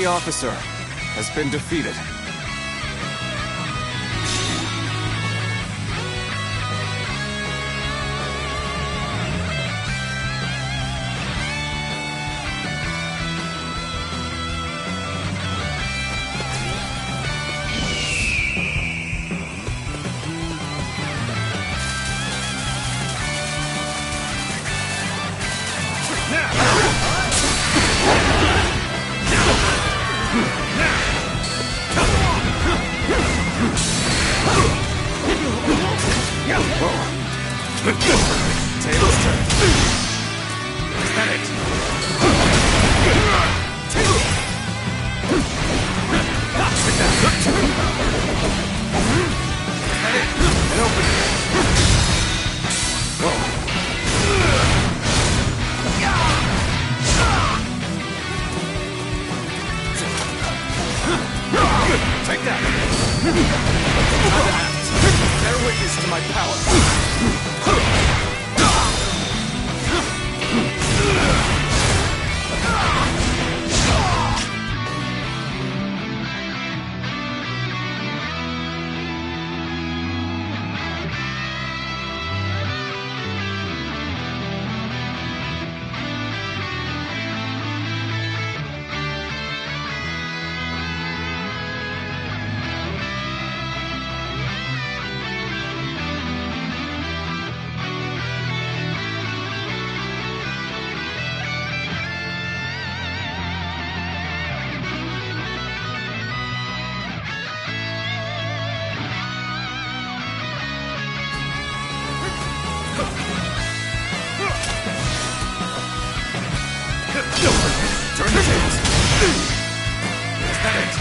enemy officer has been defeated. Tables turn. Got it. And open it. Whoa. Take that. Bear witness to my power. Turn the tables. Is that it?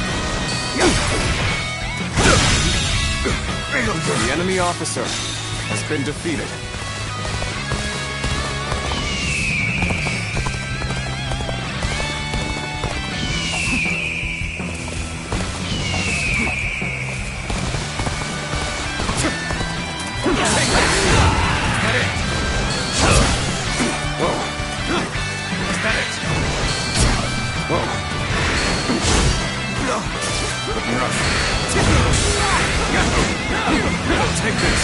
The enemy officer has been defeated. Take this.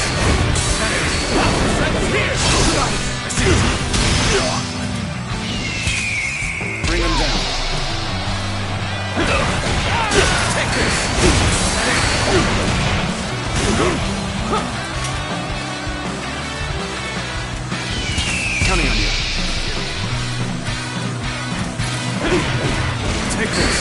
Bring him down. Take this. Counting on you. Take this.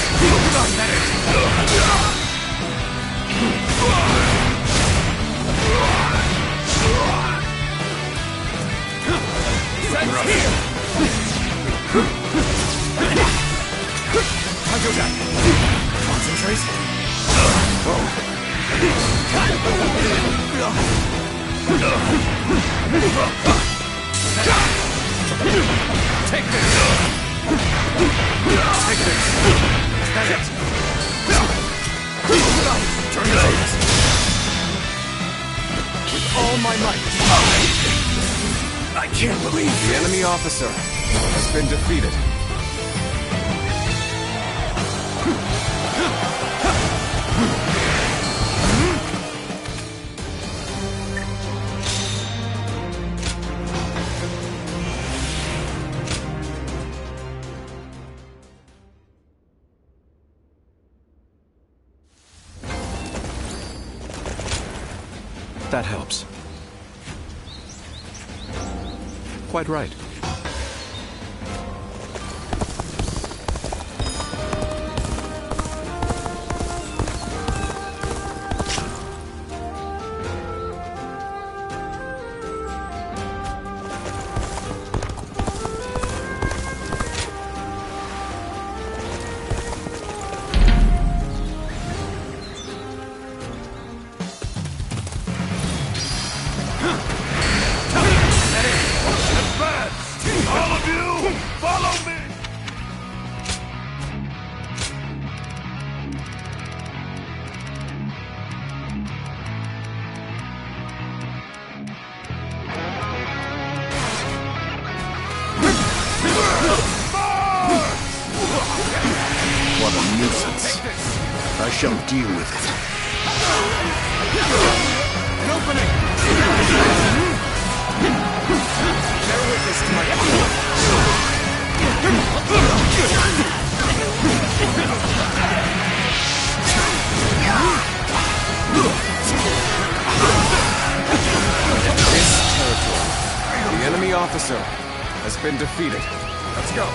How'd you that? Concentrate. Take this. Take this. That's it. Turn the tables. With all my might. I can't believe The enemy officer has been defeated. That helps. Quite right. Advance! nuisance. I shall deal with it. An opening! Bear witness to my This territory. The enemy officer has been defeated. Let's go.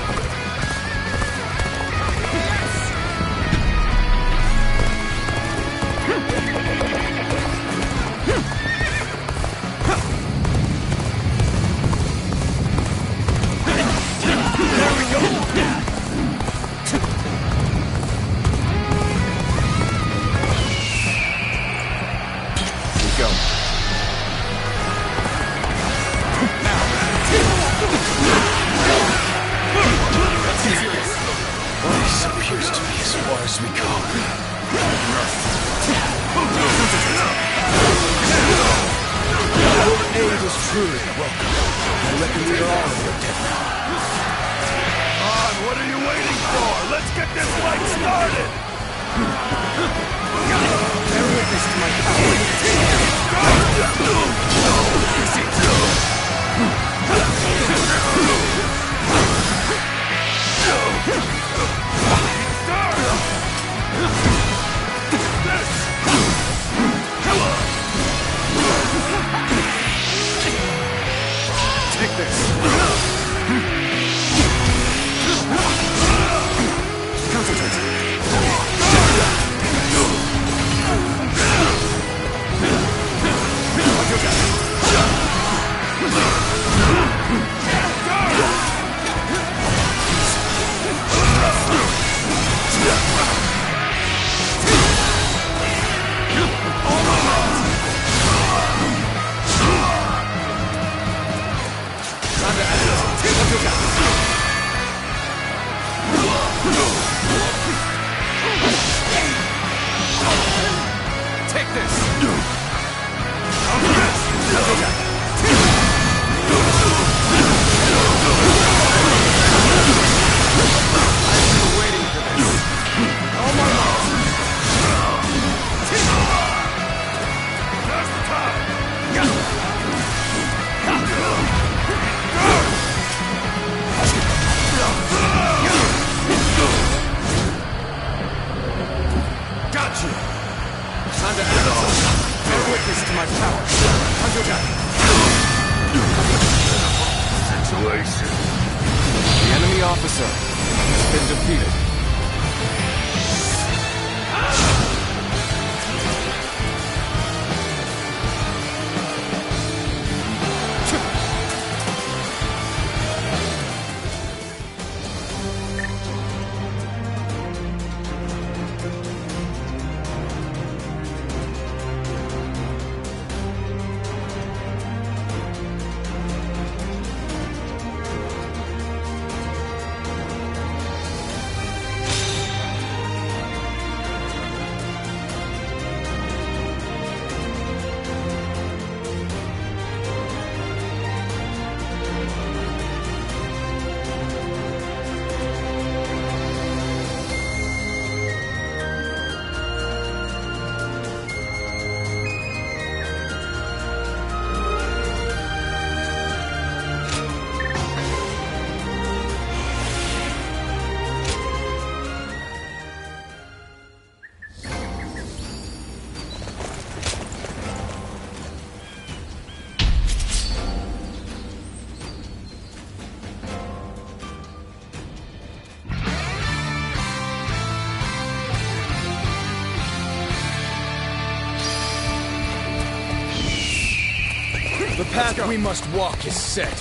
The path we must walk is set.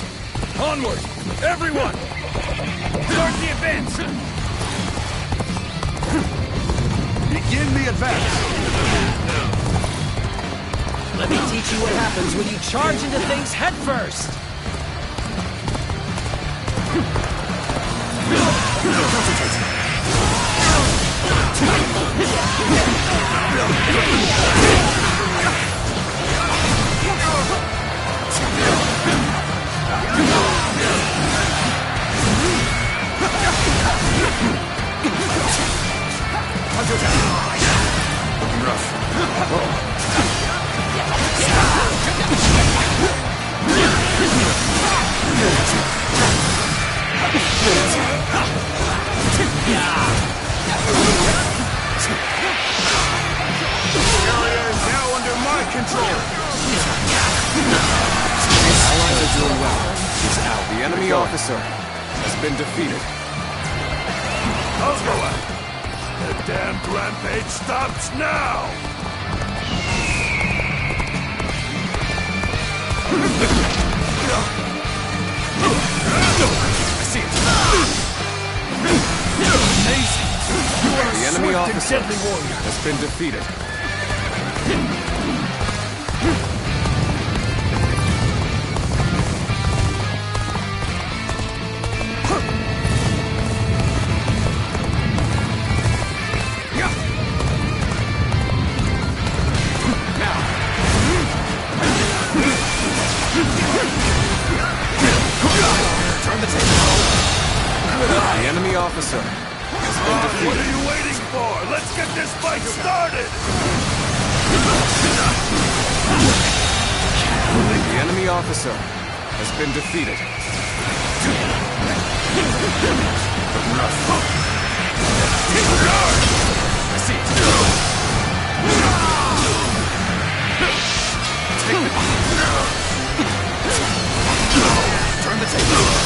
Onward, everyone! Start the advance! Begin the advance! Let me teach you what happens when you charge into things head first! Area is now under my control. Allies are doing well. He's out. The enemy officer has been defeated. I'll go out. The damned rampage stops now! I see it. Amazing! You are The a enemy swift and officer deadly warrior. has been defeated. The enemy officer has been What defeated. are you waiting for? Let's get this fight started! The enemy officer has been defeated. I see it. Take it. Turn the table.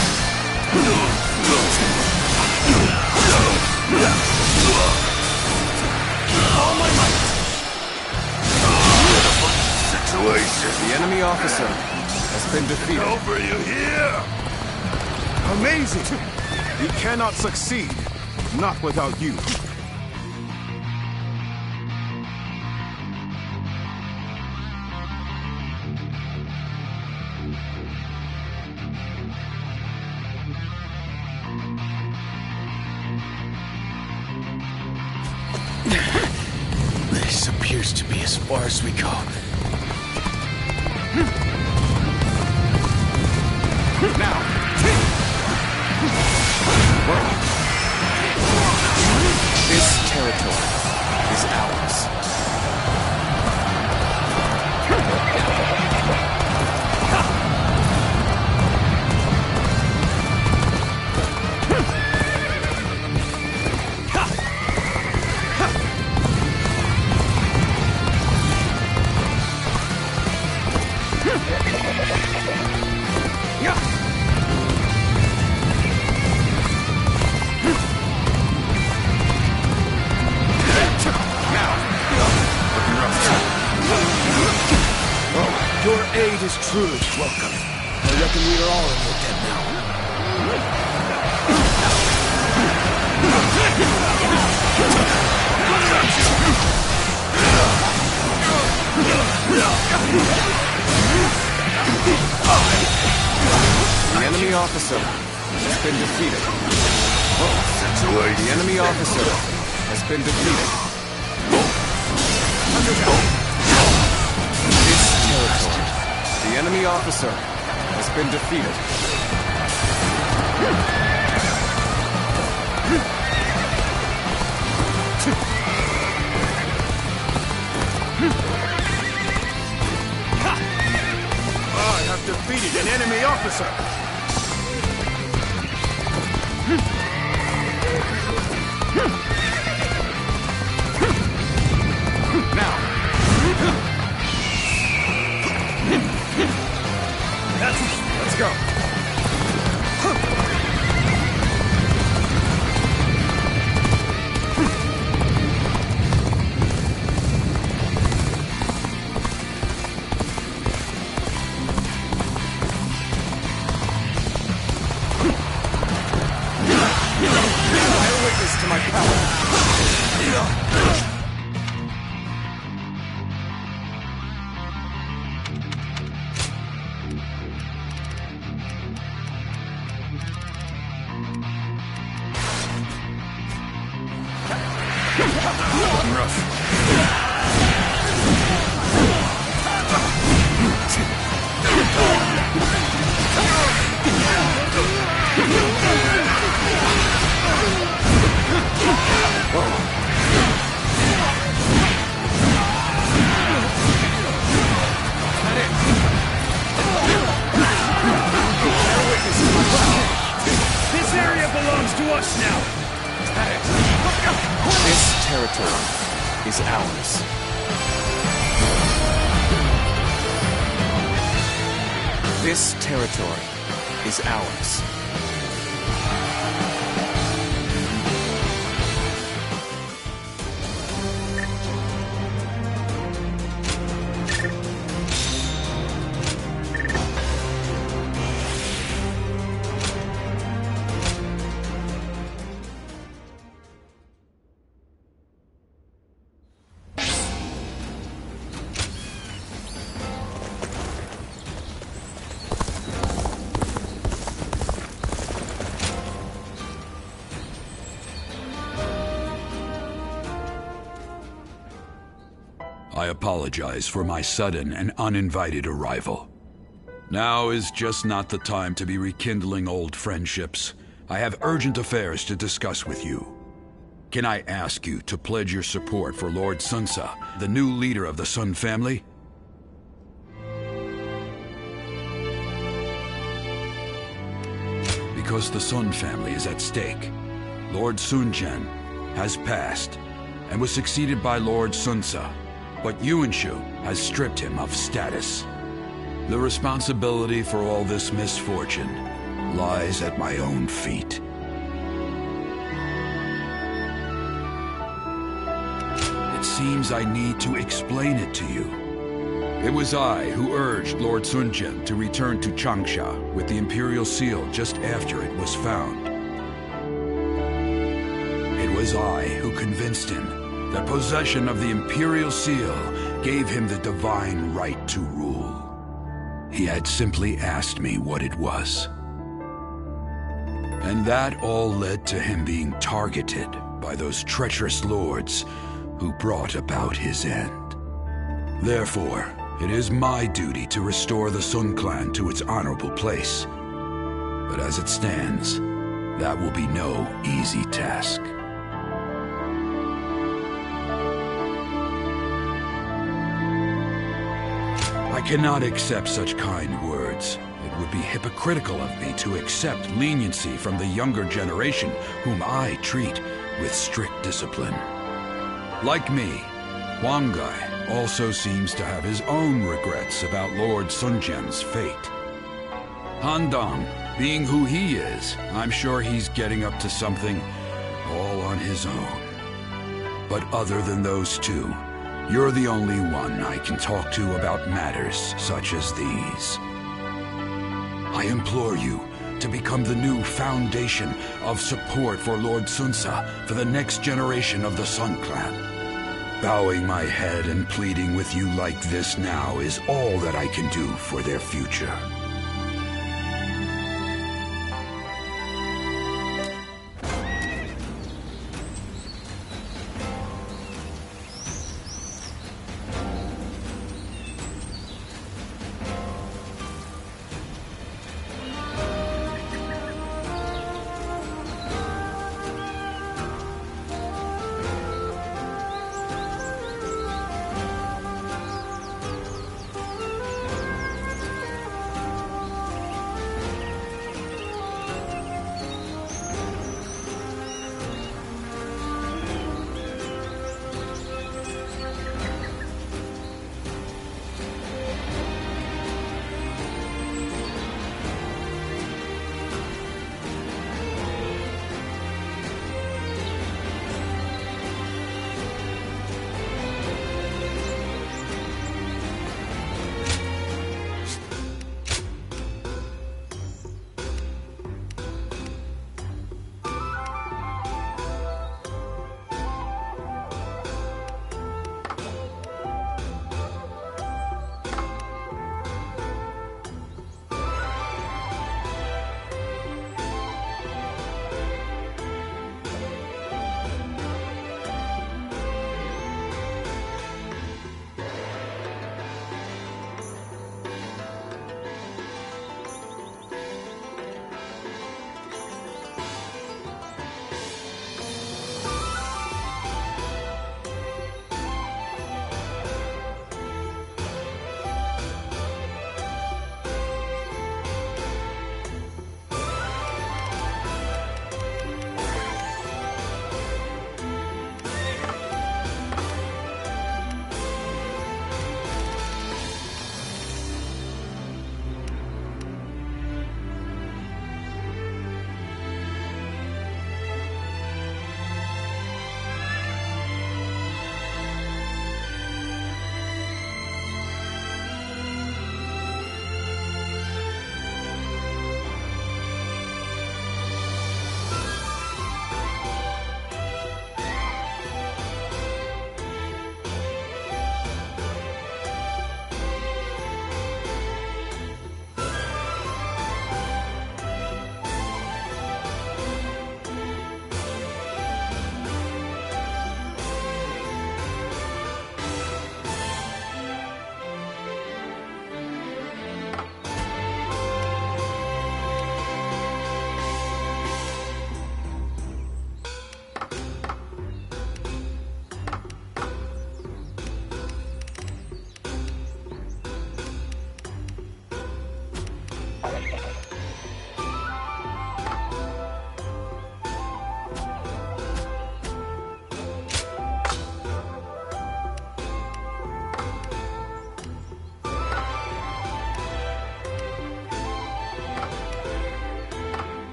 All my might! Situation! The enemy officer has been defeated. Over, you hear? Amazing! You cannot succeed. Not without you. This appears to be as far as we go. Now. Whoa. This territory is ours. Your aid is truly welcome. I reckon we are all in your debt now. The enemy officer has been defeated. The enemy officer has been defeated. This territory. The enemy officer has been defeated. I have defeated an enemy officer. Now. Let's go. is ours. This territory is ours. I apologize for my sudden and uninvited arrival. Now is just not the time to be rekindling old friendships. I have urgent affairs to discuss with you. Can I ask you to pledge your support for Lord Sunsa, the new leader of the Sun family? Because the Sun family is at stake. Lord Sunjian has passed and was succeeded by Lord Sunsa, but Yuanshu has stripped him of status. The responsibility for all this misfortune lies at my own feet. It seems I need to explain it to you. It was I who urged Lord Sunjian to return to Changsha with the Imperial Seal just after it was found. It was I who convinced him that possession of the Imperial Seal gave him the divine right to rule. He had simply asked me what it was. And that all led to him being targeted by those treacherous lords who brought about his end. Therefore, it is my duty to restore the Sun clan to its honorable place. But as it stands, that will be no easy task. I cannot accept such kind words. It would be hypocritical of me to accept leniency from the younger generation, whom I treat with strict discipline. Like me, Huang Gai also seems to have his own regrets about Lord Sunjian's fate. Han Dong, being who he is, I'm sure he's getting up to something all on his own. But other than those two, you're the only one I can talk to about matters such as these. I implore you to become the new foundation of support for Lord Sunsa for the next generation of the Sun Clan. Bowing my head and pleading with you like this now is all that I can do for their future.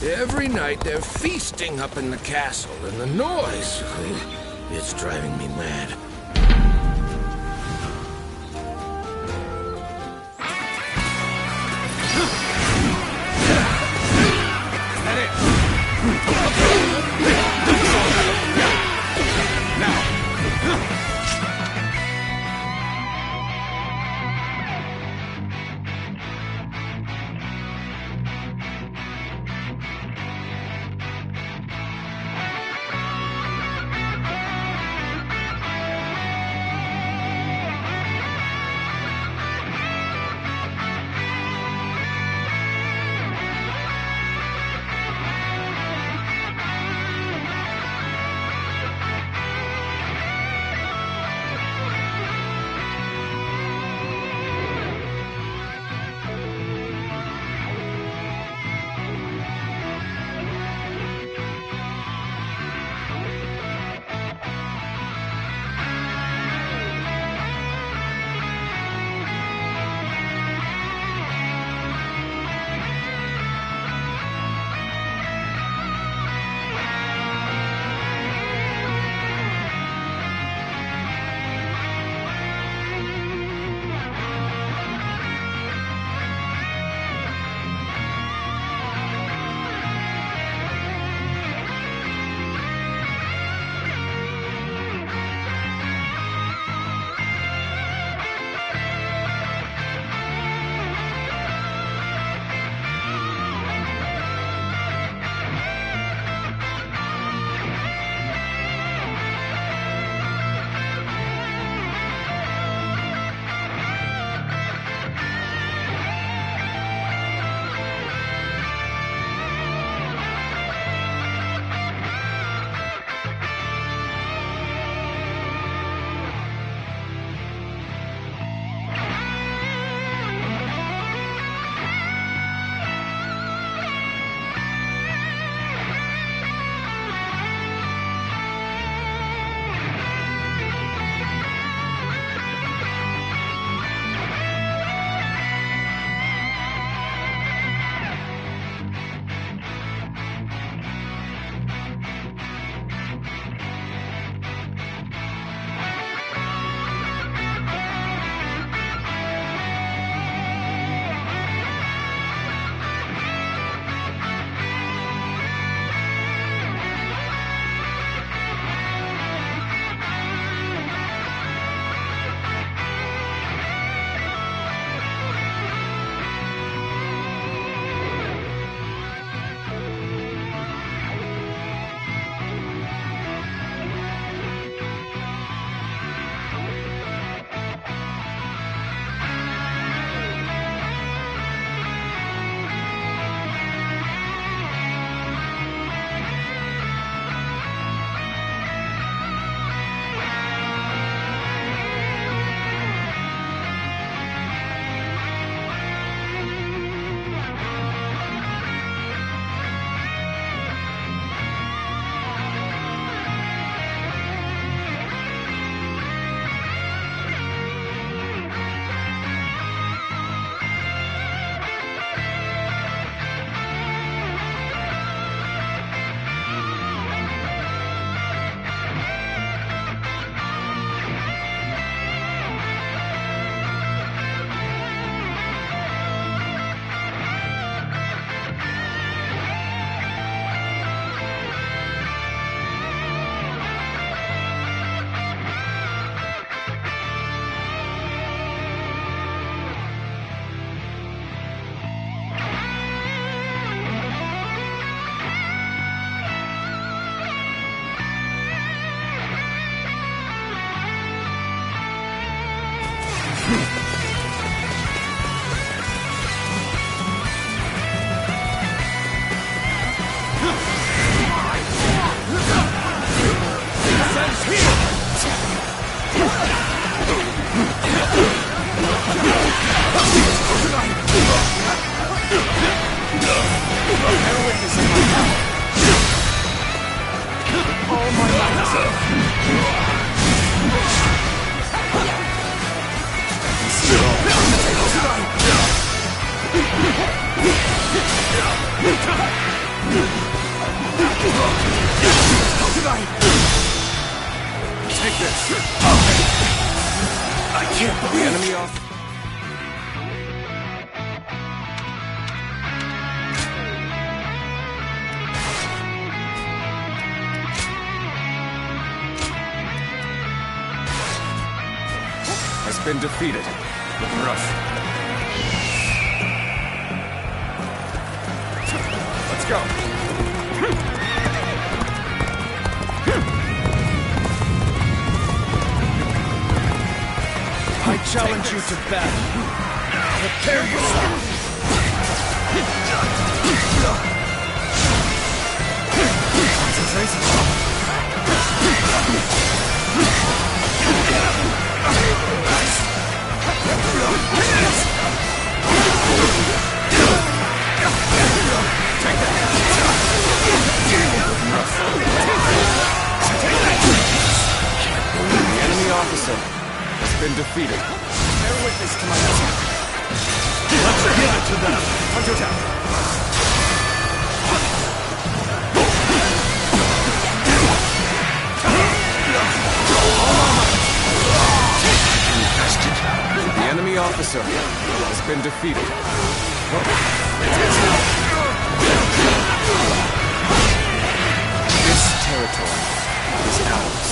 Every night they're feasting up in the castle, and the noise, it's driving me mad. I can't The believe enemy off. Has been defeated. Rush. Let's go. I challenge you to battle. Prepare yourself. The enemy officer has been defeated. Bear witness to my attack. Let's get it to them. Hunter down. The enemy officer has been defeated. This territory is ours.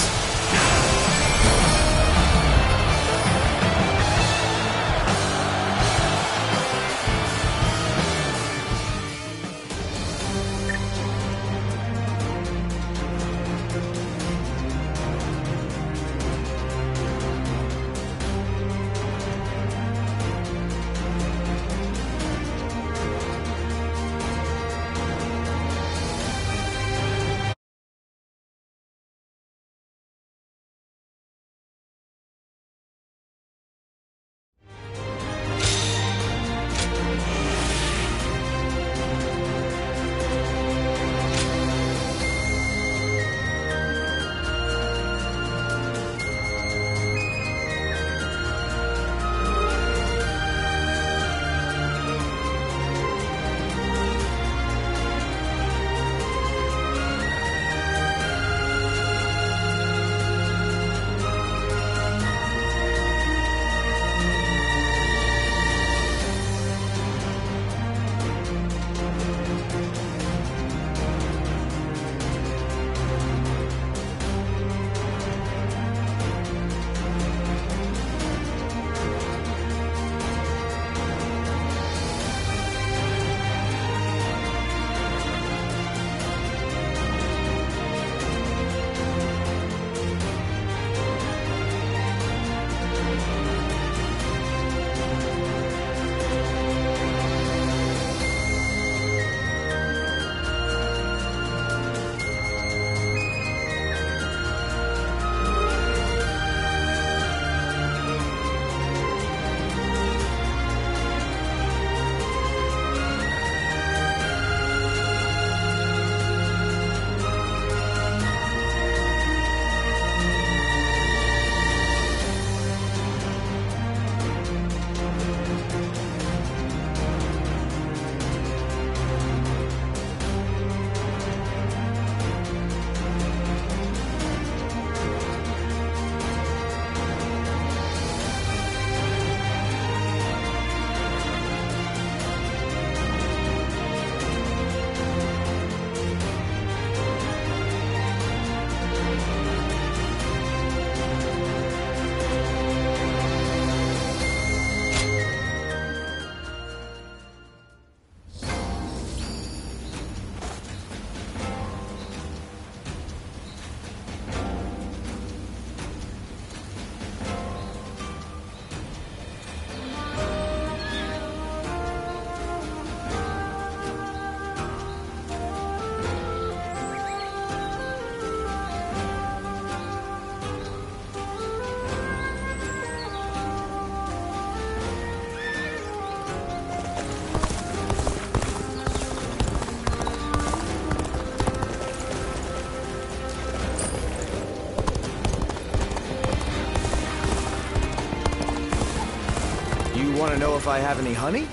Want to know if I have any honey?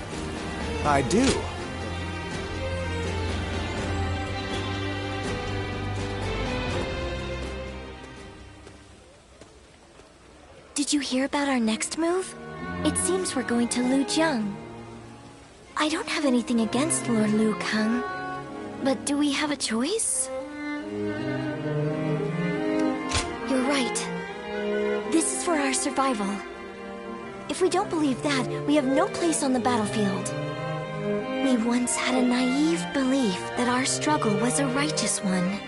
I do. Did you hear about our next move? It seems we're going to Lujiang. I don't have anything against Lord Liu Kang, but do we have a choice? You're right. This is for our survival. If we don't believe that, we have no place on the battlefield. We once had a naive belief that our struggle was a righteous one.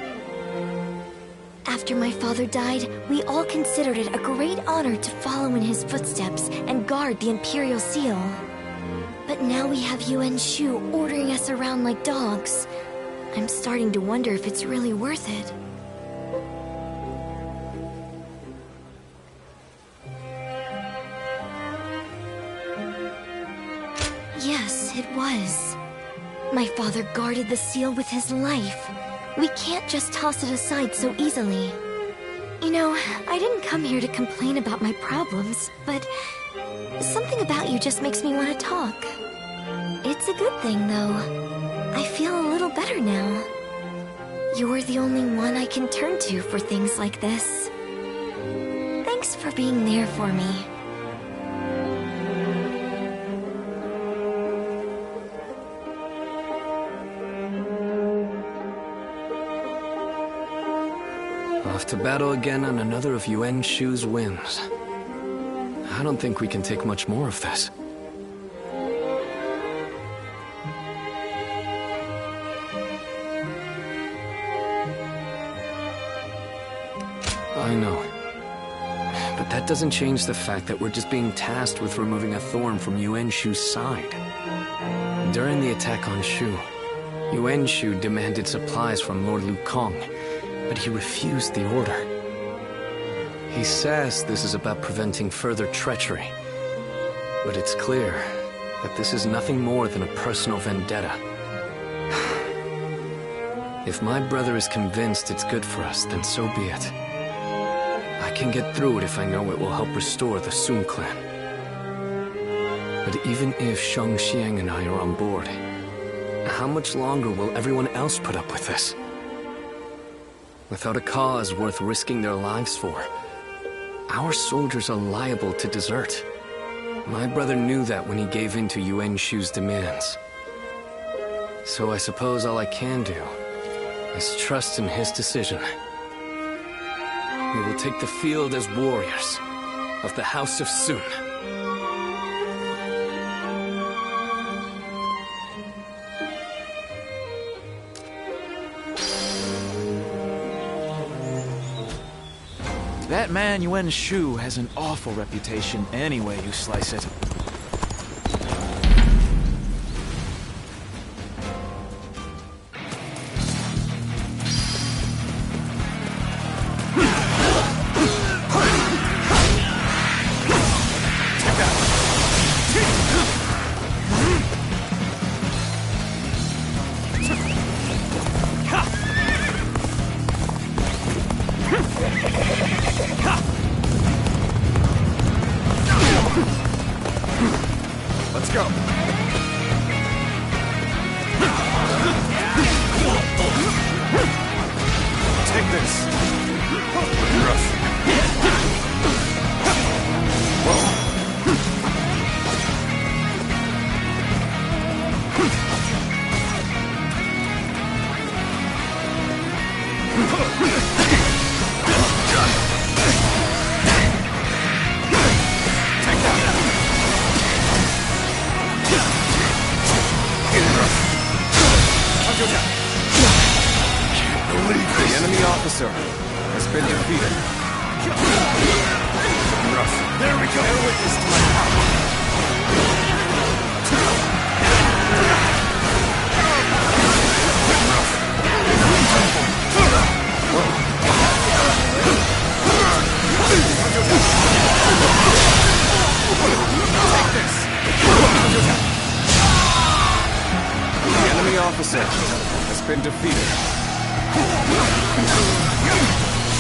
After my father died, we all considered it a great honor to follow in his footsteps and guard the Imperial Seal. But now we have Yuan Shu ordering us around like dogs. I'm starting to wonder if it's really worth it. Yes, it was. My father guarded the seal with his life. We can't just toss it aside so easily. You know, I didn't come here to complain about my problems, but something about you just makes me want to talk. It's a good thing, though. I feel a little better now. You're the only one I can turn to for things like this. Thanks for being there for me. Off to battle again on another of Yuan Shu's whims. I don't think we can take much more of this. I know. But that doesn't change the fact that we're just being tasked with removing a thorn from Yuan Shu's side. During the attack on Shu, Yuan Shu demanded supplies from Lord Liu Kang, but he refused the order. He says this is about preventing further treachery, but it's clear that this is nothing more than a personal vendetta. If my brother is convinced it's good for us, then so be it. I can get through it if I know it will help restore the Sun clan. But even if Shang Xiang and I are on board, how much longer will everyone else put up with this? Without a cause worth risking their lives for, our soldiers are liable to desert. My brother knew that when he gave in to Yuan Shu's demands. So I suppose all I can do is trust in his decision. We will take the field as warriors of the House of Sun. That man Yuan Shu has an awful reputation any way you slice it. Let's go. Take this. Rough. The enemy officer has been defeated. Rough. There we go. Bear witness to my power. Take this. The enemy officer has been defeated.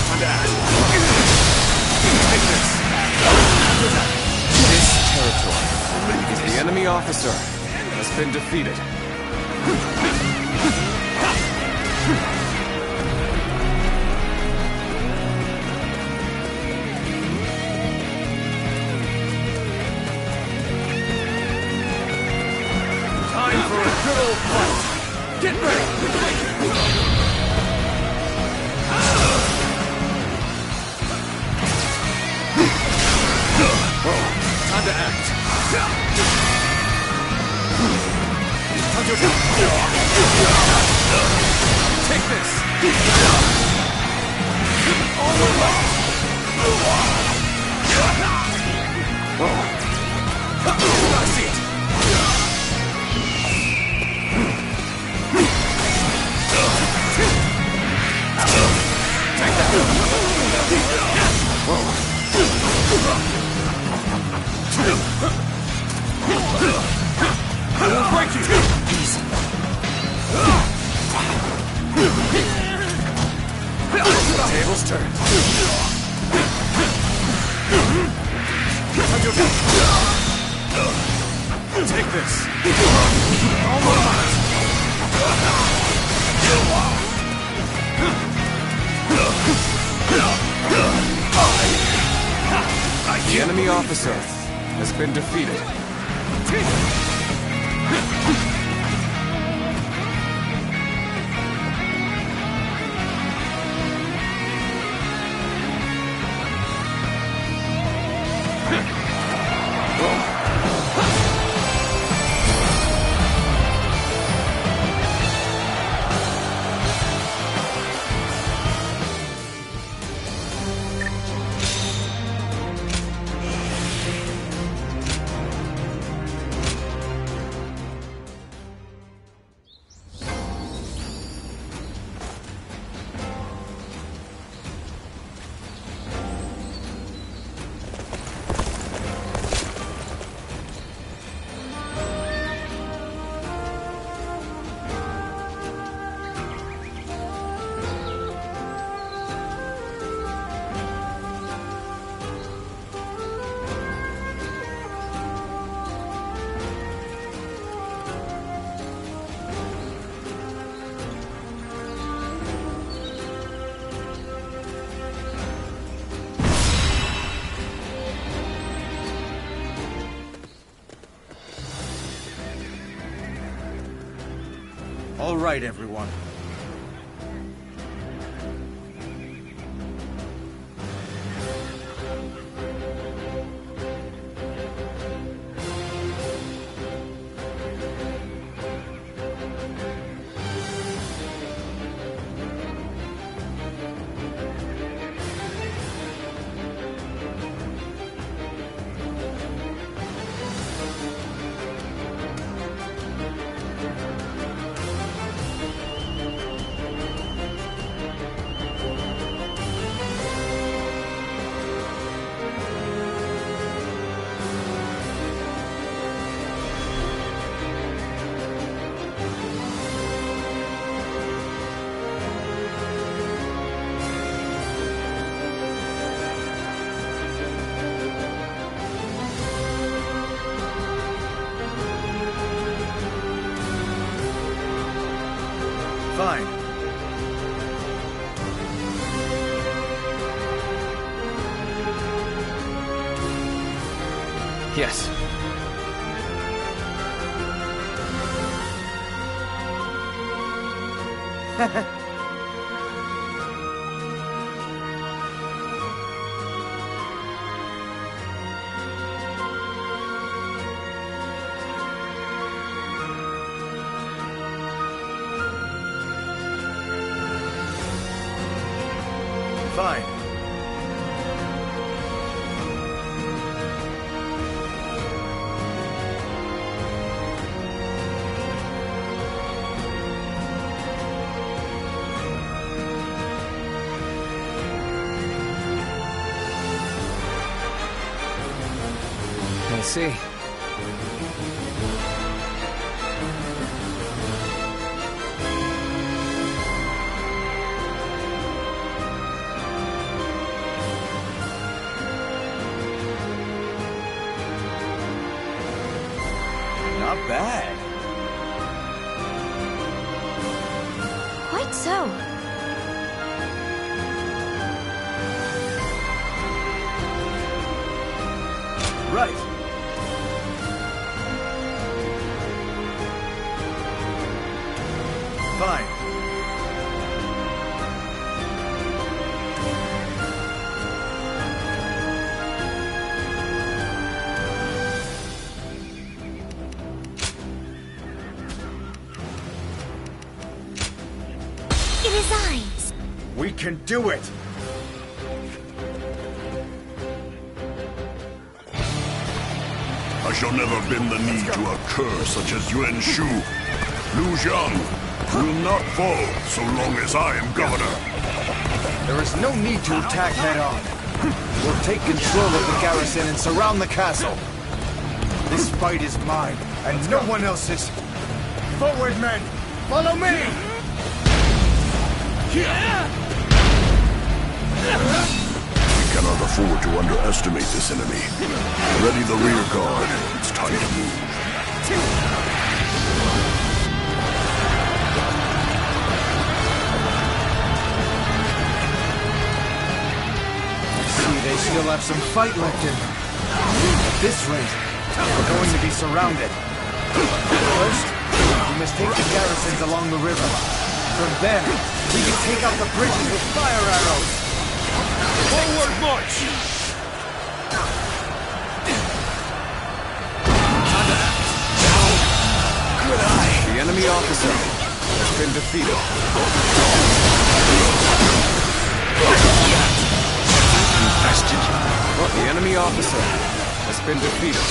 Time to act. Take this. This territory. The enemy officer has been defeated. Take this! All my might! I see it! Take that! I won't break you! Easy. Tables turned. Take this. All my might. The enemy officer has been defeated. All right, everyone. Fine. Yes. Fine. I see. Not bad. Quite so. Right. Fine. can do it! I shall never bend the knee to a cur such as Yuan Shu. Liu Jiang will not fall so long as I am governor. There is no need to attack head-on. We'll take control of the garrison and surround the castle. This fight is mine, and no one else's. Forward, men! Follow me! We cannot afford to underestimate this enemy. Ready the rear guard. It's time to move. They still have some fight left in them. At this rate, we're going to be surrounded. First, we must take the garrisons along the river. From there, we can take out the bridges with fire arrows. Forward march! Good eye. The enemy officer has been defeated. The enemy officer has been defeated.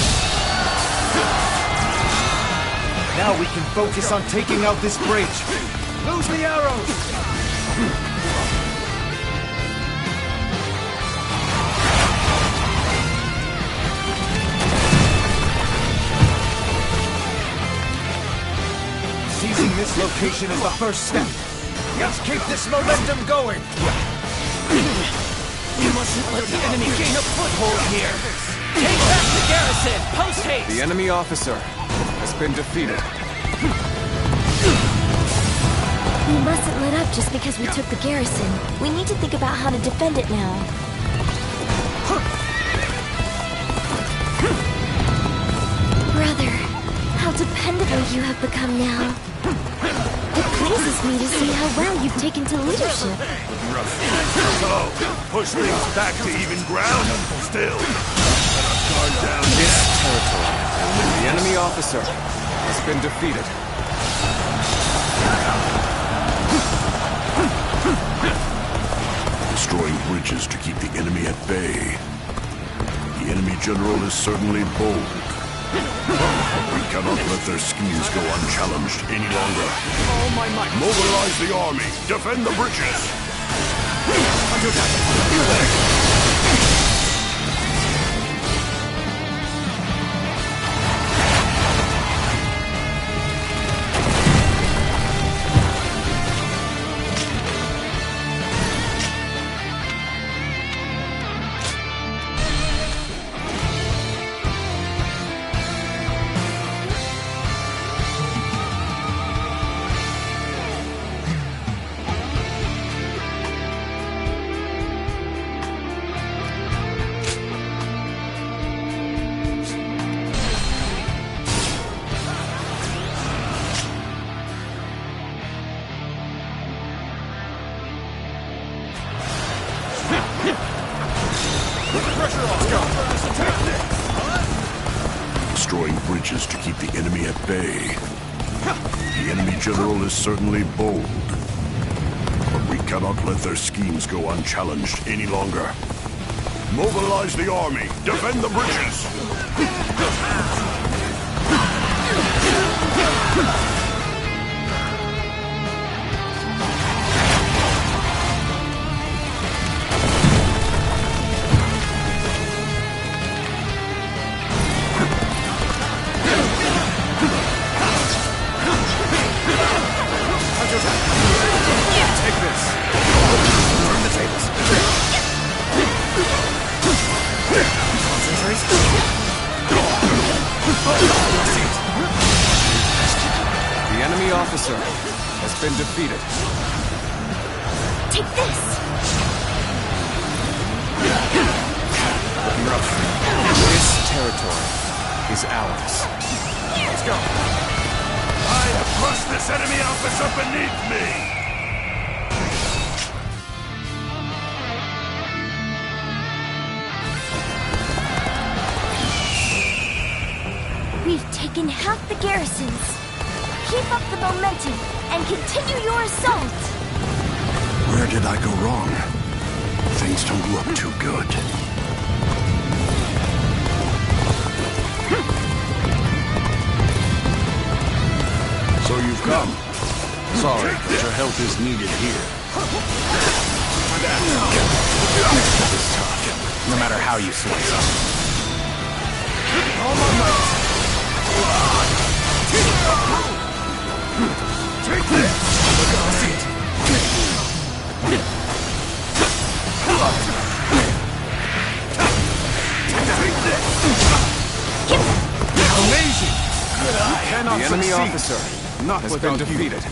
Now we can focus on taking out this bridge. Lose the arrows! Seizing this location is the first step. Let's keep this momentum going! We mustn't let the enemy gain a foothold here! Take back the garrison! Post haste! The enemy officer has been defeated. We mustn't let up just because we took the garrison. We need to think about how to defend it now. Brother, how dependable you have become now. It pleases me to see how well you've taken to leadership. So, push things back to even ground. Still. Guard down This territory. The enemy officer has been defeated. destroying bridges to keep the enemy at bay. The enemy general is certainly bold. We cannot let their schemes go unchallenged any longer. All my might. Mobilize the army. Defend the bridges. Destroying bridges to keep the enemy at bay. The enemy general is certainly bold. But we cannot let their schemes go unchallenged any longer. Mobilize the army. Defend the bridges. The enemy officer has been defeated. Take this! This territory is ours. Let's go. I have crushed this enemy officer beneath me. We've taken half the garrisons. Keep up the momentum and continue your assault. We're Where did I go wrong? Things don't look too good. So you've come. Sorry, but your help is needed here. This is tough, no matter how you slice it. All my might. Take this! Amazing! You cannot The enemy succeed. officer Not has without been defeated.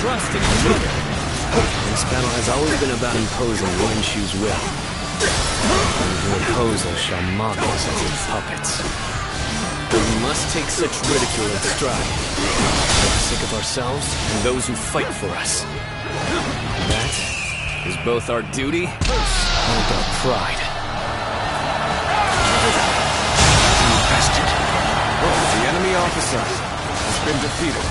Trust in each other. This battle has always been about imposing Wenshu's will. And the imposers shall mock us as its puppets. We must take such ridicule in stride, for the sake of ourselves and those who fight for us. That is both our duty and our pride. Invested. The enemy officer has been defeated.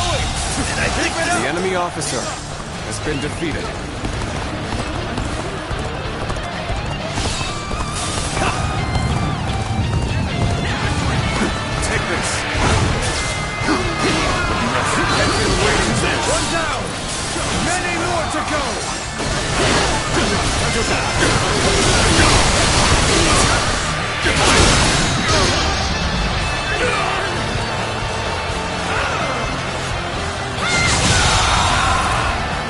The enemy officer has been defeated. Take this. One down! Many more to go!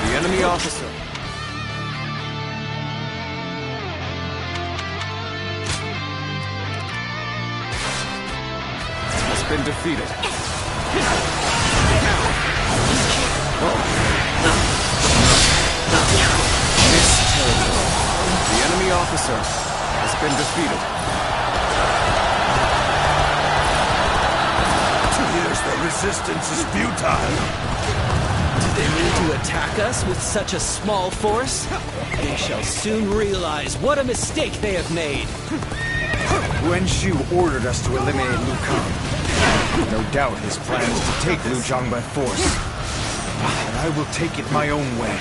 The enemy officer has been defeated. The enemy officer has been defeated. Here's the resistance is futile. Do they mean to attack us with such a small force? They shall soon realize what a mistake they have made. Wenshu ordered us to eliminate Liu Kang. No doubt his plan is to take Liu Zhang by force. And I will take it my own way.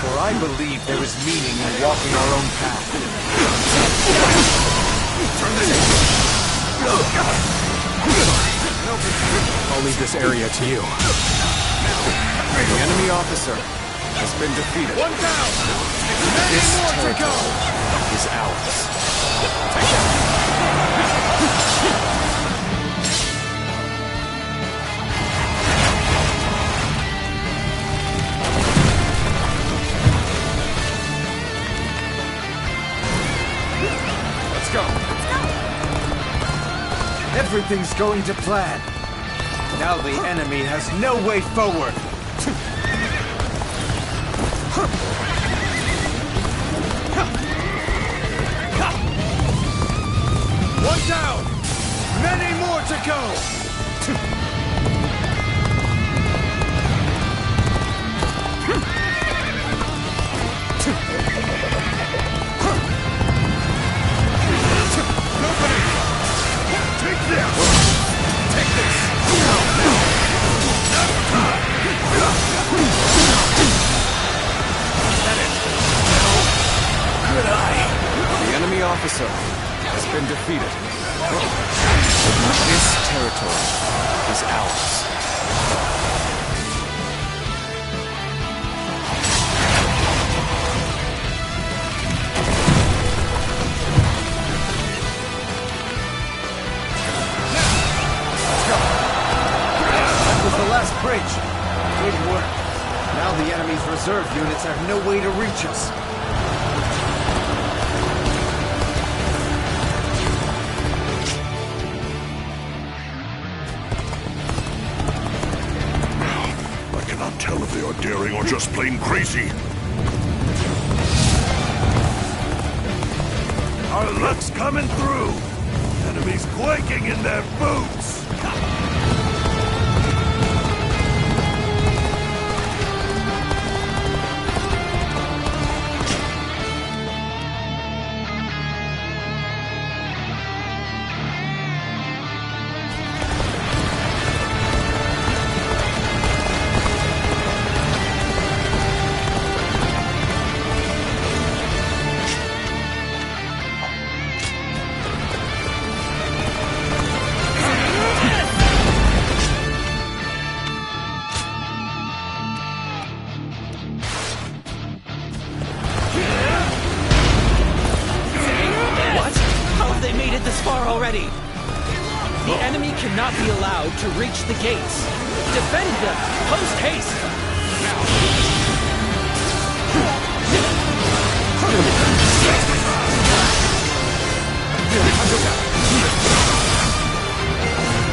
For I believe there is meaning in walking our own path. I'll leave this area to you. The enemy officer has been defeated. One down! This Many more to go! territory is ours. Let's go. Everything's going to plan. Now the enemy has no way forward. One down! Many more to go! The enemy officer has been defeated. This territory is ours. That was the last bridge. Good work. Now the enemy's reserve units have no way to reach us. I cannot tell if they are daring or just plain crazy. Our luck's coming through. Enemies quaking in their boots. ready. The enemy cannot be allowed to reach the gates. Defend them, post haste.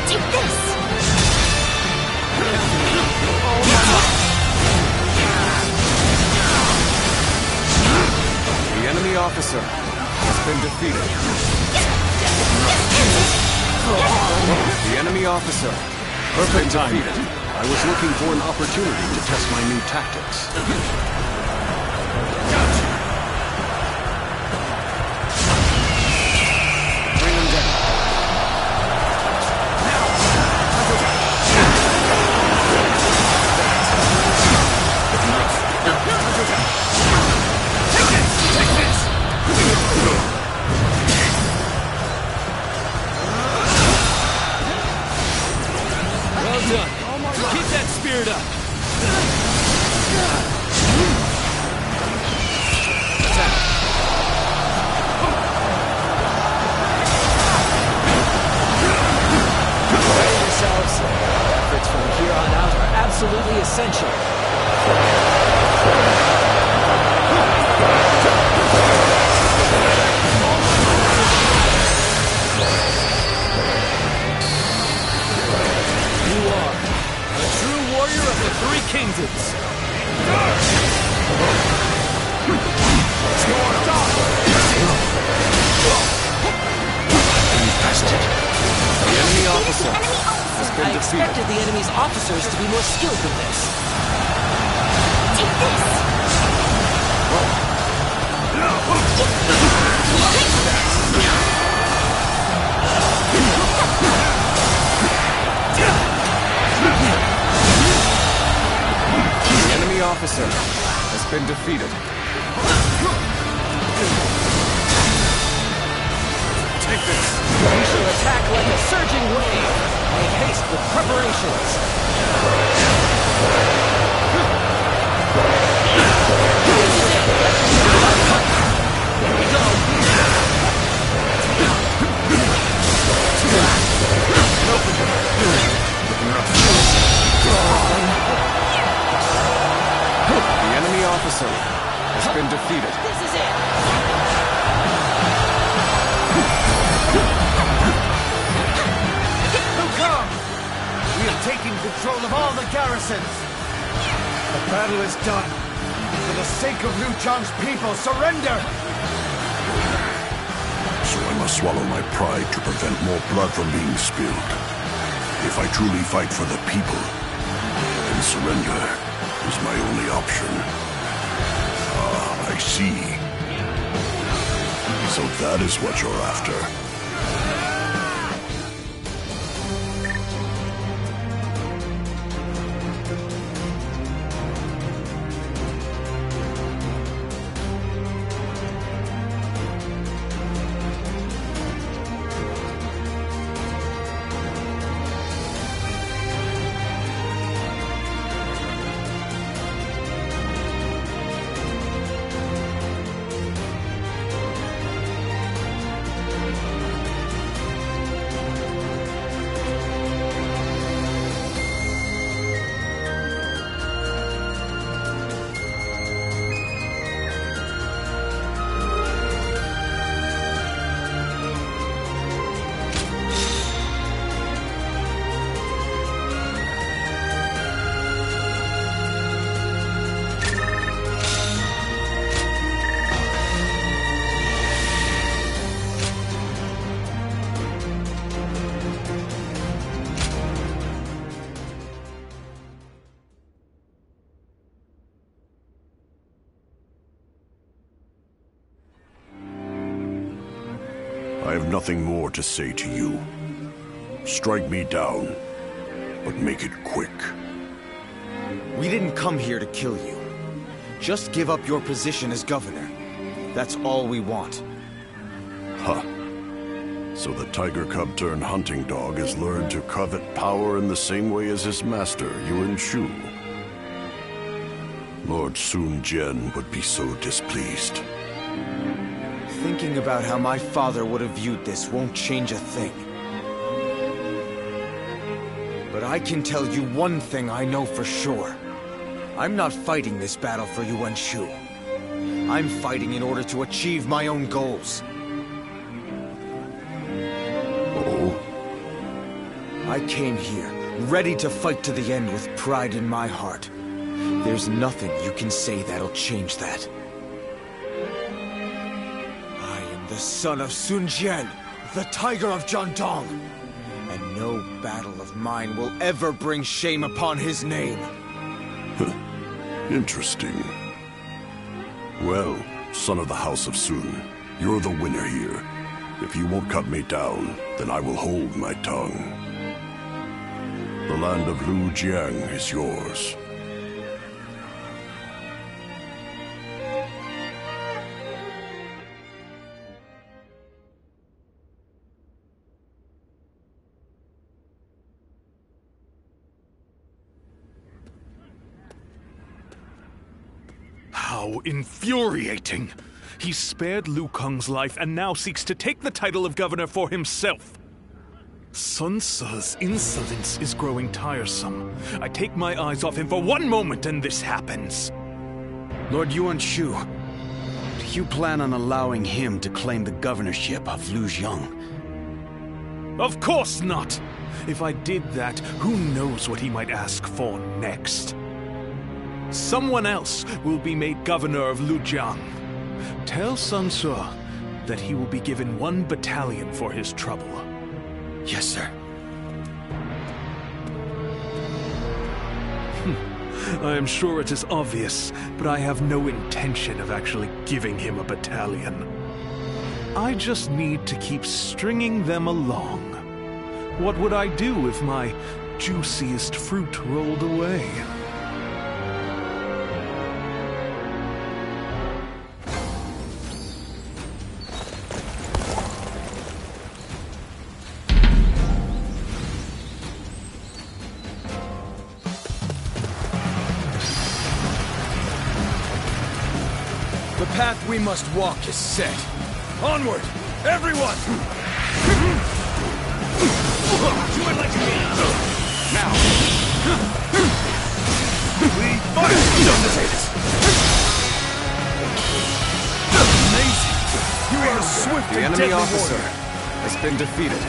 Take this! The enemy officer has been defeated. The enemy officer has been defeated. I was looking for an opportunity to test my new tactics. Bring him down. Well done. Keep that spirit up. Prepare yourselves. Efforts from here on out are absolutely essential. You are a true warrior of the Three Kingdoms. The enemy officer has been I defeated. expected the enemy's officers to be more skilled than this. Take this! The enemy officer has been defeated. Take this. We shall attack like a surging wave. Make haste with preparations. Here we go. The enemy officer has been defeated. This is it. No come! We have taken control of all the garrisons! The battle is done. For the sake of Liu Chang's people, surrender! So I must swallow my pride to prevent more blood from being spilled. If I truly fight for the people, then surrender is my only option. Ah, I see. So that is what you're after. I have nothing more to say to you. Strike me down, but make it quick. We didn't come here to kill you. Just give up your position as governor. That's all we want. Huh. So the tiger cub turned hunting dog has learned to covet power in the same way as his master, Yuan Shu. Lord Sun Jian would be so displeased. Thinking about how my father would have viewed this won't change a thing. But I can tell you one thing I know for sure. I'm not fighting this battle for Yuan Shu. I'm fighting in order to achieve my own goals. Oh? I came here, ready to fight to the end with pride in my heart. There's nothing you can say that'll change that. I am the son of Sun Jian, the Tiger of Jiangdong. And no battle of mine will ever bring shame upon his name. Interesting. Well, son of the House of Sun, you're the winner here. If you won't cut me down, then I will hold my tongue. The land of Lu Jiang is yours. How infuriating! He spared Liu Kang's life and now seeks to take the title of governor for himself. Sun Ce's insolence is growing tiresome. I take my eyes off him for one moment and this happens. Lord Yuan Shu, do you plan on allowing him to claim the governorship of Lujiang? Of course not! If I did that, who knows what he might ask for next? Someone else will be made governor of Lujiang. Tell Sun Ce that he will be given 1 battalion for his trouble. Yes, sir. I am sure it is obvious, but I have no intention of actually giving him a battalion. I just need to keep stringing them along. What would I do if my juiciest fruit rolled away? The path we must walk is set. Onward, everyone! Do it like me! Now! We fight! Amazing! You are a swift The and enemy deadly officer warrior. has been defeated.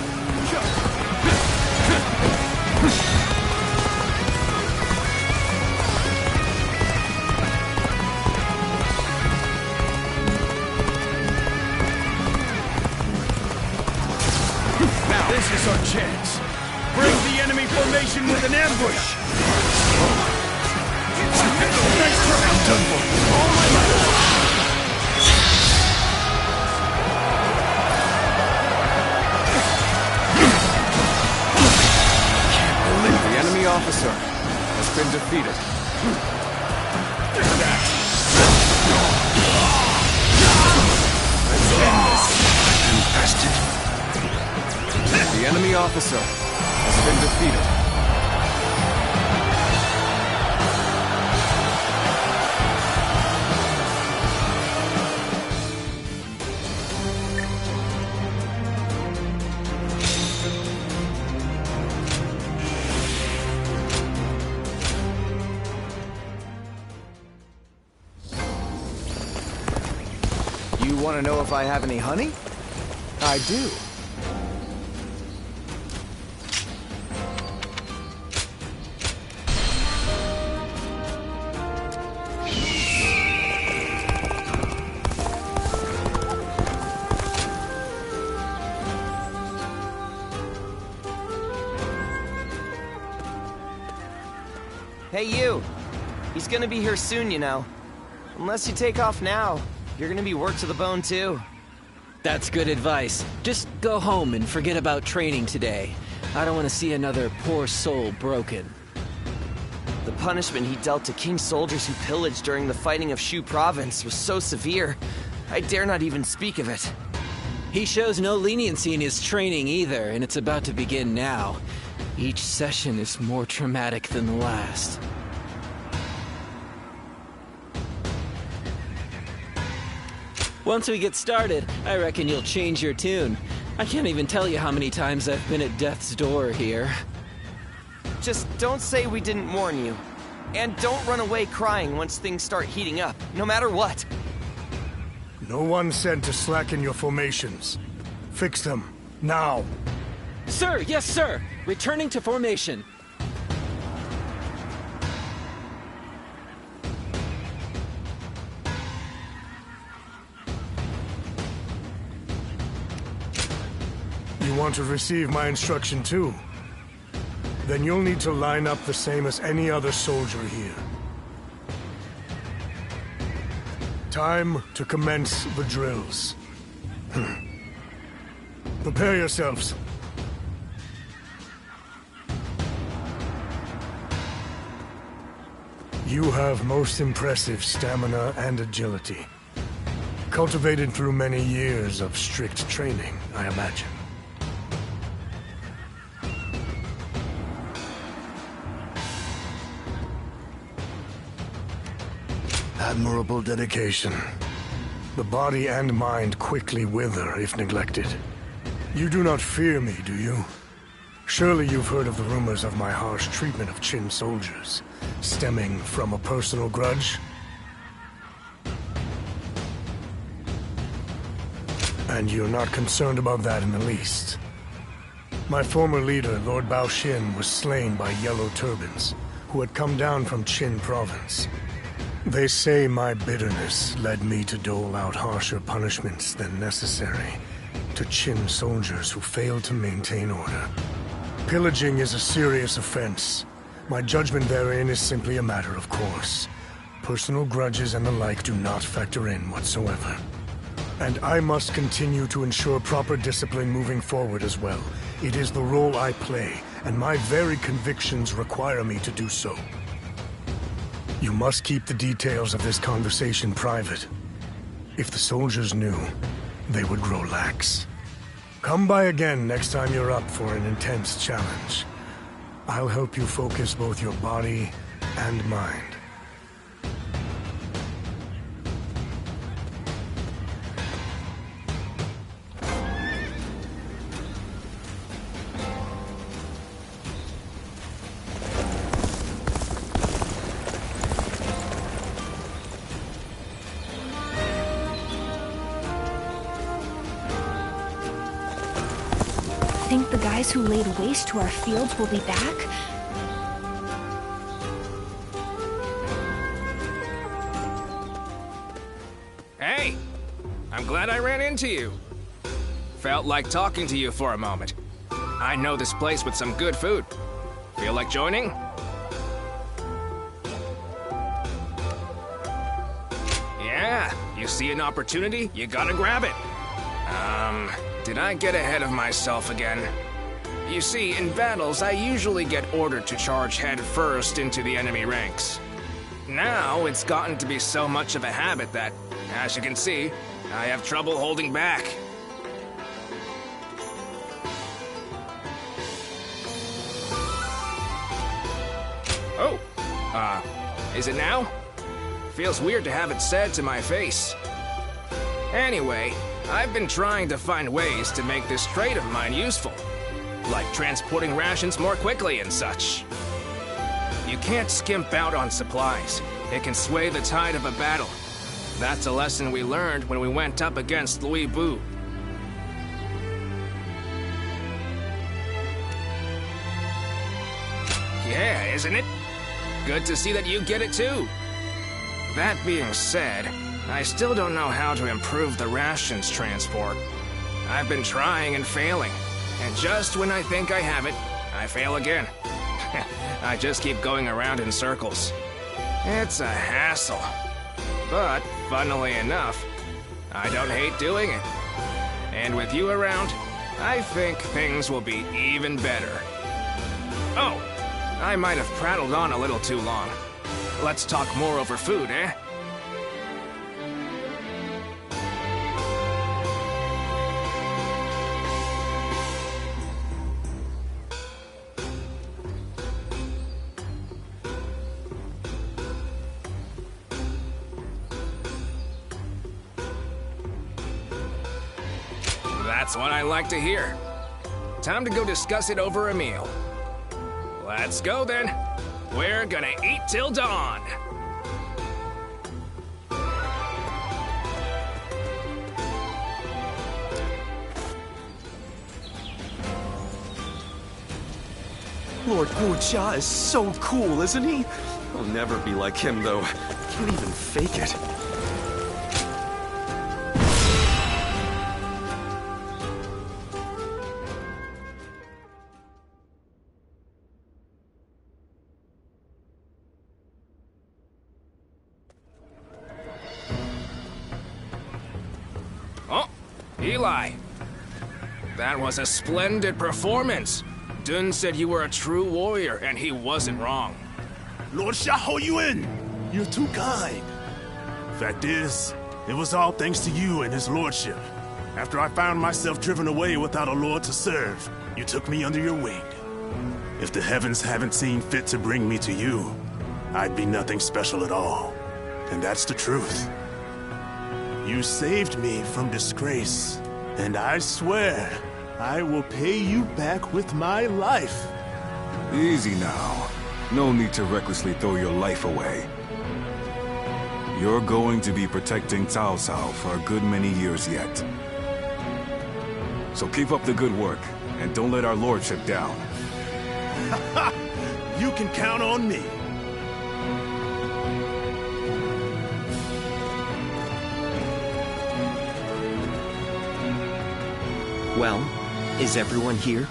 This is our chance. Break the enemy formation with an ambush. Nice try. I'm done for. All my life. The enemy officer has been defeated. Bastard. The enemy officer has been defeated. You want to know if I have any honey? I do. Hey, you! He's gonna be here soon, you know. Unless you take off now, you're gonna be worked to the bone, too. That's good advice. Just go home and forget about training today. I don't want to see another poor soul broken. The punishment he dealt to King's soldiers who pillaged during the fighting of Shu Province was so severe, I dare not even speak of it. He shows no leniency in his training either, and it's about to begin now. Each session is more traumatic than the last. Once we get started, I reckon you'll change your tune. I can't even tell you how many times I've been at death's door here. Just don't say we didn't warn you. And don't run away crying once things start heating up, no matter what. No one said to slacken your formations. Fix them, now. Sir, yes sir! Returning to formation. You want to receive my instruction too? Then you'll need to line up the same as any other soldier here. Time to commence the drills. Prepare yourselves. You have most impressive stamina and agility. Cultivated through many years of strict training, I imagine. Admirable dedication. The body and mind quickly wither if neglected. You do not fear me, do you? Surely you've heard of the rumors of my harsh treatment of Qin soldiers, stemming from a personal grudge? And you're not concerned about that in the least. My former leader, Lord Bao Xin, was slain by Yellow Turbans, who had come down from Qin province. They say my bitterness led me to dole out harsher punishments than necessary to Qin soldiers who failed to maintain order. Pillaging is a serious offense. My judgment therein is simply a matter of course. Personal grudges and the like do not factor in whatsoever. And I must continue to ensure proper discipline moving forward as well. It is the role I play, and my very convictions require me to do so. You must keep the details of this conversation private. If the soldiers knew, they would grow lax. Come by again next time you're up for an intense challenge. I'll help you focus both your body and mind. Think the guys who laid waste to our fields will be back? Hey! I'm glad I ran into you. Felt like talking to you for a moment. I know this place with some good food. Feel like joining? Yeah, you see an opportunity, you gotta grab it. Did I get ahead of myself again? You see, in battles, I usually get ordered to charge head first into the enemy ranks. Now, it's gotten to be so much of a habit that, as you can see, I have trouble holding back. Oh, is it now? Feels weird to have it said to my face. Anyway, I've been trying to find ways to make this trait of mine useful, like transporting rations more quickly and such. You can't skimp out on supplies. It can sway the tide of a battle. That's a lesson we learned when we went up against Louis Bu. Yeah, isn't it? Good to see that you get it too. That being said, I still don't know how to improve the rations transport. I've been trying and failing, and just when I think I have it, I fail again. I just keep going around in circles. It's a hassle. But, funnily enough, I don't hate doing it. And with you around, I think things will be even better. Oh, I might have prattled on a little too long. Let's talk more over food, eh? That's what I like to hear. Time to go discuss it over a meal. Let's go then. We're gonna eat till dawn. Lord Guojia is so cool, isn't he? I'll never be like him, though. Can't even fake it. Oh, Eli. That was a splendid performance. Dun said you were a true warrior, and he wasn't wrong. Lord Xiahou Yuan, you're too kind. Fact is, it was all thanks to you and his lordship. After I found myself driven away without a lord to serve, you took me under your wing. If the heavens haven't seen fit to bring me to you, I'd be nothing special at all. And that's the truth. You saved me from disgrace, and I swear I will pay you back with my life. Easy now. No need to recklessly throw your life away. You're going to be protecting Cao Cao for a good many years yet. So keep up the good work, and don't let our lordship down. You can count on me. Well, is everyone here?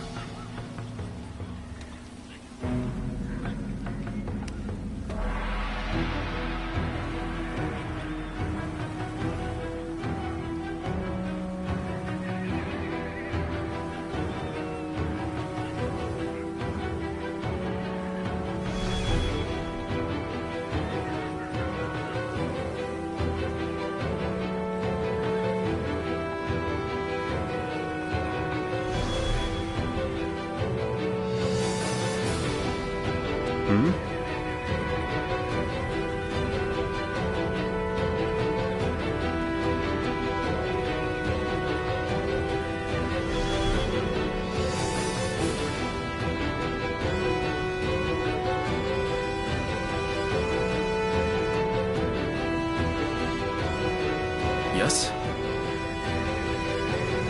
Yes?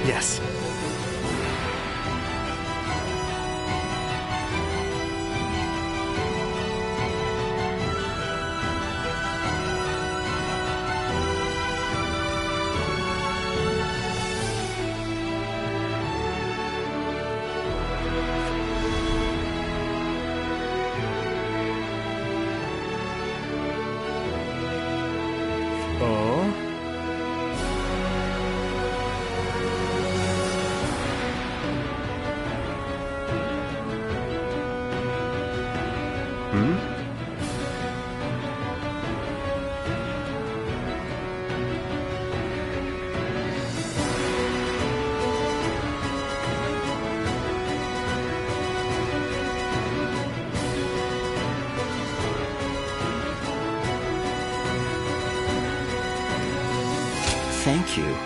Yes. Oh? Thank you.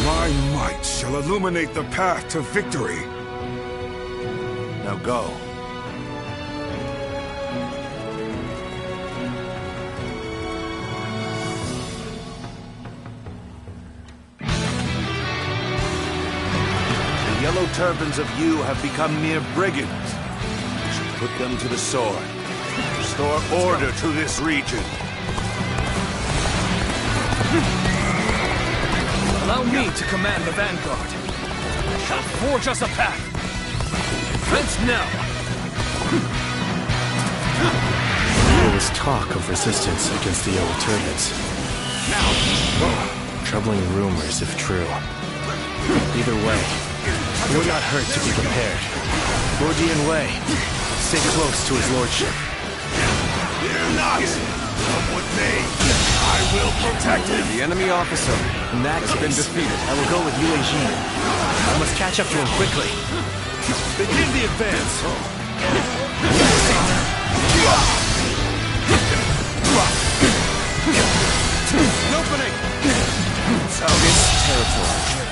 My might shall illuminate the path to victory. Now go. The yellow turbans of you have become mere brigands. Put them to the sword. Restore order to this region. Allow me to command the vanguard. I shall forge us a path. Advance now. There was talk of resistance against the Yellow Turbans. Troubling rumors, if true. Either way, it would not hurt to be prepared. Lord Dian Wei, stay close to his lordship. Fear not! Come with me! I will protect him! The enemy officer. In that case, been defeated. I will go with Yue Jin. I must catch up to him quickly. Begin the advance! An opening! Target territory.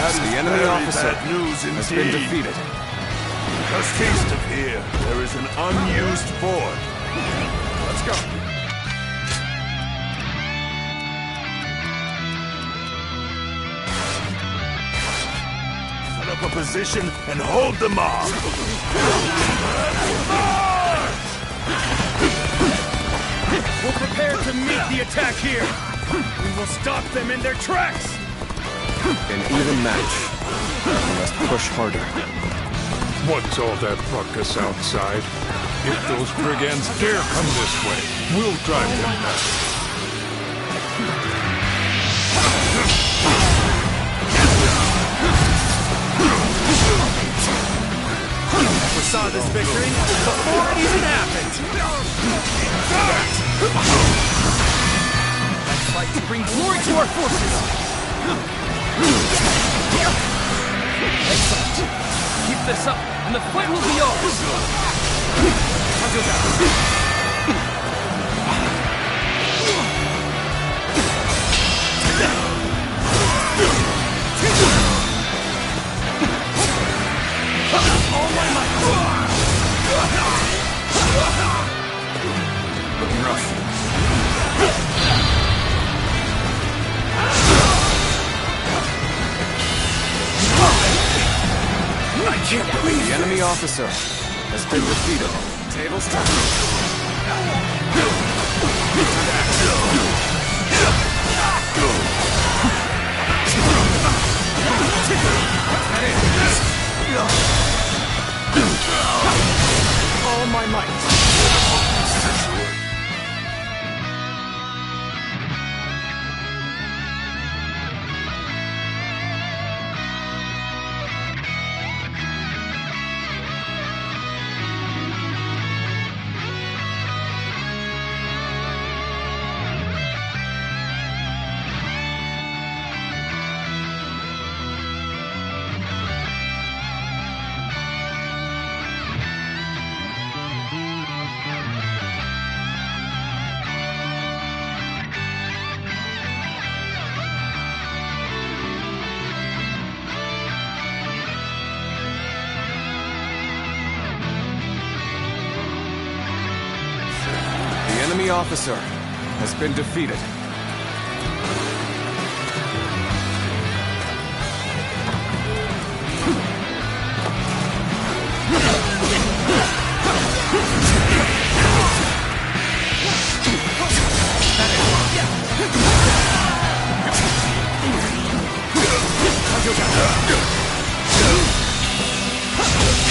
The enemy officer has been defeated. Just east of here, there is an unused fort. Let's go. Set up a position and hold the mob. We're prepared to meet the attack here. We will stop them in their tracks. An even match. We must push harder. What's all that ruckus outside? If those brigands dare come this way, we'll drive them back. We saw this victory before it even happened. Let's fight to bring glory to our forces. Excellent. Keep this up, and the fight will be ours. All my might. Looking rough. I can't believe the enemy officer has been defeated. Tables turned. all my might. The enemy officer has been defeated.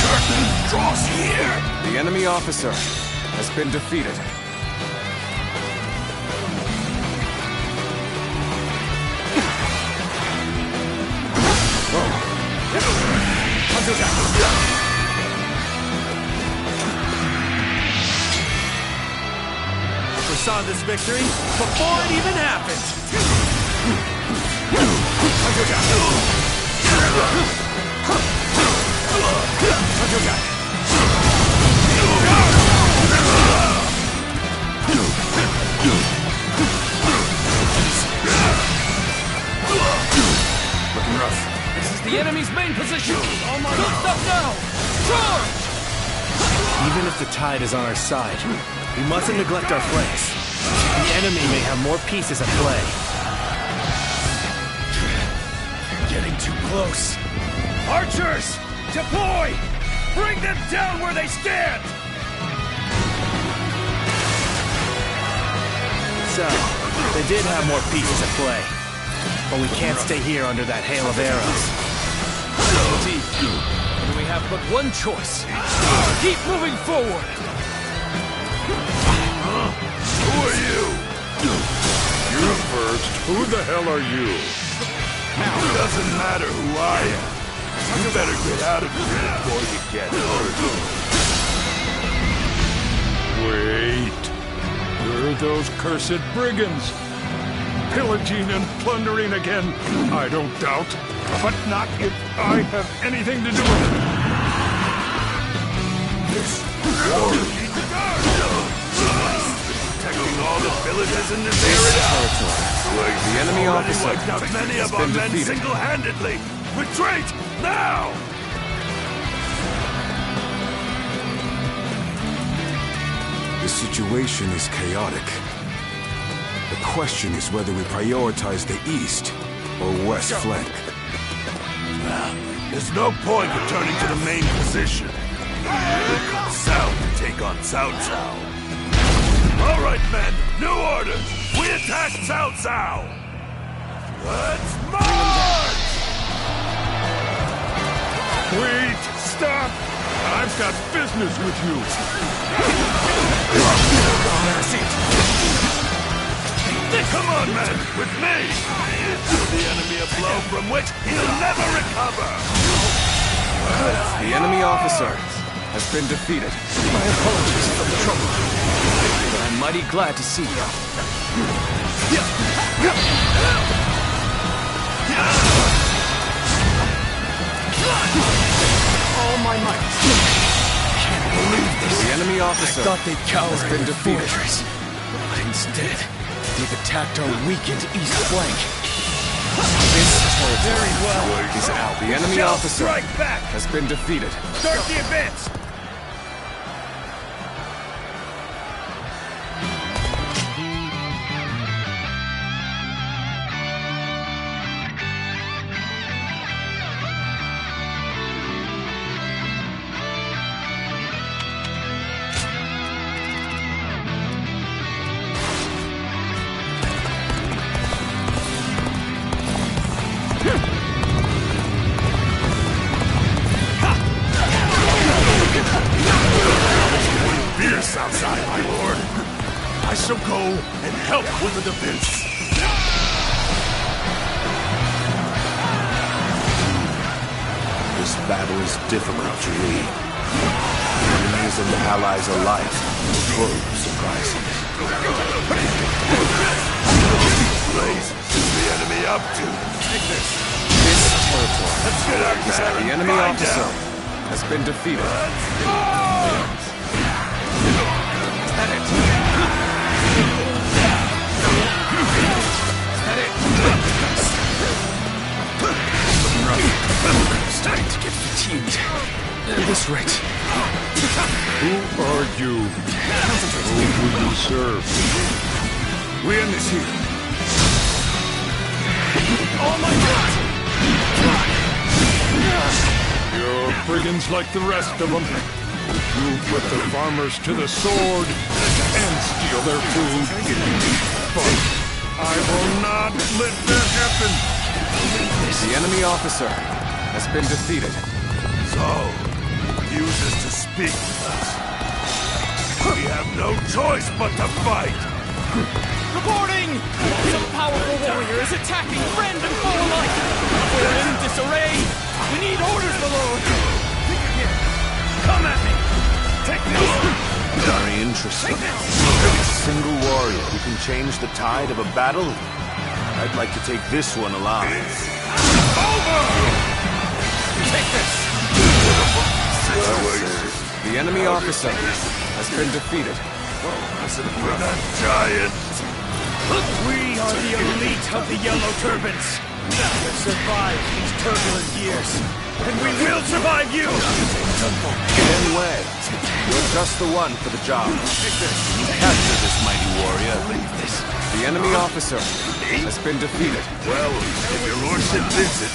Curtain draws here. The enemy officer has been defeated. Foresaw this victory before it even happened. Even if the tide is on our side, we mustn't neglect our flanks. The enemy may have more pieces at play. Getting too close. Archers! Deploy! Bring them down where they stand! So, they did have more pieces at play. But we can't stay here under that hail of arrows. Indeed. And we have but one choice. Keep moving forward! Who are you? You first. Who the hell are you? It doesn't matter who I am. You better get out of here before you get hurt. Wait. You're those cursed brigands. Pillaging and plundering again, I don't doubt. But not if I have anything to do with it. This war protecting all the villages in this area. The enemy officer wiped out many of our men single-handedly. Retreat now! The situation is chaotic. The question is whether we prioritize the east or west flank. There's no point returning to the main position. We'll come south to take on Cao Cao. All right, men, new orders. We attack Cao Cao. Let's march! Wait! Stop! I've got business with you! Come on, men! With me! Give the enemy a blow from which he'll never recover! The enemy officer has been defeated. My apologies for the trouble, but I'm mighty glad to see you. All my might. Can't believe this. The enemy officer I thought they'd cower has been in the defeated. fortress, but instead, they've attacked our weakened east flank. This territory Very well. is out. The enemy Shall officer strike back. has been defeated. Start the advance. Fierce outside, my lord. I shall go and help with the defense. This battle is difficult to read. Enemies and allies alike full of surprises. Blazes is the enemy up to? This territory Let's get out is there out. The and enemy find officer out. has been defeated. Starting to get fatigued. At this rate. Who are you? Who will you serve? We end this here. All my might. You're brigands like the rest of them. You put the farmers to the sword and steal their food. But I will not let that happen. The enemy officer has been defeated. So, refuses to speak with us. We have no choice but to fight. Reporting! Some powerful warrior is attacking friend and foe alike. We're in disarray. We need orders, my lord. Come at me. Take this. Very interesting. A single warrior who can change the tide of a battle? I'd like to take this one alive. Over! Take this. The enemy officer has been defeated. We're not giants. We are the elite of the Yellow Turbans. We've survived these turbulent years. And we will survive you! In way. Your Just the one for the job. Take this. You capture this mighty warrior. Leave this. The enemy officer has been defeated. Well, if your lordship bids it,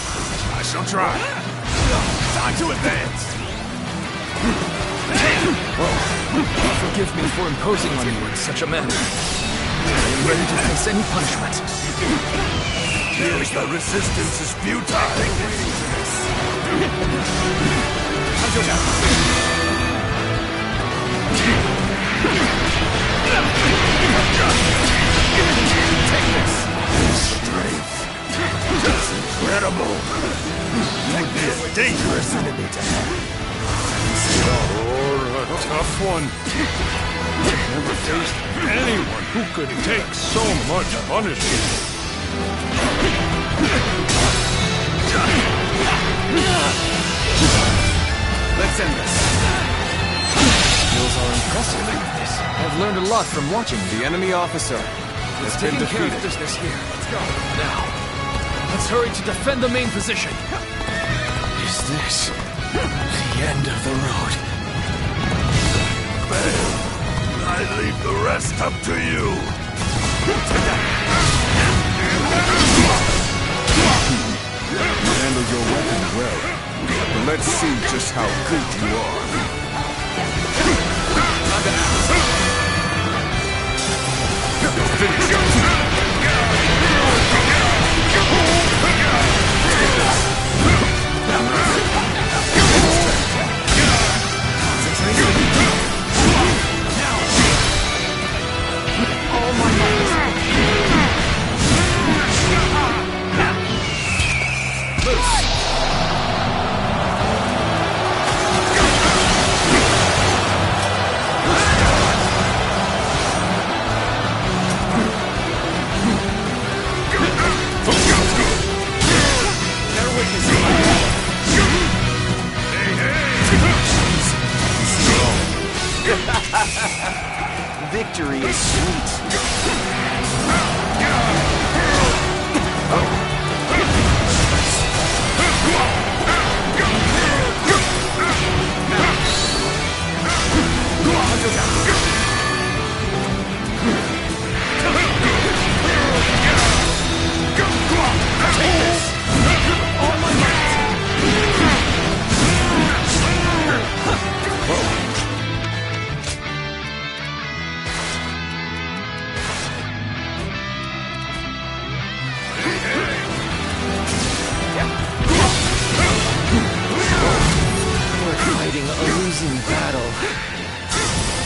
I shall try. Time to advance. Forgive me for imposing on you in such a manner. I am ready to face any punishment. Here's the resistance is futile. Take this. Strength. That's incredible. Like this dangerous enemy to have. You're a tough one. I've never faced anyone who could take so much punishment. Let's end this. Skills are impressive. I've learned a lot from watching you. The enemy officer has been Taking care defeated. of business here. Let's go. Now, let's hurry to defend the main position. Is this the end of the road? Well, I leave the rest up to you. You handle your weapon well. But let's see just how good you are. Victory is sweet.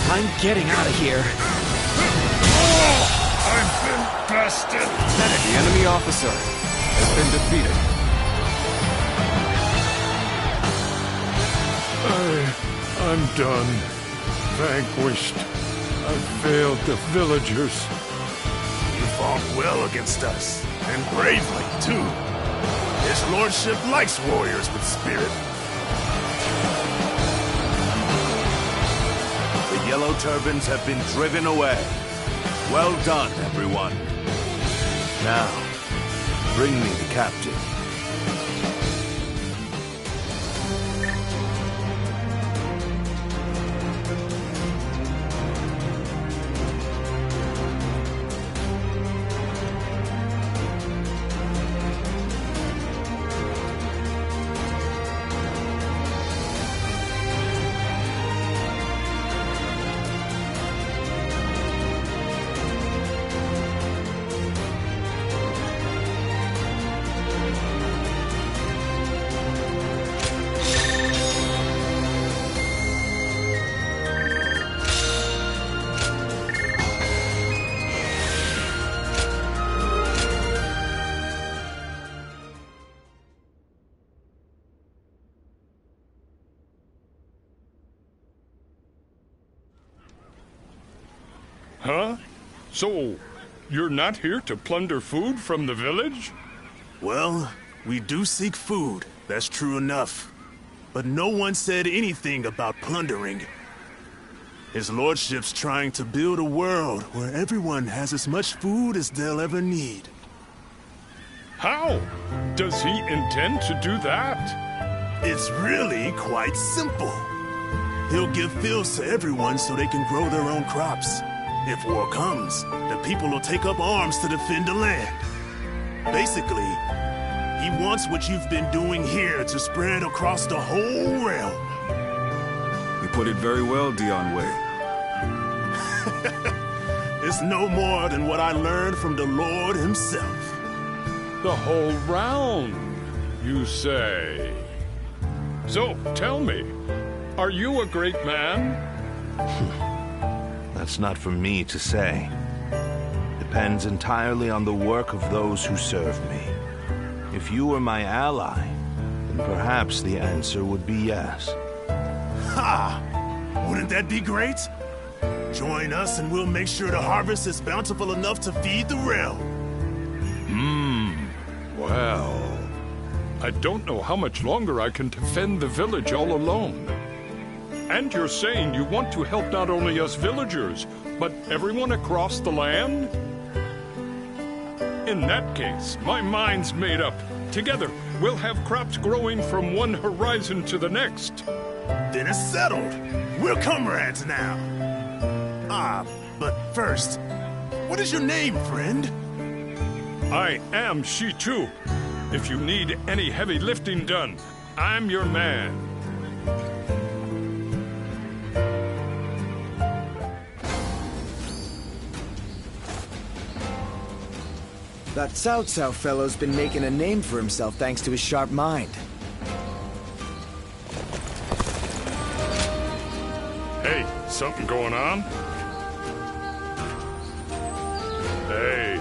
I'm getting out of here. I've been bested. The enemy officer has been defeated. I'm done. Vanquished. I've failed the villagers. You fought well against us, and bravely, too. His lordship likes warriors with spirit. The Yellow Turbans have been driven away. Well done, everyone. Now, bring me the captain. Huh? So, you're not here to plunder food from the village? Well, we do seek food, that's true enough. But no one said anything about plundering. His lordship's trying to build a world where everyone has as much food as they'll ever need. How? Does he intend to do that? It's really quite simple. He'll give fields to everyone so they can grow their own crops. If war comes, the people will take up arms to defend the land. Basically, he wants what you've been doing here to spread across the whole realm. You put it very well, Dion Wei. It's no more than what I learned from the Lord himself. The whole round, you say? So, tell me, are you a great man? That's not for me to say. Depends entirely on the work of those who serve me. If you were my ally, then perhaps the answer would be yes. Ha! Wouldn't that be great? Join us and we'll make sure the harvest is bountiful enough to feed the realm. Well, I don't know how much longer I can defend the village all alone. And you're saying you want to help not only us villagers, but everyone across the land? In that case, my mind's made up. Together, we'll have crops growing from one horizon to the next. Then it's settled. We're comrades now. But first, what is your name, friend? I am Shi-Tu. If you need any heavy lifting done, I'm your man. That Cao Cao fellow's been making a name for himself thanks to his sharp mind. Hey, something going on? Hey.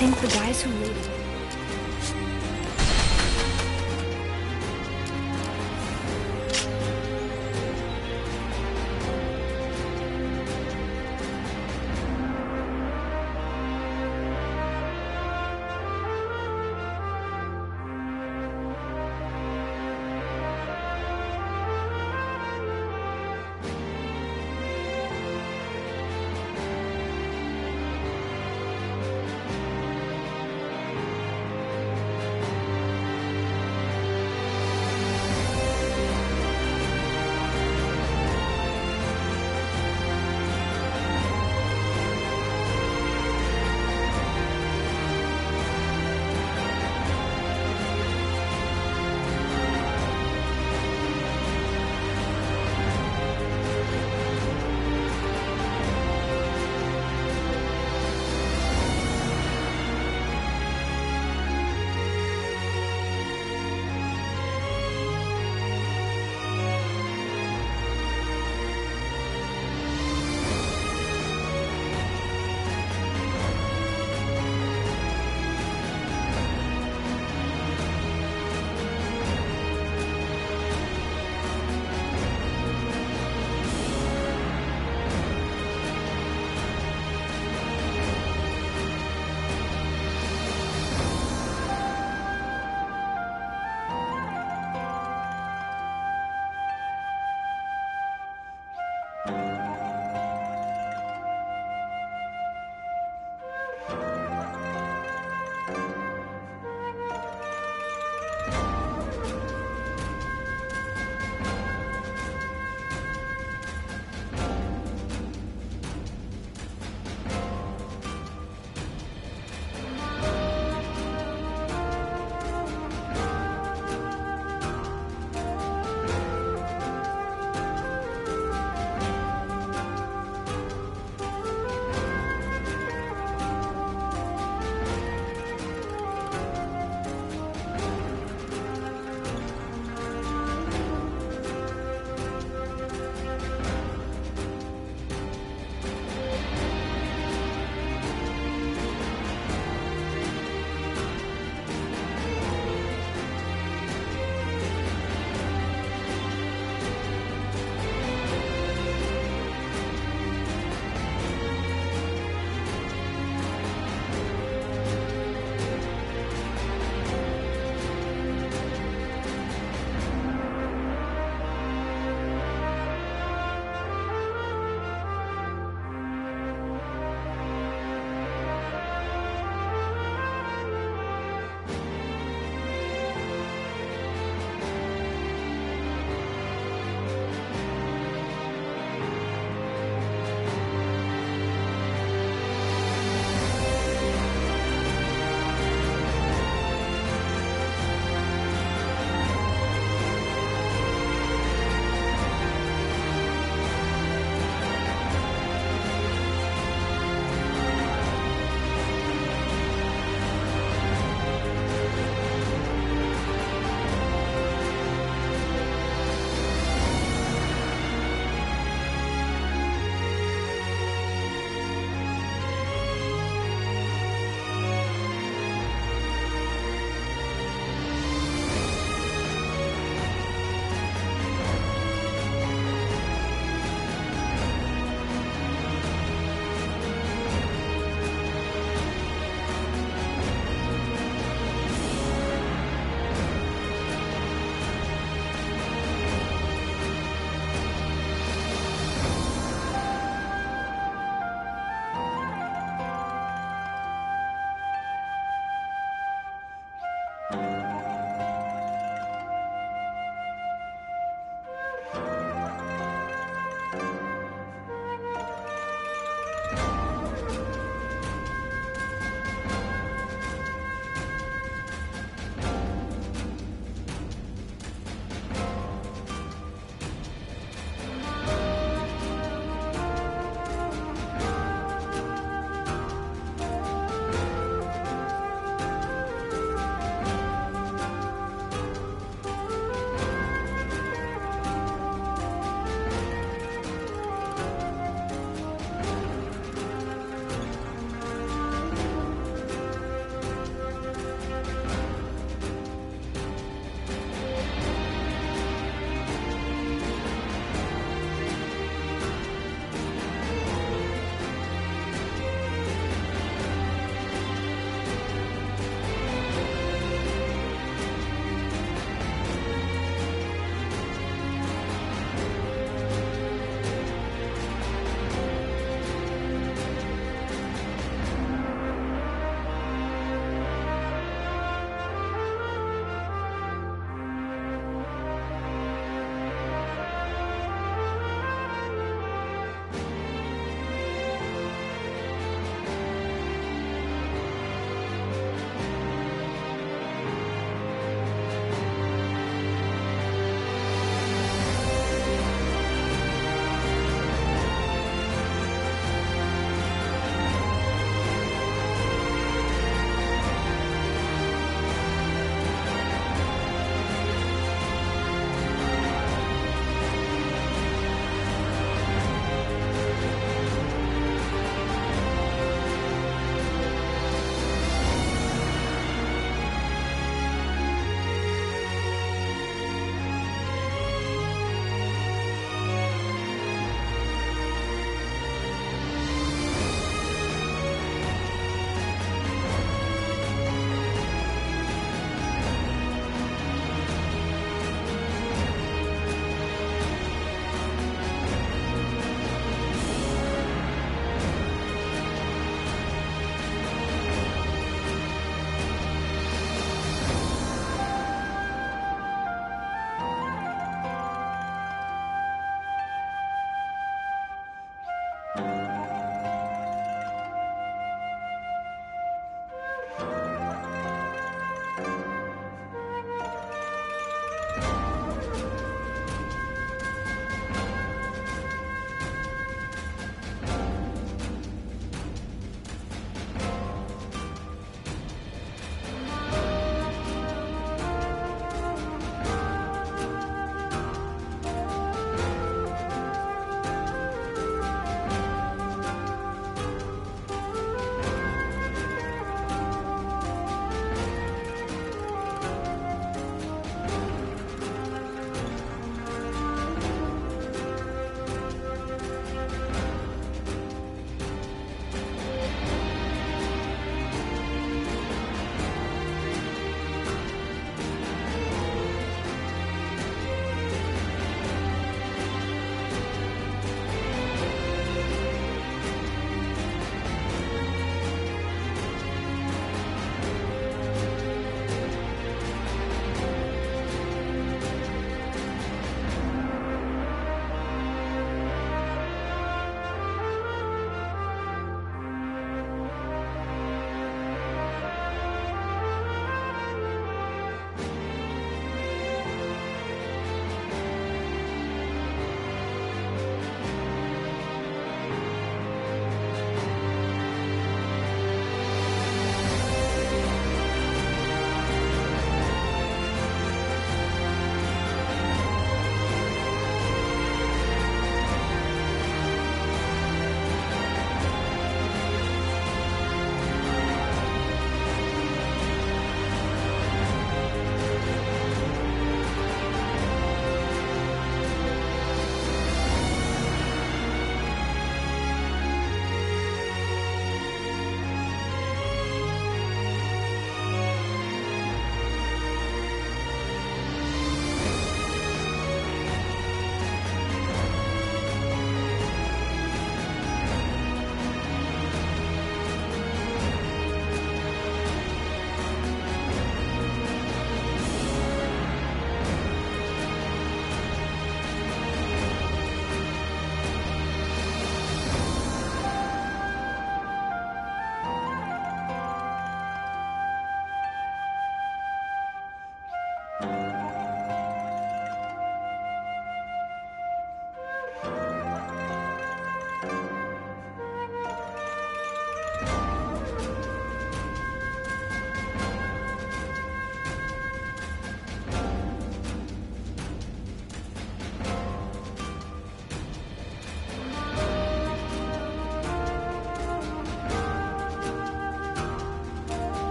Think the guys who laid it.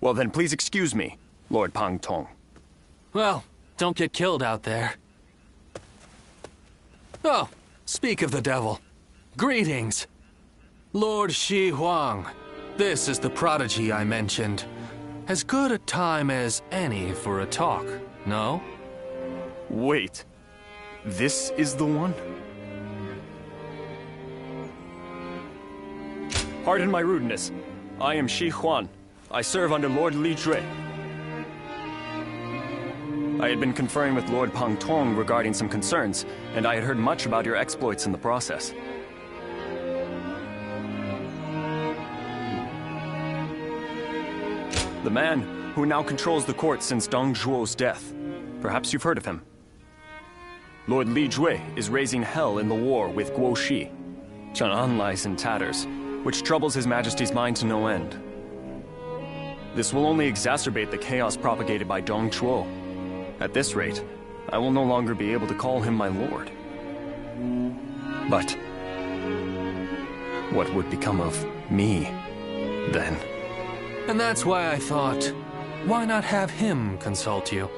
Well then, please excuse me, Lord Pang Tong. Well, don't get killed out there. Oh, speak of the devil. Greetings. Lord Shi Huang. This is the prodigy I mentioned. As good a time as any for a talk, no? Wait. This is the one? Pardon my rudeness. I am Shi Huan. I serve under Lord Li Jue. I had been conferring with Lord Pang Tong regarding some concerns, and I had heard much about your exploits in the process. The man who now controls the court since Dong Zhuo's death. Perhaps you've heard of him. Lord Li Jue is raising hell in the war with Guo Shi. Chang'an lies in tatters, which troubles His Majesty's mind to no end. This will only exacerbate the chaos propagated by Dong Zhuo. At this rate, I will no longer be able to call him my lord. But what would become of me, then? And that's why I thought, why not have him consult you?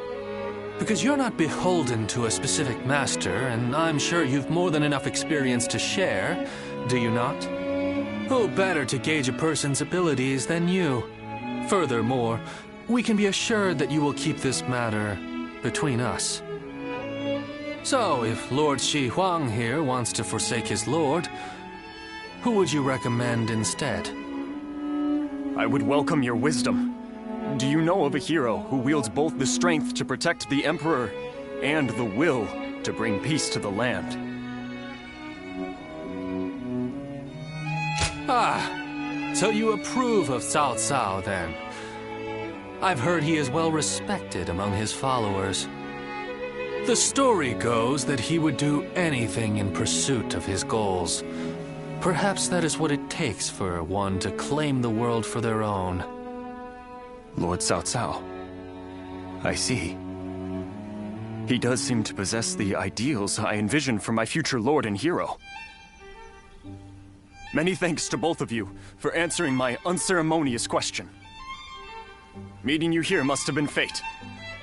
Because you're not beholden to a specific master, and I'm sure you've more than enough experience to share, do you not? Who better to gauge a person's abilities than you? Furthermore, we can be assured that you will keep this matter between us. So, if Lord Shi Huang here wants to forsake his lord, who would you recommend instead? I would welcome your wisdom. Do you know of a hero who wields both the strength to protect the Emperor and the will to bring peace to the land? Ah, so you approve of Cao Cao, then? I've heard he is well respected among his followers. The story goes that he would do anything in pursuit of his goals. Perhaps that is what it takes for one to claim the world for their own. Lord Cao Cao. I see. He does seem to possess the ideals I envisioned for my future lord and hero. Many thanks to both of you for answering my unceremonious question. Meeting you here must have been fate.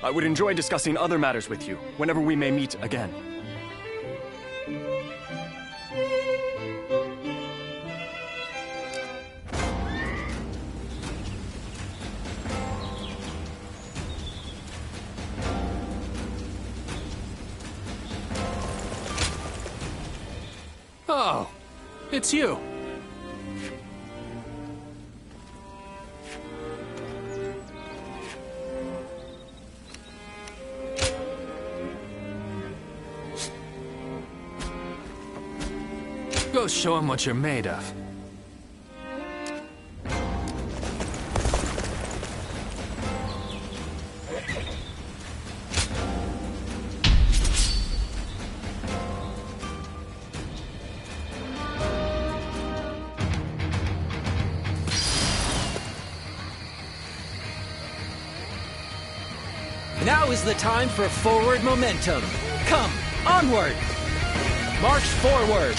I would enjoy discussing other matters with you whenever we may meet again. Oh, it's you. Go show him what you're made of. Now is the time for forward momentum. Come, onward! March forward!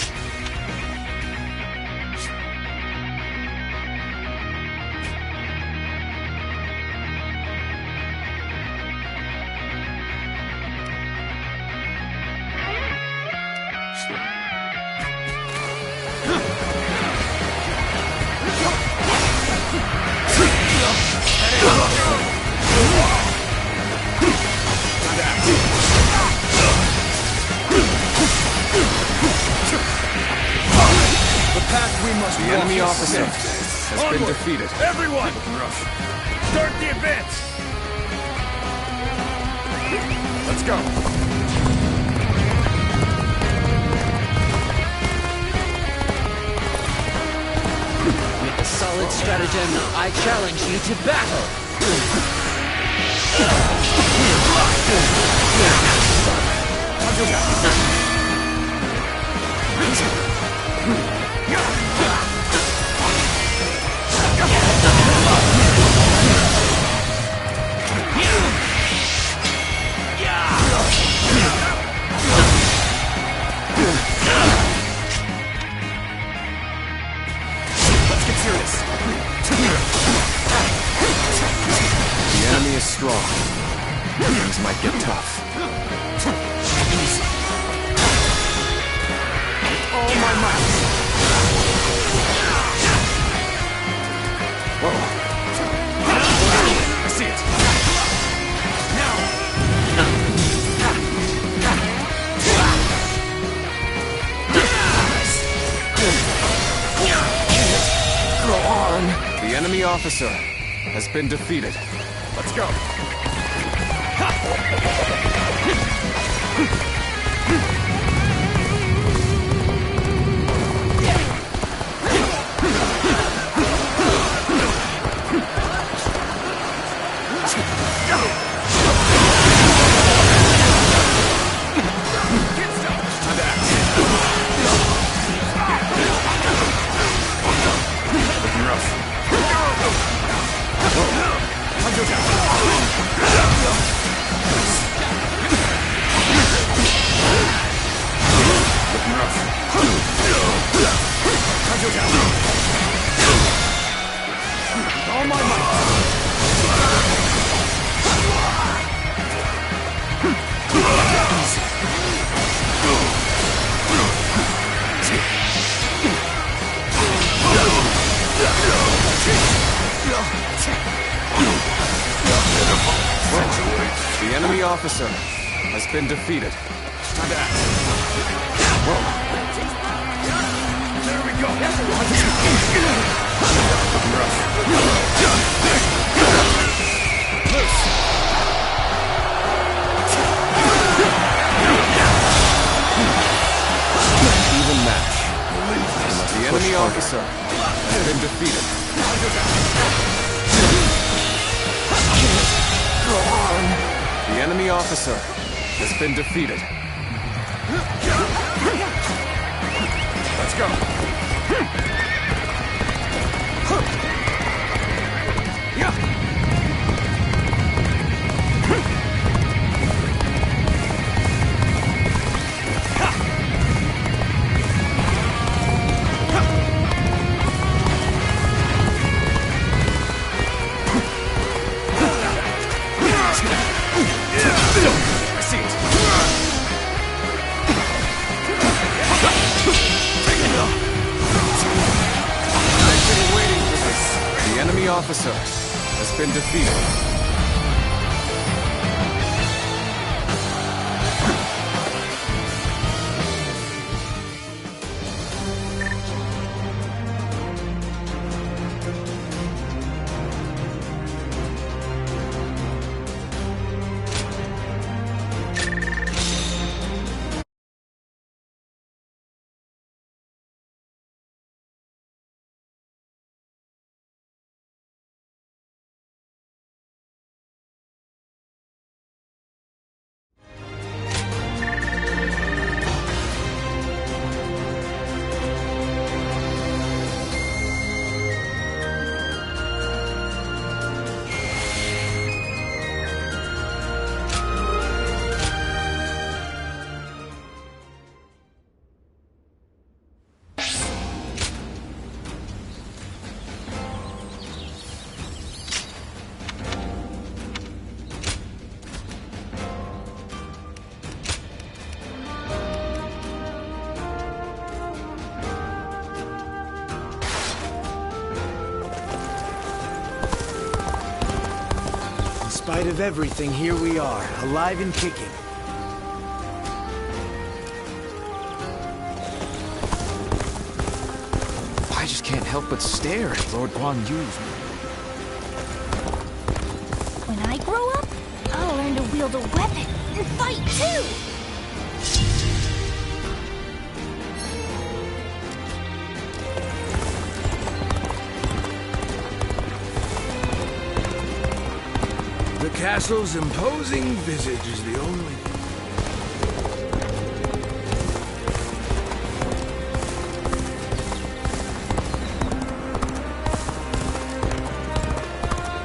The enemy officer has been defeated. Everyone! Start the advance! Let's go. With a solid stratagem, I challenge you to battle! Let's get serious. strong. Things might get tough. Easy. With all my might. Whoa. I see it. Go on. The enemy officer has been defeated. Let's go. All my might. The enemy officer has been defeated. Time to act. Whoa. There we go. Loose. Even match. The enemy officer has been defeated. Go on. The enemy officer has been defeated. Let's go. I see it. I've been waiting for this. The enemy officer has been defeated. In spite of everything, here we are, alive and kicking. I just can't help but stare at Lord Guan Yu's. When I grow up, I'll learn to wield a weapon and fight too! The castle's imposing visage is the only...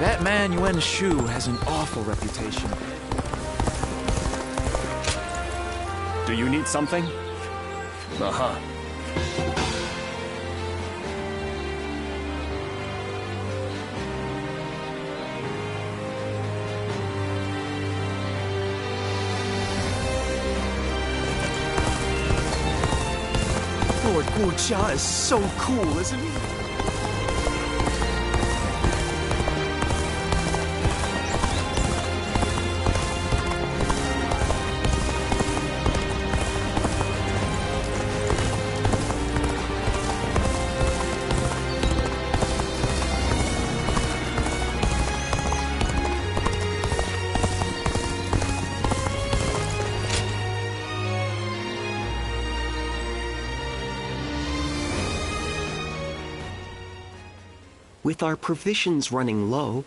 That man Yuan Shu has an awful reputation. Do you need something? Uh-huh. Guo is so cool, isn't he? With our provisions running low,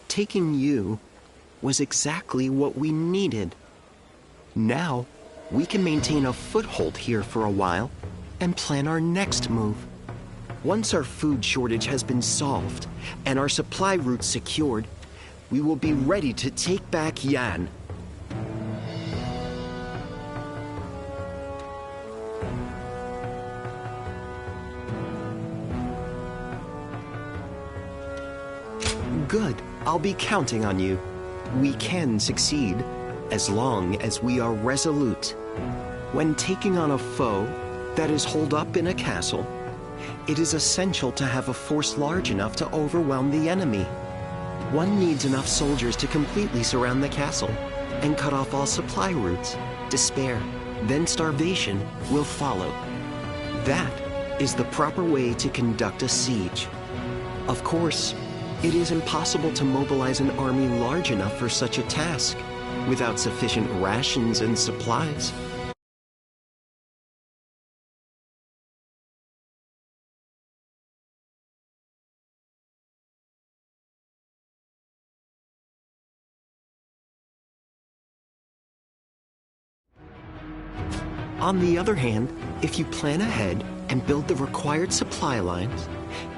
taking you was exactly what we needed. Now, we can maintain a foothold here for a while and plan our next move. Once our food shortage has been solved and our supply routes secured, we will be ready to take back Yan. Good. I'll be counting on you. We can succeed, as long as we are resolute. When taking on a foe that is holed up in a castle, it is essential to have a force large enough to overwhelm the enemy. One needs enough soldiers to completely surround the castle and cut off all supply routes. Despair, then starvation, will follow. That is the proper way to conduct a siege. Of course, it is impossible to mobilize an army large enough for such a task without sufficient rations and supplies. On the other hand, if you plan ahead and build the required supply lines,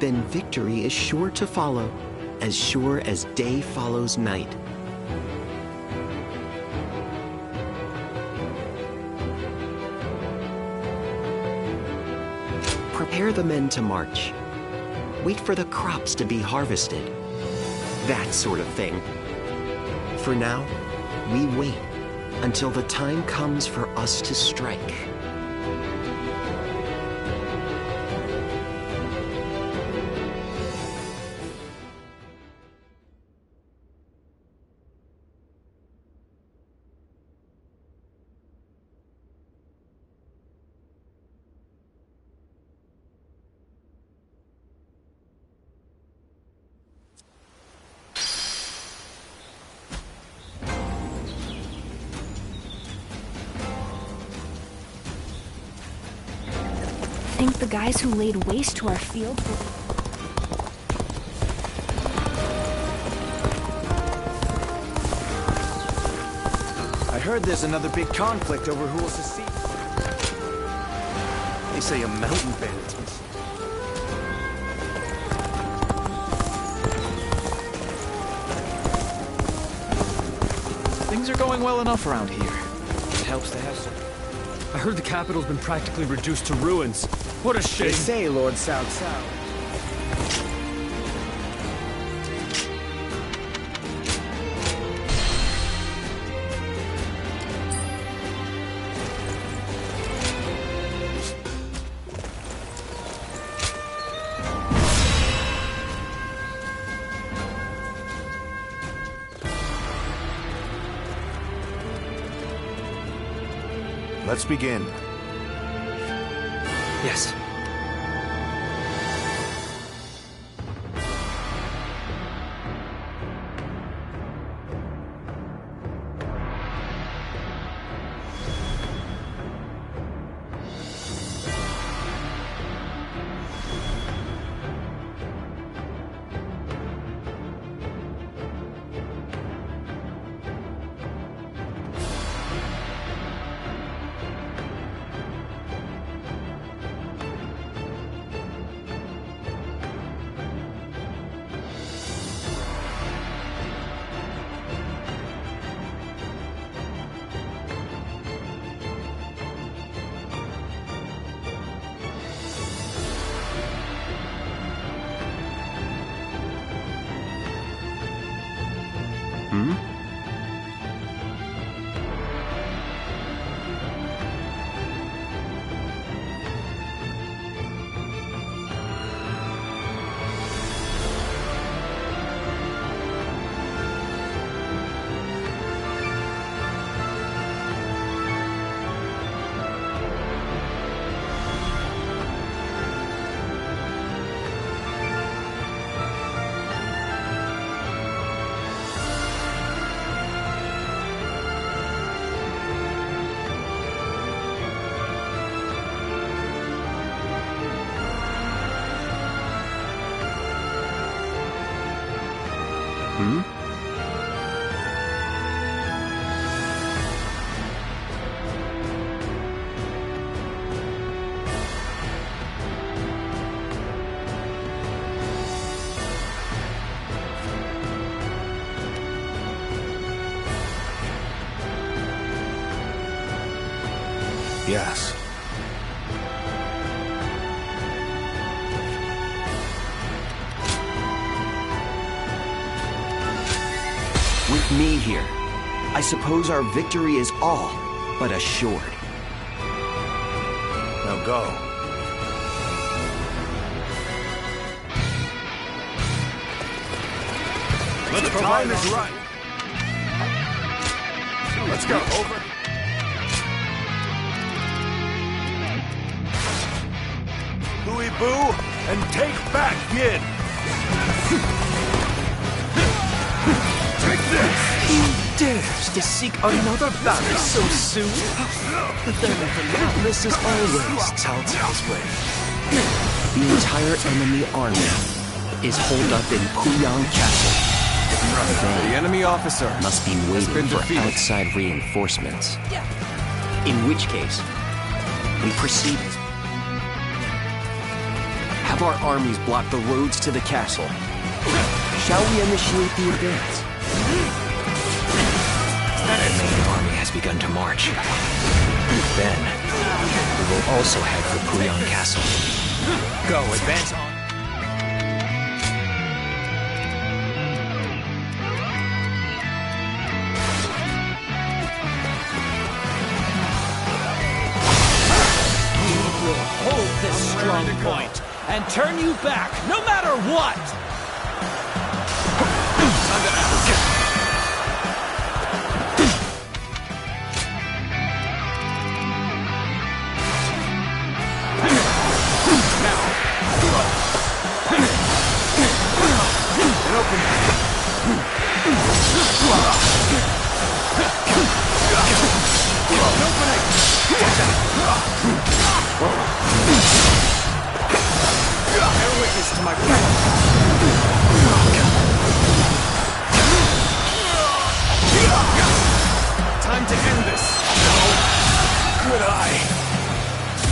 then victory is sure to follow, as sure as day follows night. Prepare the men to march. Wait for the crops to be harvested. That sort of thing. For now, we wait until the time comes for us to strike. Think the guys who laid waste to our field I heard there's another big conflict over who will secede. They say a mountain bandit. Things are going well enough around here. It helps to have some. I heard the capital's been practically reduced to ruins. What a shame. They say, Lord Cao Cao. Let's begin. Yes. Hmm? Yes. With me here, I suppose our victory is all but assured. Now go. The time is right. Let's go. Over. Louis Boo, and take back Yin! Take this! He dares to seek another battle so soon? Then this is always Cao Cao's way. The entire enemy army is holed up in Puyang Castle. The enemy officer must be waiting for outside reinforcements. In which case, we proceed. Have our armies block the roads to the castle. Shall we initiate the advance? The main army has begun to march. Then, we will also head for Puyang Castle. Go, advance on. Hold this strong point and turn you back, no matter what! Bear witness to my plan. Time to end this. Good eye.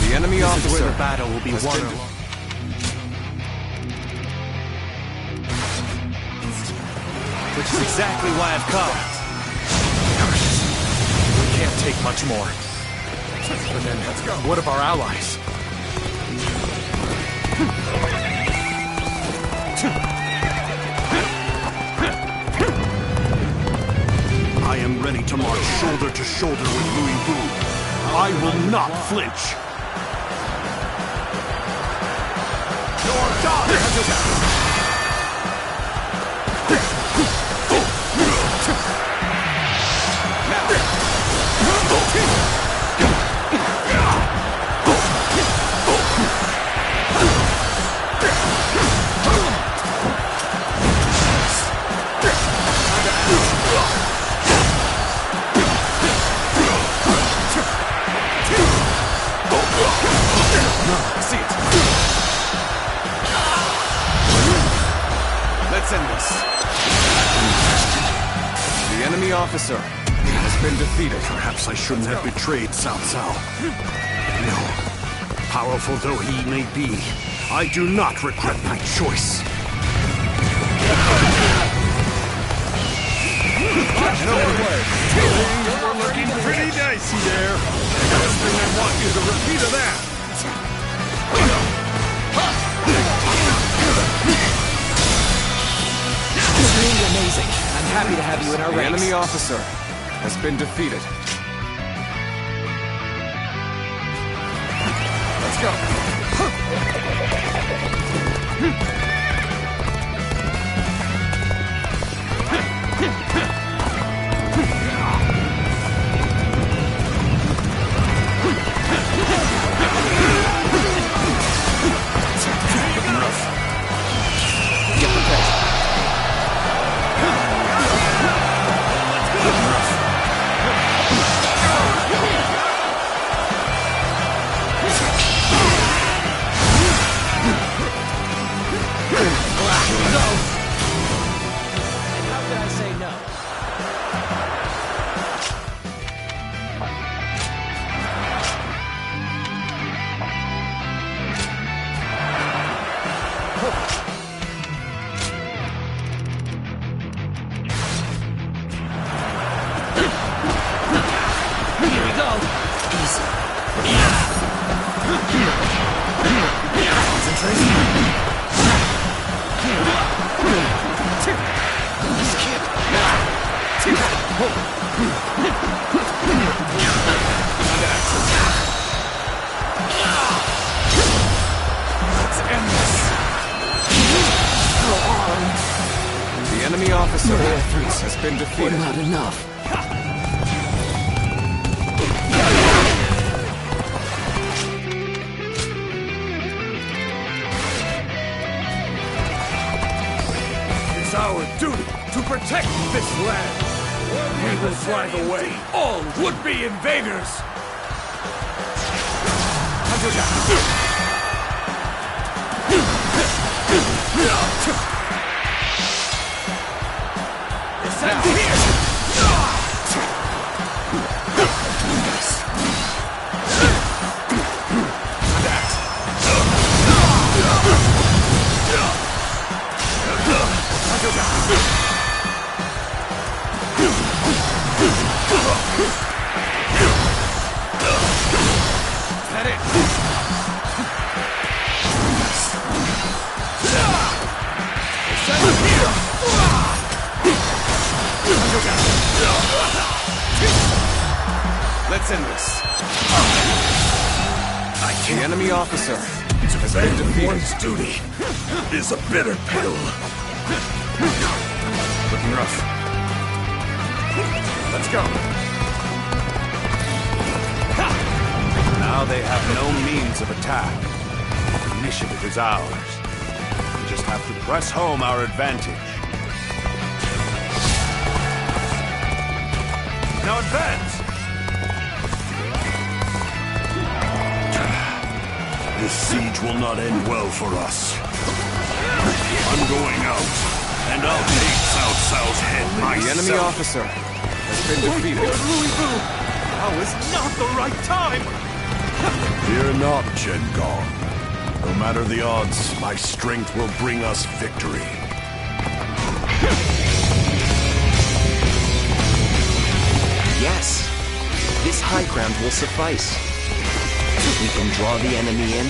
The enemy officer. This is where the battle will be won. Which is exactly why I've come. We can't take much more. But then, what of our allies? I am ready to march shoulder to shoulder with Louis Boo. I will not flinch. Your daughter Let's end this. The enemy officer has been defeated. Perhaps I shouldn't have betrayed Cao Cao. No. Powerful though he may be, I do not regret my choice. Things are looking pretty dicey there. The last thing I want is a repeat of that. Really amazing. I'm happy to have you in our ranks. The enemy officer has been defeated. Let's go. enemy officer has been defeated. Not enough. It's our duty to protect this land. We will drive away all would-be invaders. Let's end this. The enemy officer has been defeated. One's duty is a bitter pill. Looking rough. Let's go. Now they have no means of attack. The initiative is ours. We just have to press home our advantage. Now advance! This siege will not end well for us. I'm going out, and I'll take Cao Cao's head myself. The enemy officer has been defeated. Now is not the right time! Fear not, Chen Gong. No matter the odds, my strength will bring us victory. Yes, this high ground will suffice. If we can draw the enemy in,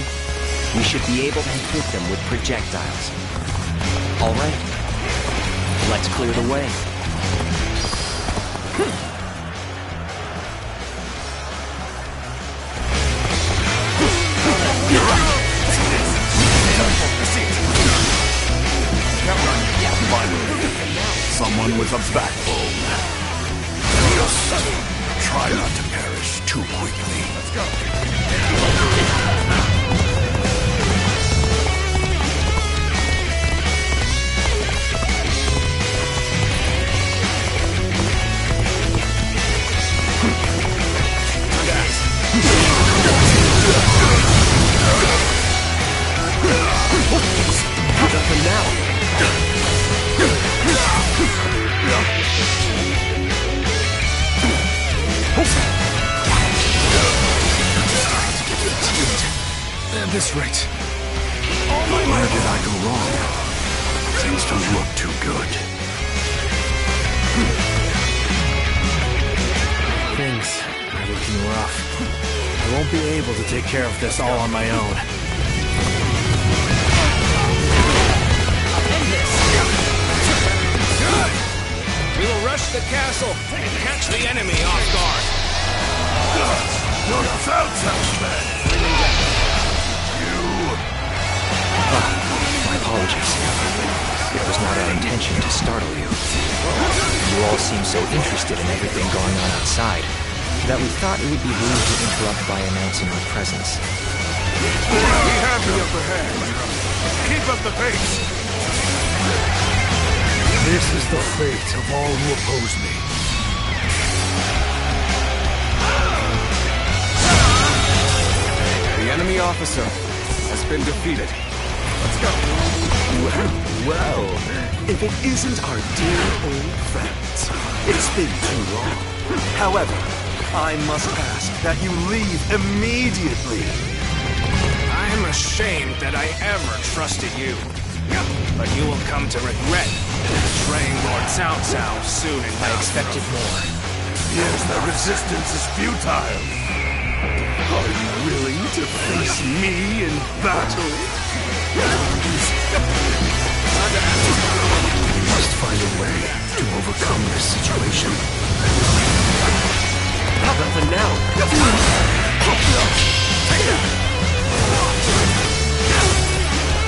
we should be able to hit them with projectiles. All right, let's clear the way. Finally, someone with a backbone. Just try not to perish too quickly. Let's go. Nothing now. At this rate, where did I go wrong? Things don't look too good. Things are looking rough. I won't be able to take care of this all on my own. We will rush the castle and catch the enemy off guard. Your Cao Cao's men. My apologies. It was not our intention to startle you. You all seem so interested in everything going on outside that we thought it would be rude to interrupt by announcing our presence. we have the upper hand. Keep up the pace. This is the fate of all who oppose me. The enemy officer has been defeated. Let's go. Well, if it isn't our dear old friends, it's been too long. However, I must ask that you leave immediately. I'm ashamed that I ever trusted you. But you will come to regret betraying Lord Cao Cao soon enough. I expected more. Yes, the resistance is futile. Are you willing to face me in battle? We must find a way to overcome this situation. Nothing now.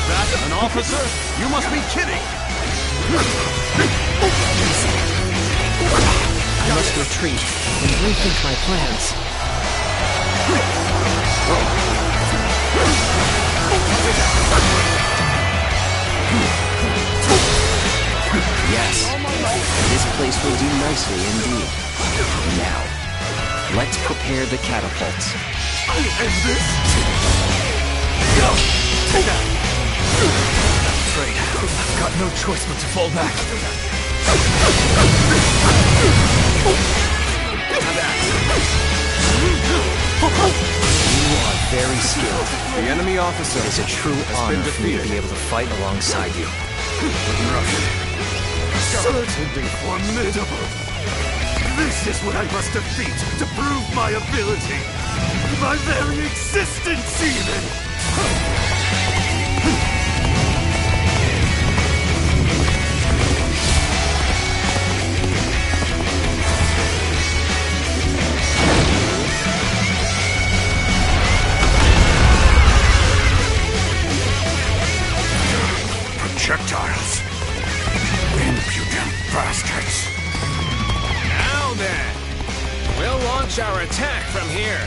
That an officer? You must be kidding! I must retreat and rethink my plans. Yes, this place will do nicely indeed. Now, let's prepare the catapults. I'll end this! I'm afraid I've got no choice but to fall back. You are very skilled. The enemy officer It is a true honor for me to be able to fight alongside you. Certainly formidable. This is what I must defeat to prove my ability. My very existence, even! Projectiles. Impudent bastards. Now then, we'll launch our attack from here.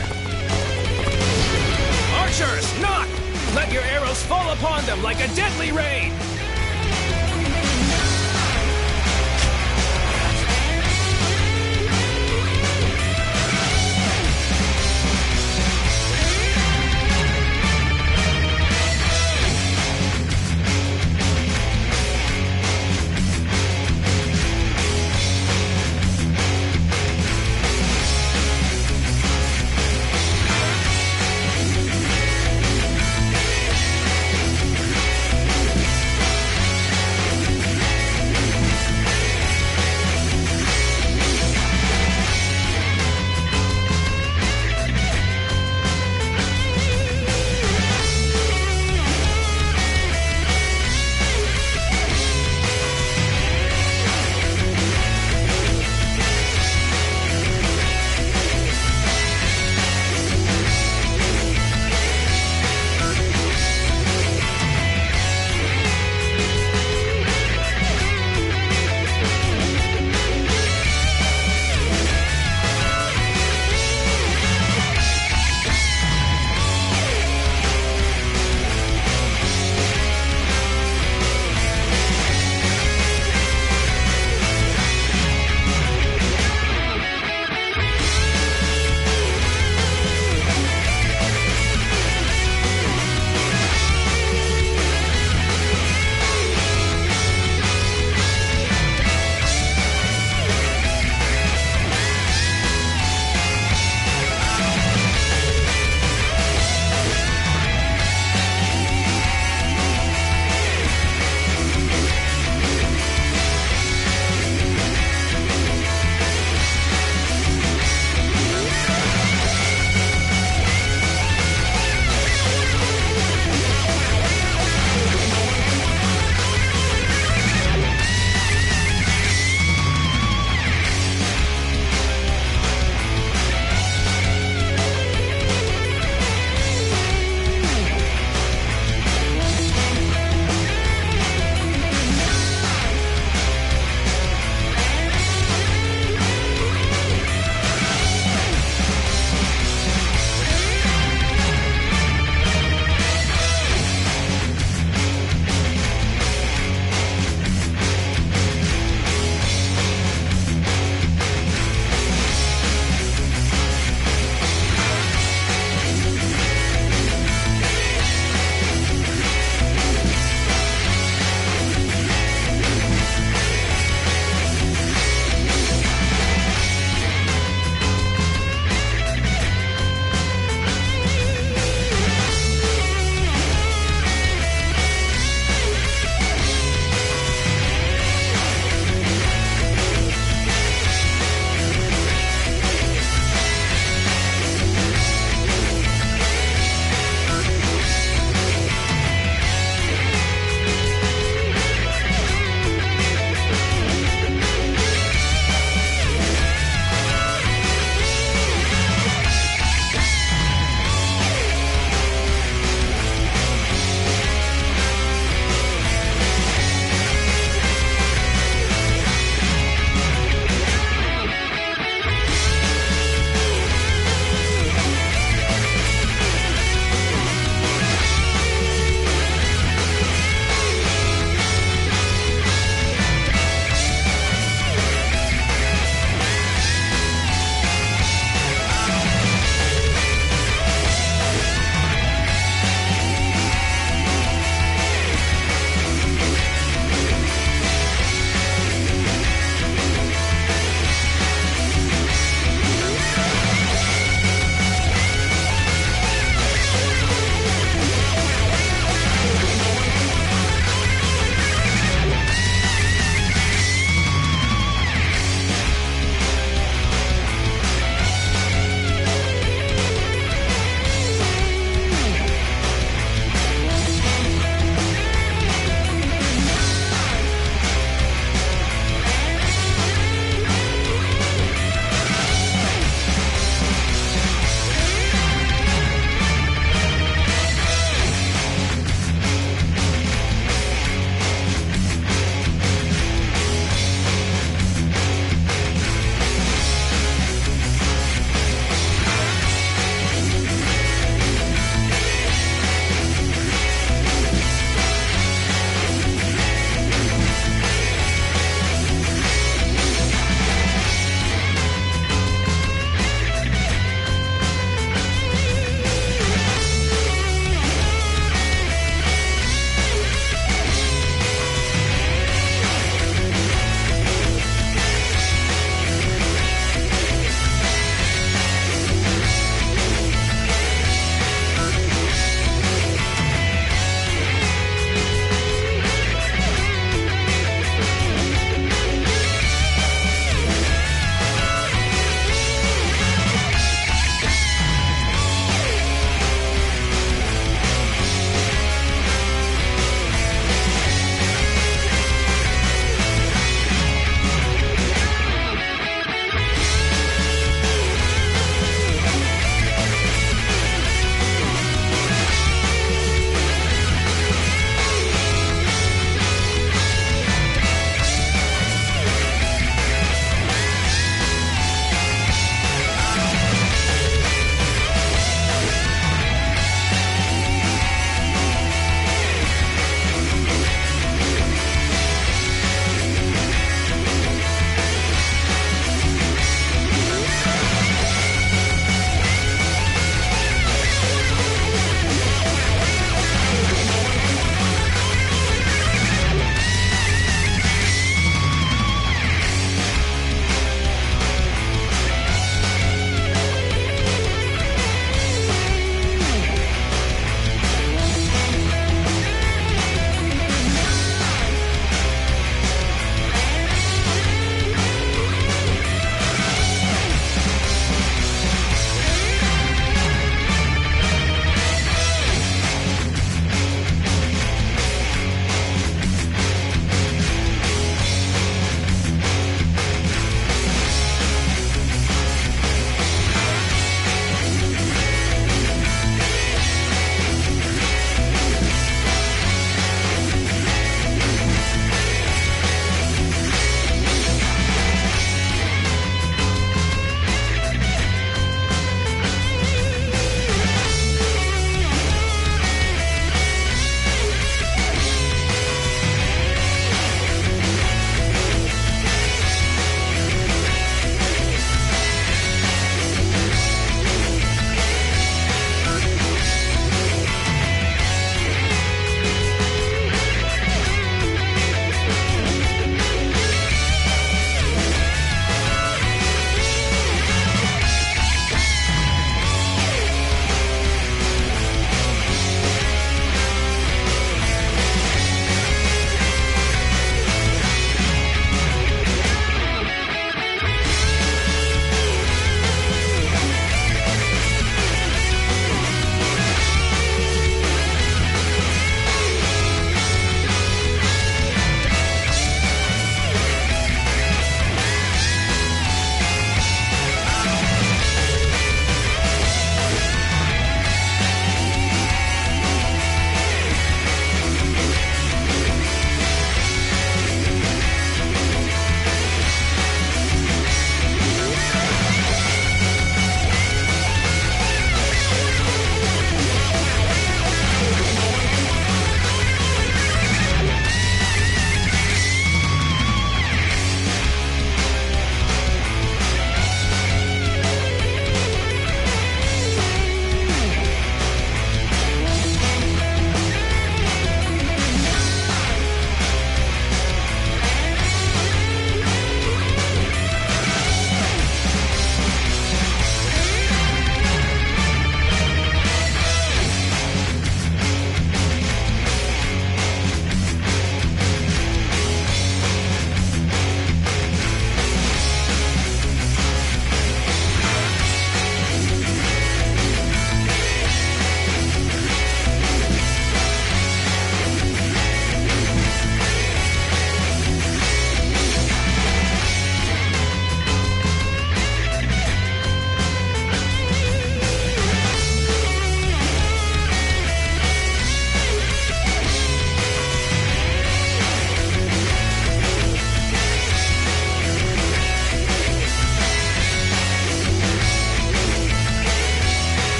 Archers, not! Let your arrows fall upon them like a deadly rain!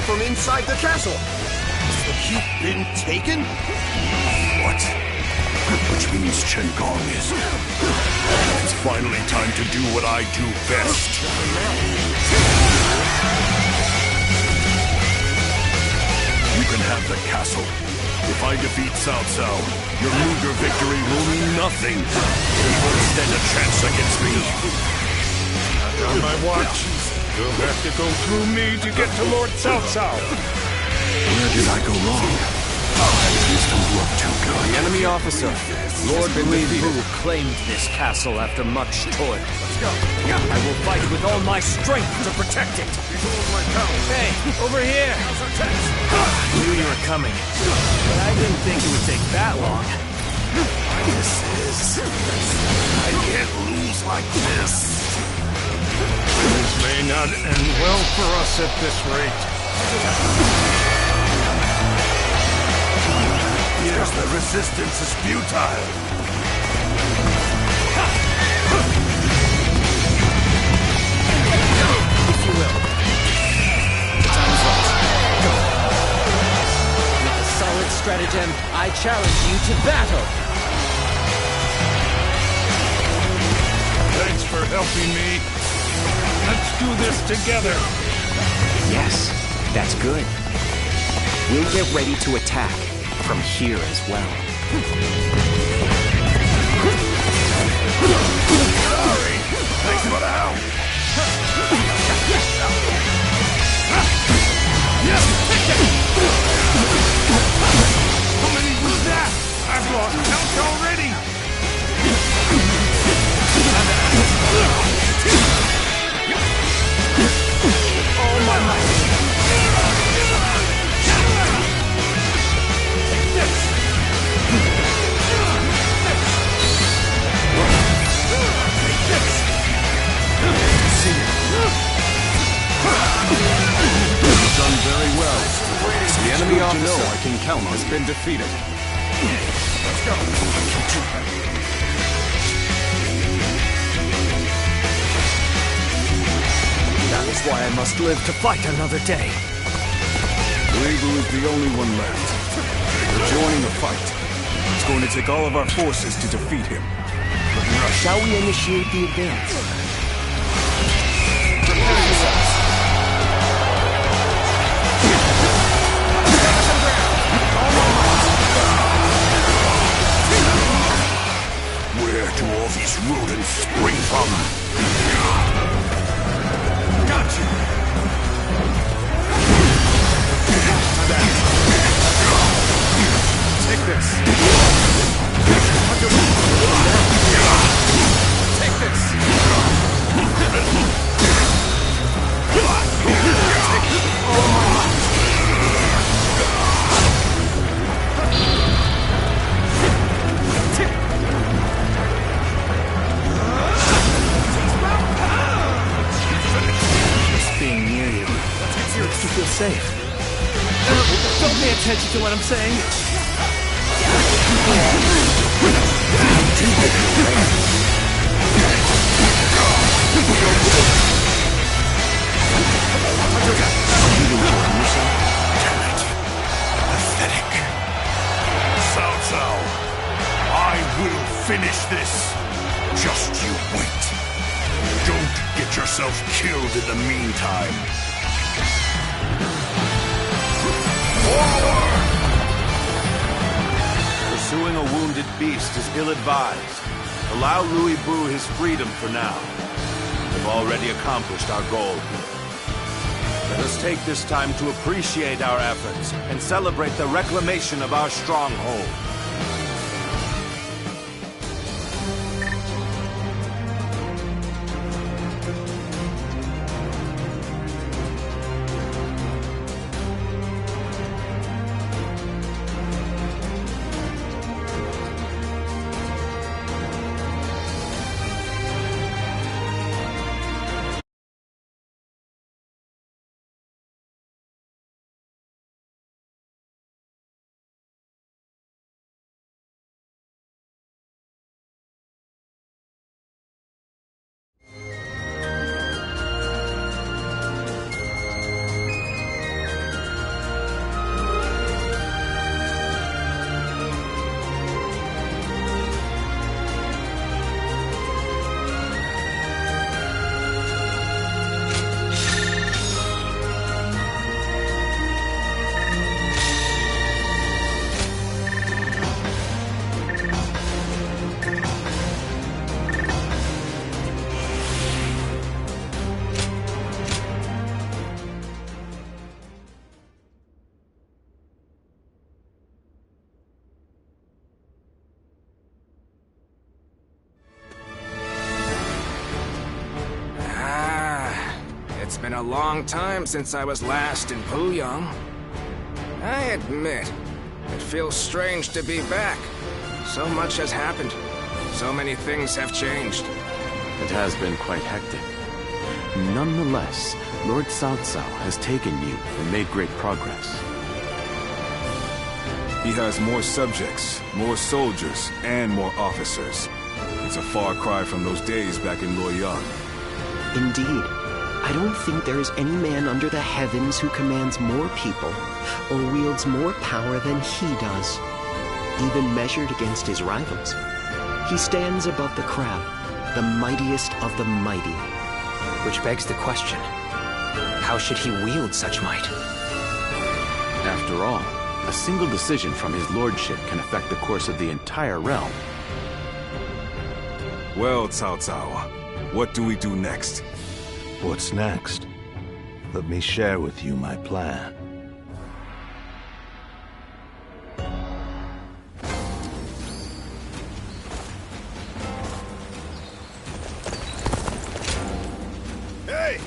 from inside the castle. You've been taken? What? Which means Chen Gong is... It's finally time to do what I do best. You can have the castle. If I defeat Cao Cao, your meager victory will mean nothing. You won't stand a chance against me. Not on my watch. You'll have to go through me to get to Lord Cao Cao. Where did I go wrong? This don't look too good. The enemy officer, Lord Li Bu, claimed this castle after much toil. I will fight with all my strength to protect it. Hey, over here! I knew you were coming, but I didn't think it would take that long. I can't lose like this. This may not end well for us at this rate. Yes, the resistance is futile. If you will. The time is right. Go. With a solid stratagem, I challenge you to battle. Thanks for helping me. Let's do this together. Yes, that's good. We'll get ready to attack from here as well. Sorry. Thanks for the help. How many was that? I've lost count already. All my might. You've done very well. The enemy officer I can count on has been defeated. Let's go. That is why I must live to fight another day. Li Bu is the only one left. We're joining the fight. It's going to take all of our forces to defeat him. Shall we initiate the advance? Prepare yourselves. Where do all these rodents spring from? Gotcha. Take this. Take this. Just being near you makes you feel safe. Don't pay attention to what I'm saying. Pathetic. Cao Cao, I will finish this. Just you wait. Don't get yourself killed in the meantime. Pursuing a wounded beast is ill-advised. Allow Louis Bu his freedom for now. We've already accomplished our goal. Let us take this time to appreciate our efforts and celebrate the reclamation of our stronghold. It's been a long time since I was last in Puyang. I admit, it feels strange to be back. So much has happened. So many things have changed. It has been quite hectic. Nonetheless, Lord Cao Cao has taken you and made great progress. He has more subjects, more soldiers, and more officers. It's a far cry from those days back in Luoyang. Indeed. I don't think there is any man under the heavens who commands more people or wields more power than he does, even measured against his rivals. He stands above the crowd, the mightiest of the mighty. Which begs the question, how should he wield such might? After all, a single decision from his lordship can affect the course of the entire realm. Well, Cao Cao, what do we do next? What's next? Let me share with you my plan. Hey!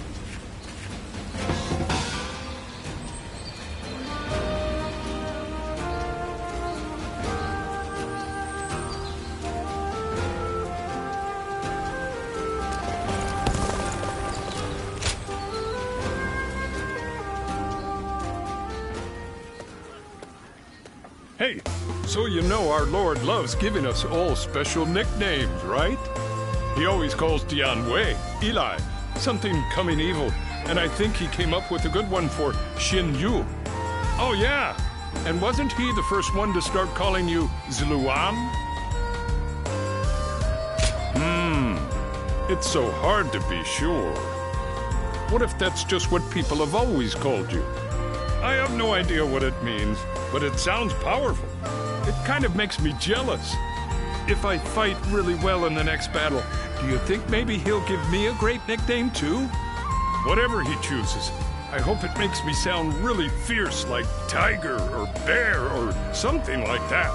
Hey, so you know our Lord loves giving us all special nicknames, right? He always calls Dian Wei, Eli, something coming evil, and I think he came up with a good one for Xin Yu. Oh yeah, and wasn't he the first one to start calling you Zluan? It's so hard to be sure. What if that's just what people have always called you? I have no idea what it means, but it sounds powerful. It kind of makes me jealous. If I fight really well in the next battle, do you think maybe he'll give me a great nickname too? Whatever he chooses, I hope it makes me sound really fierce like tiger or bear or something like that.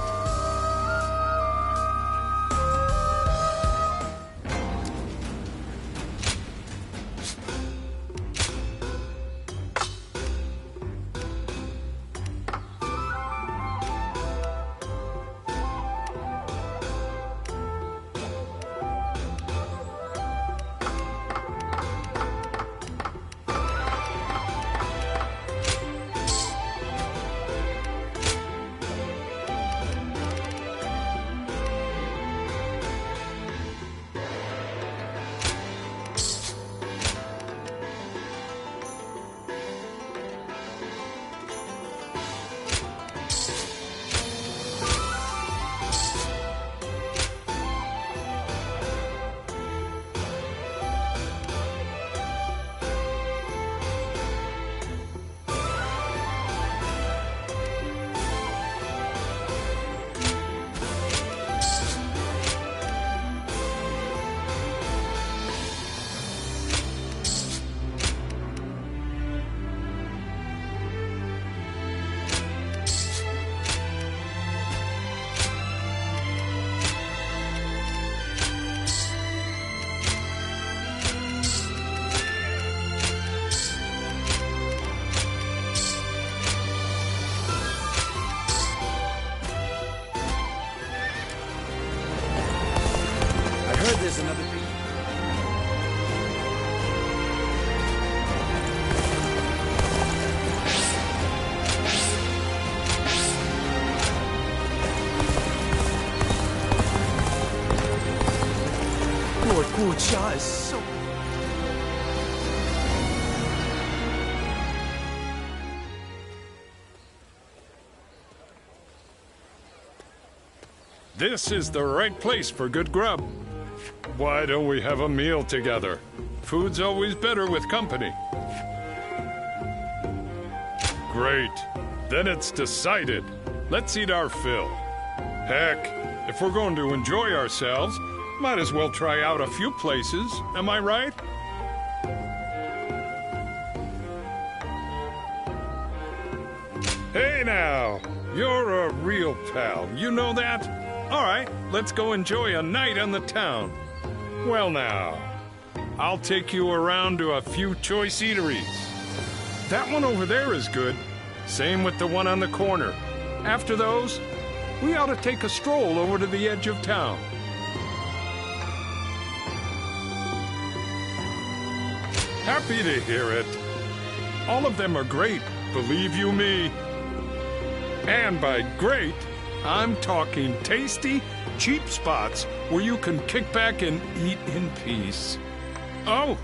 There's another thing. Lord Guojia is so... This is the right place for good grub. Why don't we have a meal together? Food's always better with company. Great. Then it's decided. Let's eat our fill. Heck, if we're going to enjoy ourselves, might as well try out a few places, am I right? Hey now, you're a real pal, you know that? All right, let's go enjoy a night on the town. Well now, I'll take you around to a few choice eateries. That one over there is good. Same with the one on the corner. After those, we ought to take a stroll over to the edge of town. Happy to hear it. All of them are great, believe you me. And by great, I'm talking tasty, cheap spots where you can kick back and eat in peace. Oh,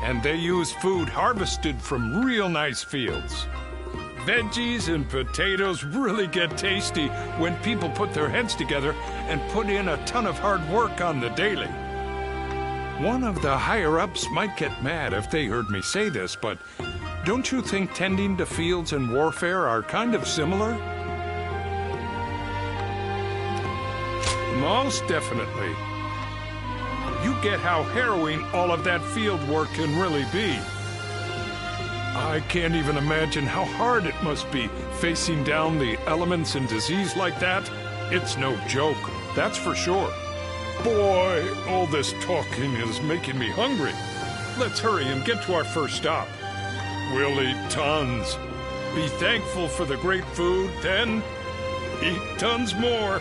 and they use food harvested from real nice fields. Veggies and potatoes really get tasty when people put their heads together and put in a ton of hard work on the daily. One of the higher-ups might get mad if they heard me say this, but don't you think tending to fields and warfare are kind of similar? Most definitely. You get how harrowing all of that field work can really be. I can't even imagine how hard it must be facing down the elements and disease like that. It's no joke, that's for sure. Boy, all this talking is making me hungry. Let's hurry and get to our first stop. We'll eat tons. Be thankful for the great food, then eat tons more.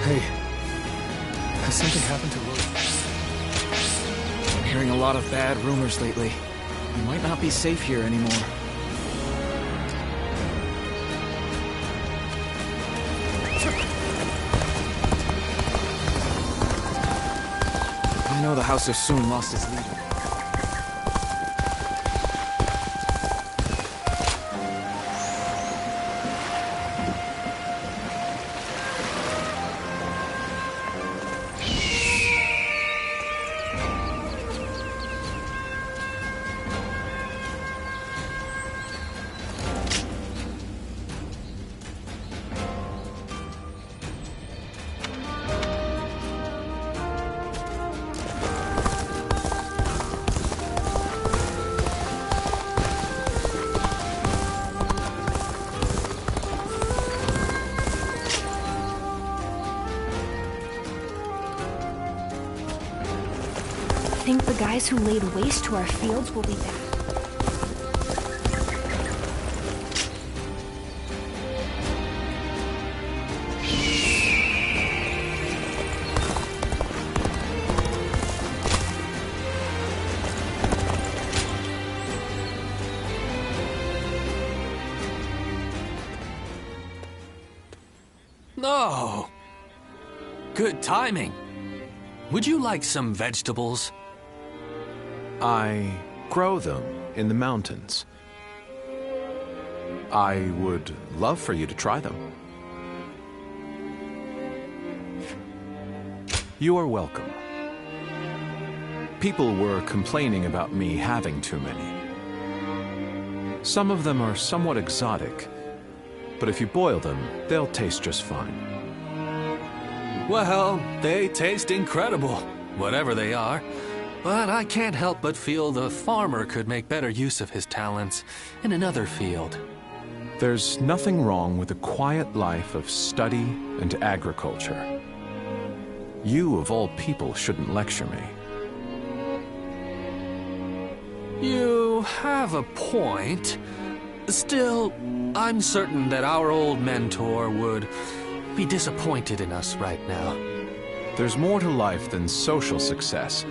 Hey, has something happened to Louis? I'm hearing a lot of bad rumors lately. We might not be safe here anymore. I know the House of Soon lost its leader. I think the guys who laid waste to our fields will be back. Oh, good timing. Would you like some vegetables? I grow them in the mountains. I would love for you to try them. You are welcome. People were complaining about me having too many. Some of them are somewhat exotic, but if you boil them, they'll taste just fine. Well, they taste incredible, whatever they are. But I can't help but feel the farmer could make better use of his talents in another field. There's nothing wrong with a quiet life of study and agriculture. You, of all people, shouldn't lecture me. You have a point. Still, I'm certain that our old mentor would be disappointed in us right now. There's more to life than social success.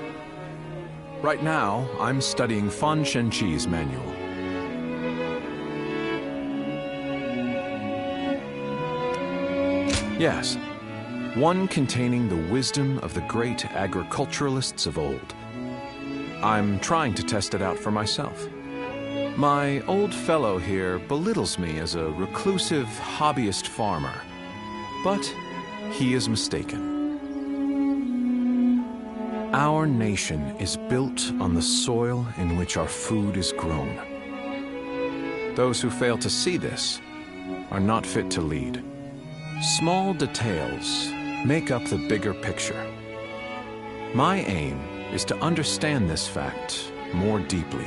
Right now, I'm studying Fan Shenqi's manual. Yes, one containing the wisdom of the great agriculturalists of old. I'm trying to test it out for myself. My old fellow here belittles me as a reclusive hobbyist farmer, but he is mistaken. Our nation is built on the soil in which our food is grown. Those who fail to see this are not fit to lead. Small details make up the bigger picture. My aim is to understand this fact more deeply.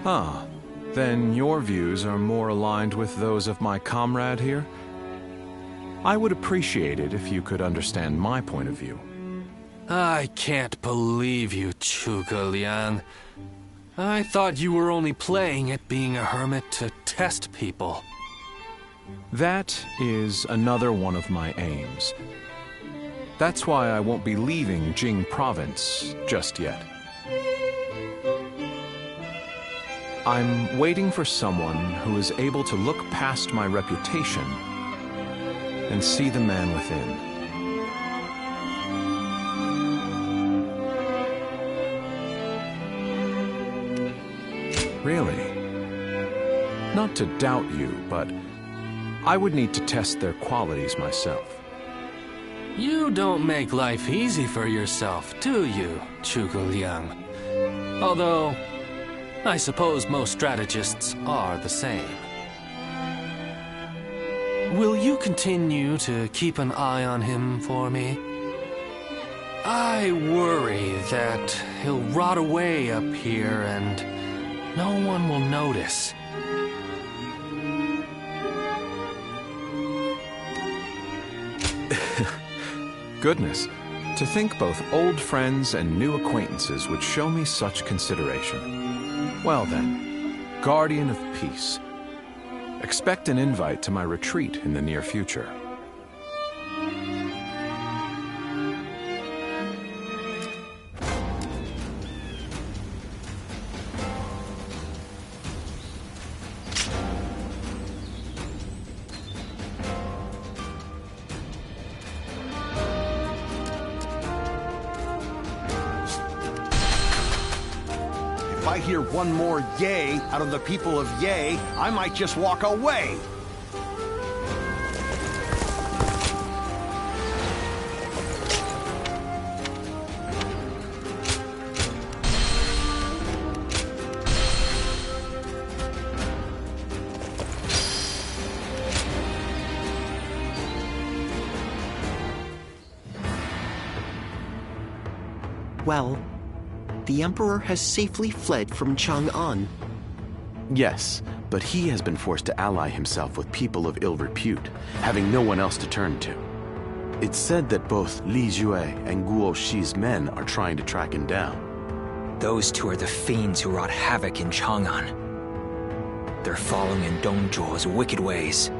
Ah, then your views are more aligned with those of my comrade here? I would appreciate it if you could understand my point of view. I can't believe you, Zhuge Liang. I thought you were only playing at being a hermit to test people. That is another one of my aims. That's why I won't be leaving Jing Province just yet. I'm waiting for someone who is able to look past my reputation and see the man within. Really? Not to doubt you, but I would need to test their qualities myself. You don't make life easy for yourself, do you, Zhuge Liang? Although, I suppose most strategists are the same. Will you continue to keep an eye on him for me? I worry that he'll rot away up here and no one will notice. Goodness, to think both old friends and new acquaintances would show me such consideration. Well then, Guardian of Peace, expect an invite to my retreat in the near future. If I hear one more yay out of the people of Yay, I might just walk away. Well, the Emperor has safely fled from Chang'an. Yes, but he has been forced to ally himself with people of ill repute, having no one else to turn to. It's said that both Li Jue and Guo Shi's men are trying to track him down. Those two are the fiends who wrought havoc in Chang'an. They're following in Dong Zhuo's wicked ways.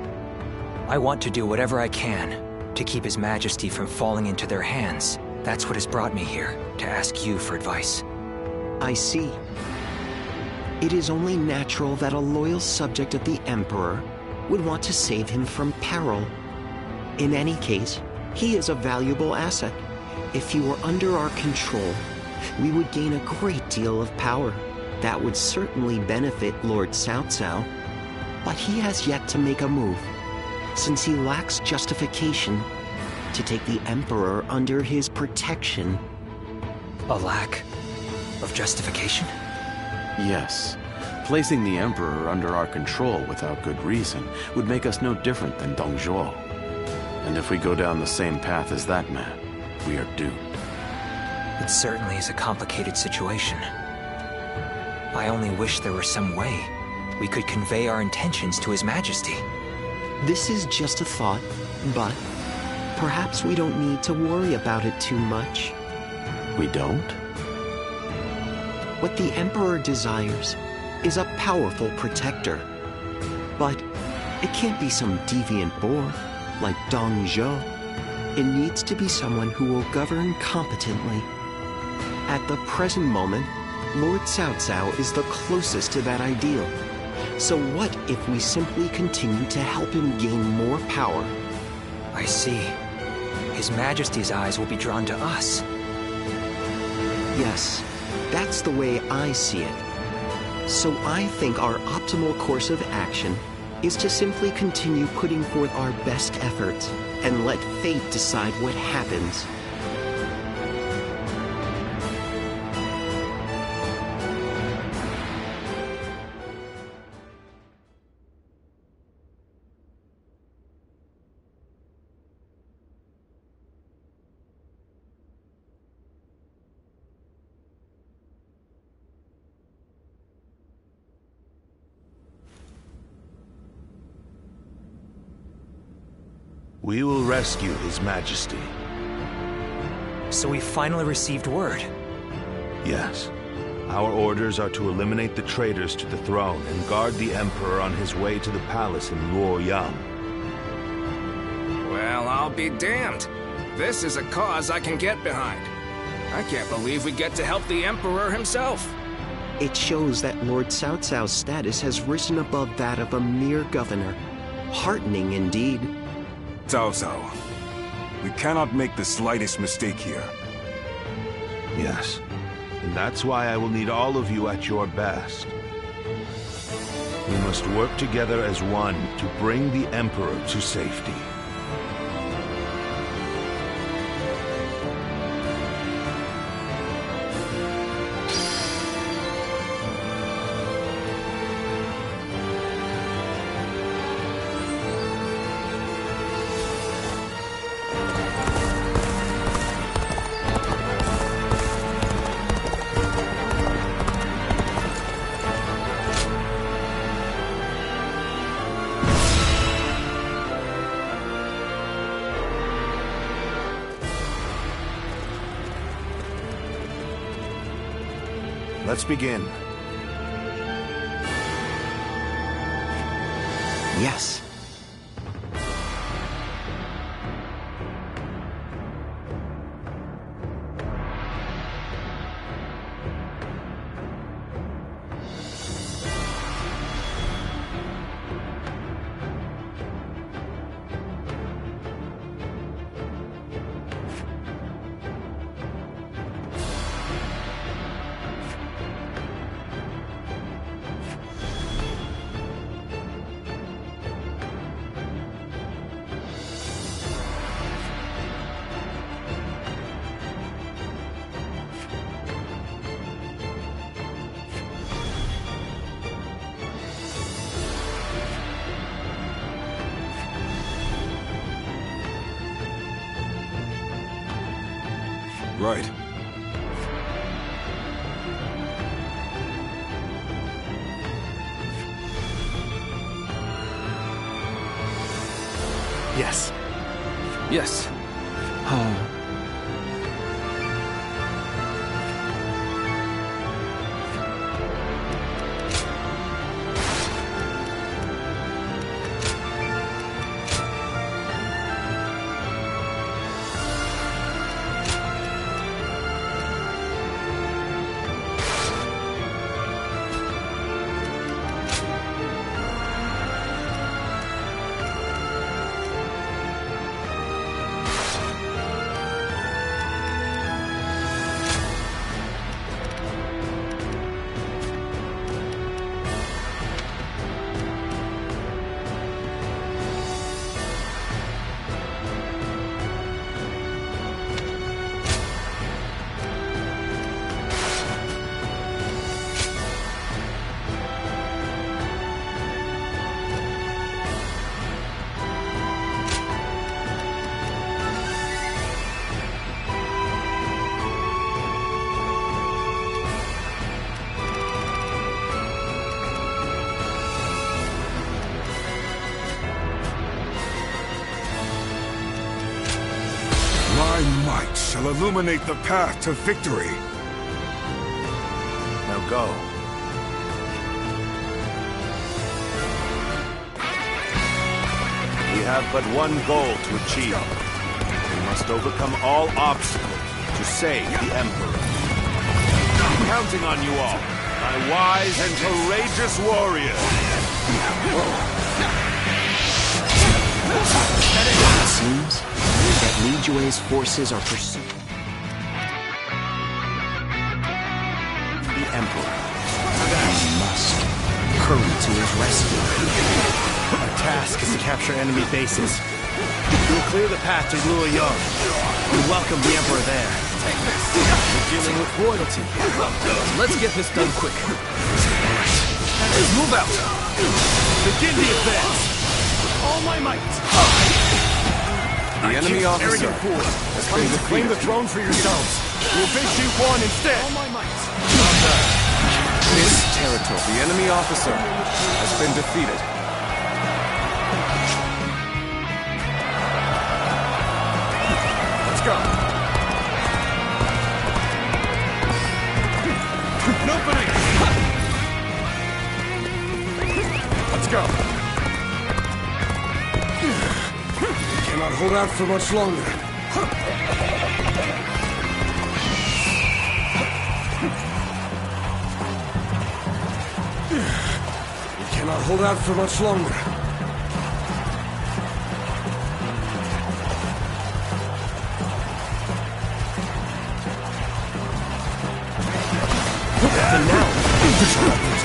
I want to do whatever I can to keep His Majesty from falling into their hands. That's what has brought me here, to ask you for advice. I see. It is only natural that a loyal subject of the Emperor would want to save him from peril. In any case, he is a valuable asset. If he were under our control, we would gain a great deal of power. That would certainly benefit Lord Cao Cao, but he has yet to make a move, since he lacks justification to take the Emperor under his protection. A lack of justification? Yes. Placing the Emperor under our control without good reason would make us no different than Dong Zhuo. And if we go down the same path as that man, we are doomed. It certainly is a complicated situation. I only wish there were some way we could convey our intentions to His Majesty. This is just a thought, but perhaps we don't need to worry about it too much. We don't? What the Emperor desires is a powerful protector. But it can't be some deviant boor like Dong Zhuo. It needs to be someone who will govern competently. At the present moment, Lord Cao Cao is the closest to that ideal. So what if we simply continue to help him gain more power? I see. His Majesty's eyes will be drawn to us. Yes, that's the way I see it. So I think our optimal course of action is to simply continue putting forth our best efforts and let fate decide what happens. We will rescue His Majesty. So we finally received word. Yes. Our orders are to eliminate the traitors to the throne and guard the Emperor on his way to the palace in Luoyang. Well, I'll be damned. This is a cause I can get behind. I can't believe we get to help the Emperor himself. It shows that Lord Cao Cao's status has risen above that of a mere governor. Heartening indeed. Cao Cao, we cannot make the slightest mistake here. Yes. And that's why I will need all of you at your best. We must work together as one to bring the Emperor to safety. Let's begin. Yes. Right. Yes. Yes. My might shall illuminate the path to victory. Now go. We have but one goal to achieve. We must overcome all obstacles to save the Emperor. I'm counting on you all, my wise and courageous warriors. It seems that Li Jue's forces are pursuing the Emperor. We must hurry to his rescue. Our task is to capture enemy bases. We'll clear the path to Luoyang. We welcome the Emperor there. We're dealing with royalty. Let's get this done quick. Move out! Begin the advance! With all my might! The enemy officer has been defeated. Claim the throne for yourselves. We'll face Xinhuan instead! All my might! This territory. The enemy officer has been defeated. Let's go! An opening! Let's go! We cannot hold out for much longer. We cannot hold out for much longer. And now,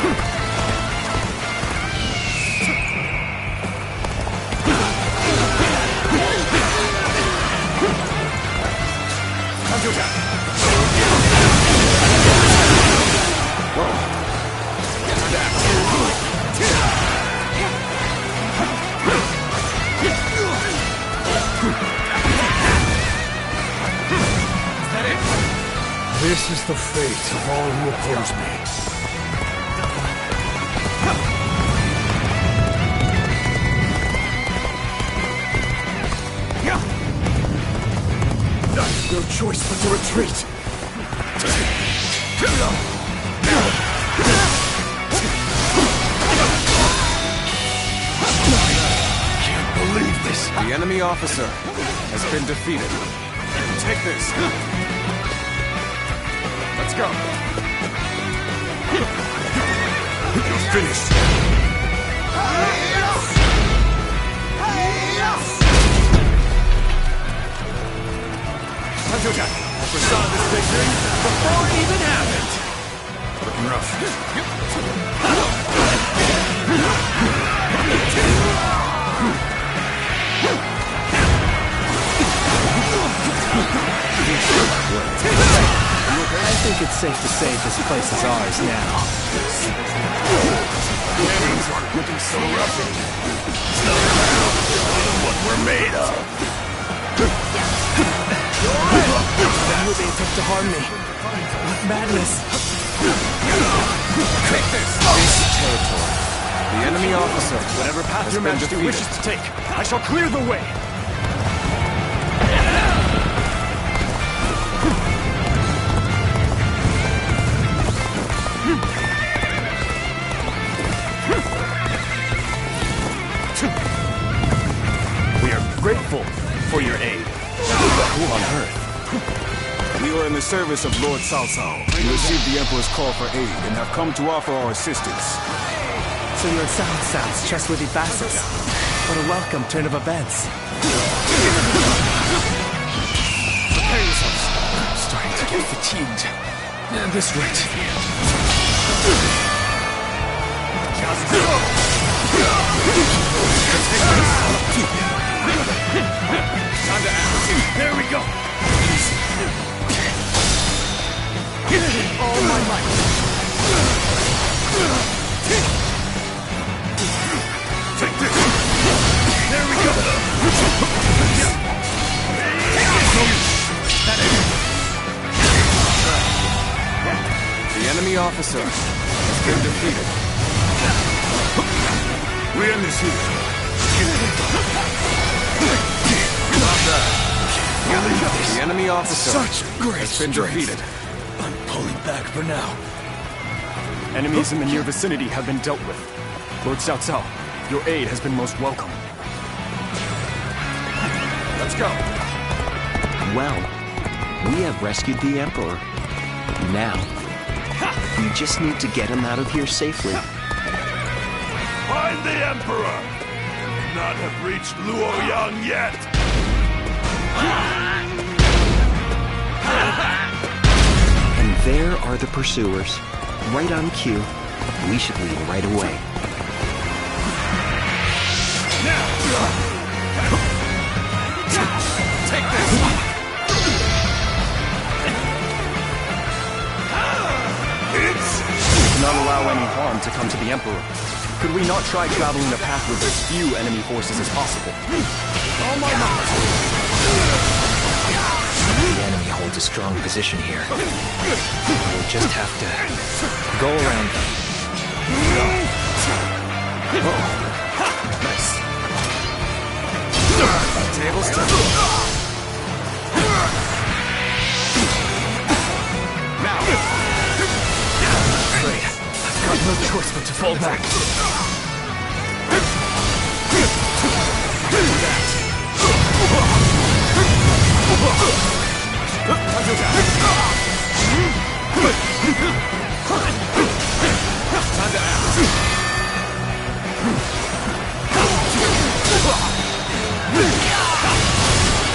This is the fate of all who oppose me. no choice but to retreat. Can't believe this. The enemy officer has been defeated. Take this. Let's go. You're finished. I foresaw this victory before it even happened. Looking rough. I think it's safe to say this place is ours now. Enemies aren't looking so rough. What we're made of. You're being took to harm me. What madness. Take this! This territory. The enemy officer. Whatever path has your been majesty defeated. wishes to take, I shall clear the way. We are grateful for your aid. Who on earth? We are in the service of Lord Cao Cao. We received the Emperor's call for aid and have come to offer our assistance. So you're Cao Cao's trustworthy vassals. What a welcome turn of events. Prepare yourselves. I'm starting to get fatigued. At this rate. Time to act. There we go. All my might. Take this. There we go. The enemy officer has been defeated. We end this here. The enemy officer Such great has been strength. defeated. I'm pulling back for now. Enemies in the near vicinity have been dealt with. Lord Cao Cao, your aid has been most welcome. Let's go. Well, we have rescued the Emperor. Now, we just need to get him out of here safely. Find the Emperor! You do not have reached Luoyang yet! And there are the pursuers. Right on cue. We should leave right away. Take this! We cannot allow any harm to come to the Emperor. Could we not try traveling a path with as few enemy forces as possible? All my might! The enemy holds a strong position here. We'll just have to go around them. Nice. Tables turned. Now. Great. I've got no choice but to fall back. Time to act.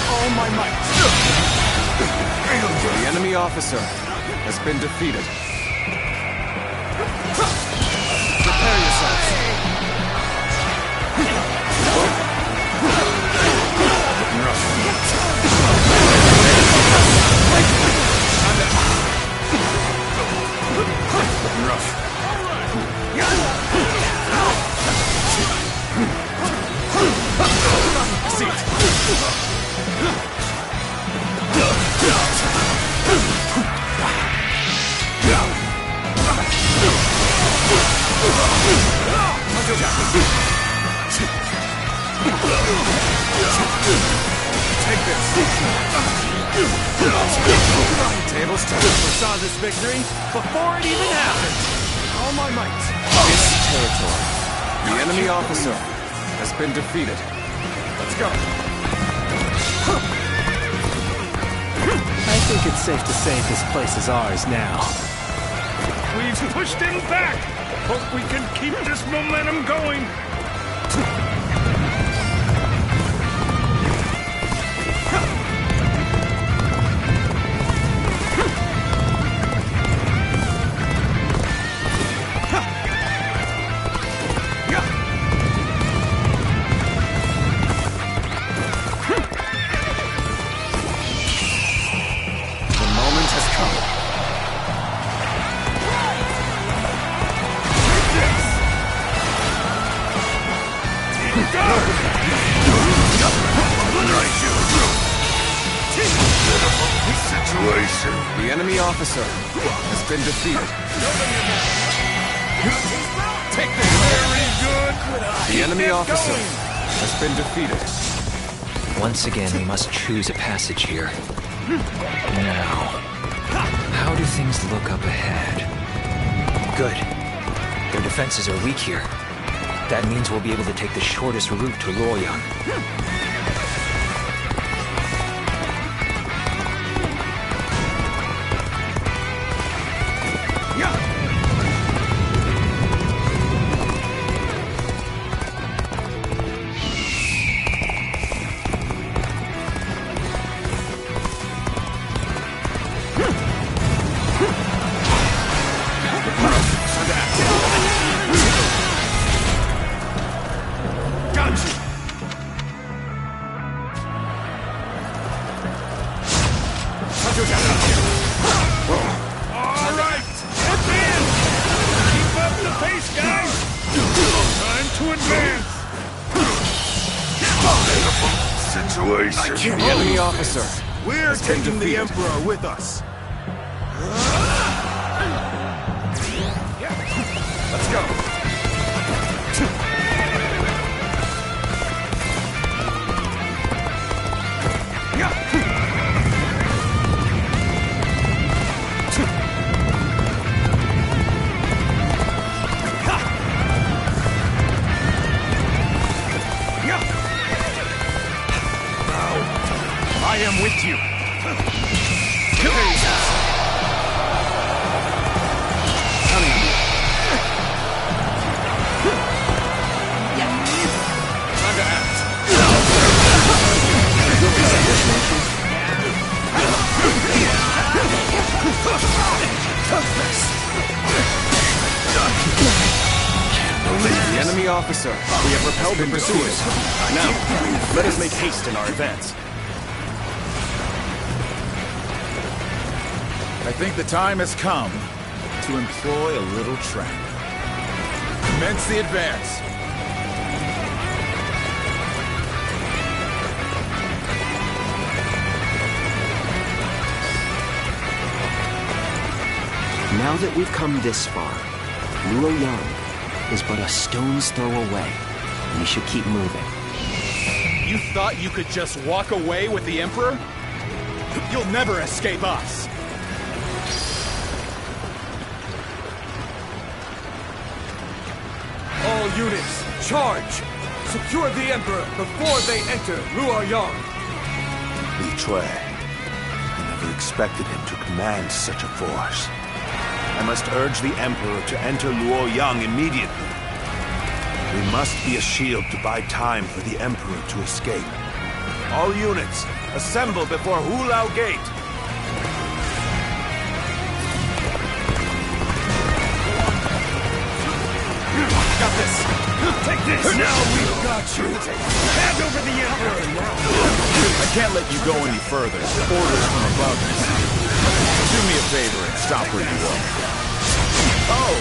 All my might. The enemy officer has been defeated. Prepare yourselves. Take this. Tables turned. We saw this victory before it even happened. All my might. This territory. The enemy officer has been defeated. Let's go. I think it's safe to say this place is ours now. We've pushed him back. Hope we can keep this momentum going. The enemy officer has been defeated. Take this. Very good. The enemy officer has been defeated. Once again, we must choose a passage here. Now, how do things look up ahead? Good. Their defenses are weak here. That means we'll be able to take the shortest route to Luoyang. Situation. The enemy officer. We're taking the Emperor with us. Let's go. I am with you. officer, we have repelled the pursuers. Now, let us make haste in our advance. I think the time has come to employ a little trap. Commence the advance. Now that we've come this far, Luo Yang is but a stone's throw away. We should keep moving. You thought you could just walk away with the Emperor? You'll never escape us! All units, charge! Secure the Emperor before they enter Luoyang! Li Cui. I never expected him to command such a force. I must urge the Emperor to enter Luoyang immediately. We must be a shield to buy time for the Emperor to escape. All units, assemble before Hulao Gate! Got this! Take this! Now we've got you! Hand over the Emperor now! I can't let you go any further. Orders from above. Do me a favor and stop where you are. Oh!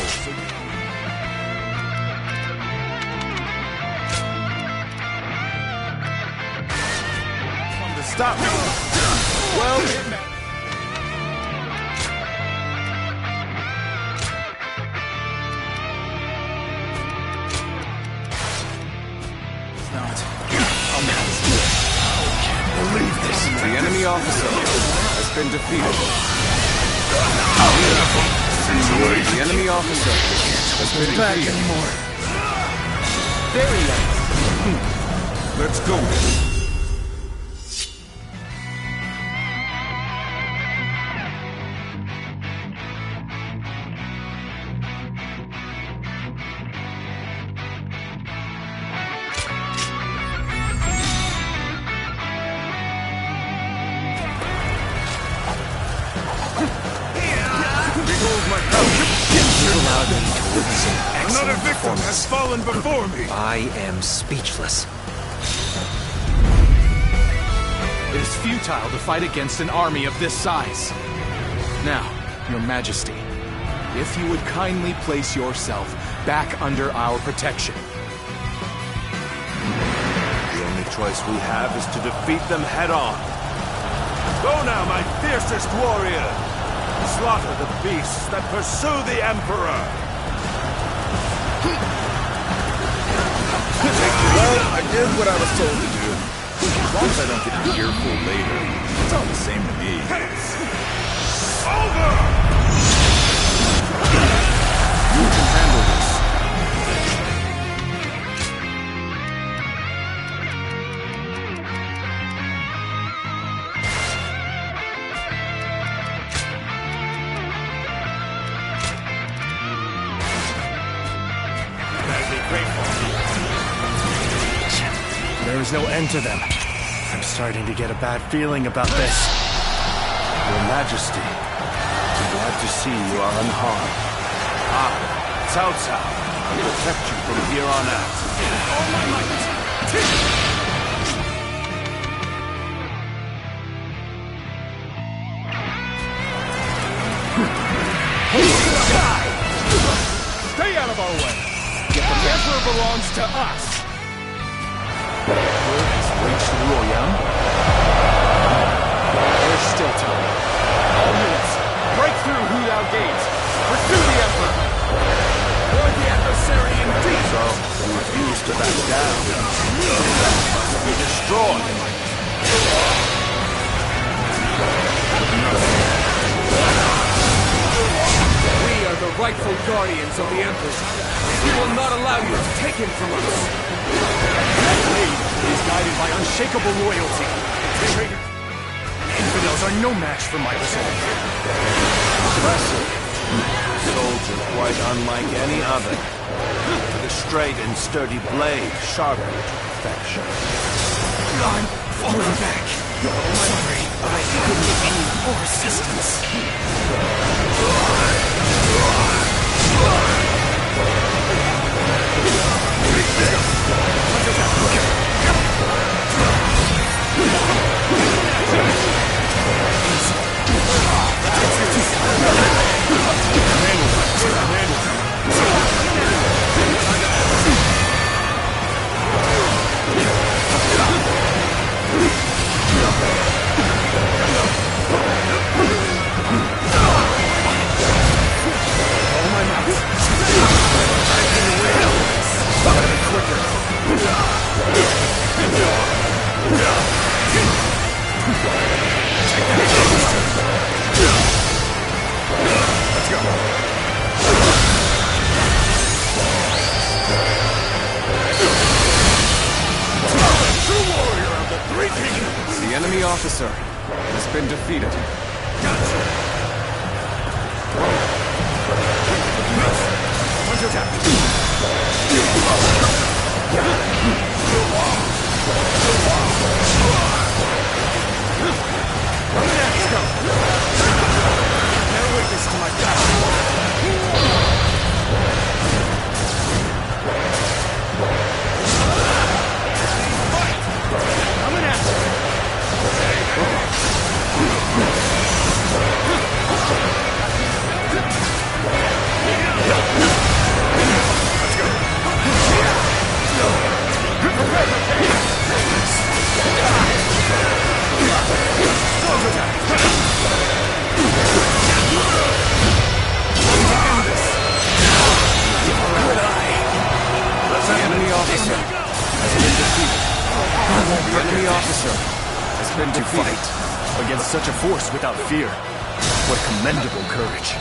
Stop me! Well... The enemy officer has been defeated. The enemy officer has been defeated. There he is! Let's go. Another victim has fallen before me! I am speechless. It is futile to fight against an army of this size. Now, Your Majesty, if you would kindly place yourself back under our protection. The only choice we have is to defeat them head-on. Go now, my fiercest warrior! Slaughter the beasts that pursue the Emperor! Well, I did what I was told to do. As long as I don't get an earful later, it's all the same to me. Over! You can handle this. There is no end to them. I'm starting to get a bad feeling about this. Your Majesty, I'm glad to see you are unharmed. Cao Cao, I'll protect you from here on out. All my might! Stay out of our way! The Emperor belongs to us! Word has reached Luoyang? There's still time. All units, break through Hulao Gate! Pursue the Emperor! Or the adversary indeed! So, you refuse to back down. Be destroyed! We are the rightful guardians of the Emperor. We will not allow you to take him from us. That blade is guided by unshakable loyalty. Traitor! Infidels are no match for my resolve. Impressive. Soldier quite unlike any other. With a straight and sturdy blade, sharpened to perfection. I'm falling back. Sorry, I couldn't be more assistance. officer has been defeated. Bear witness to my power. Coming at The enemy officer has been defeated. The enemy officer has been defeated. To fight against such a force without fear. What commendable courage.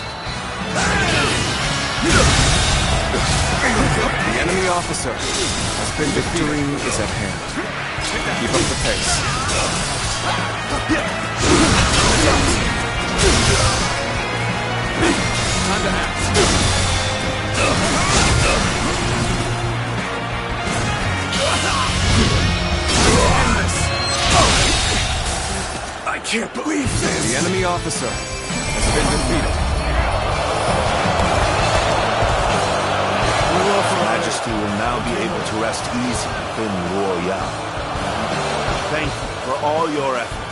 The enemy officer has been defeated. Victory is at hand. Keep up the pace. Time to act. I can't believe this! The enemy officer has been defeated. Your Majesty will now be able to rest easy within Luoyang. Thank you for all your efforts.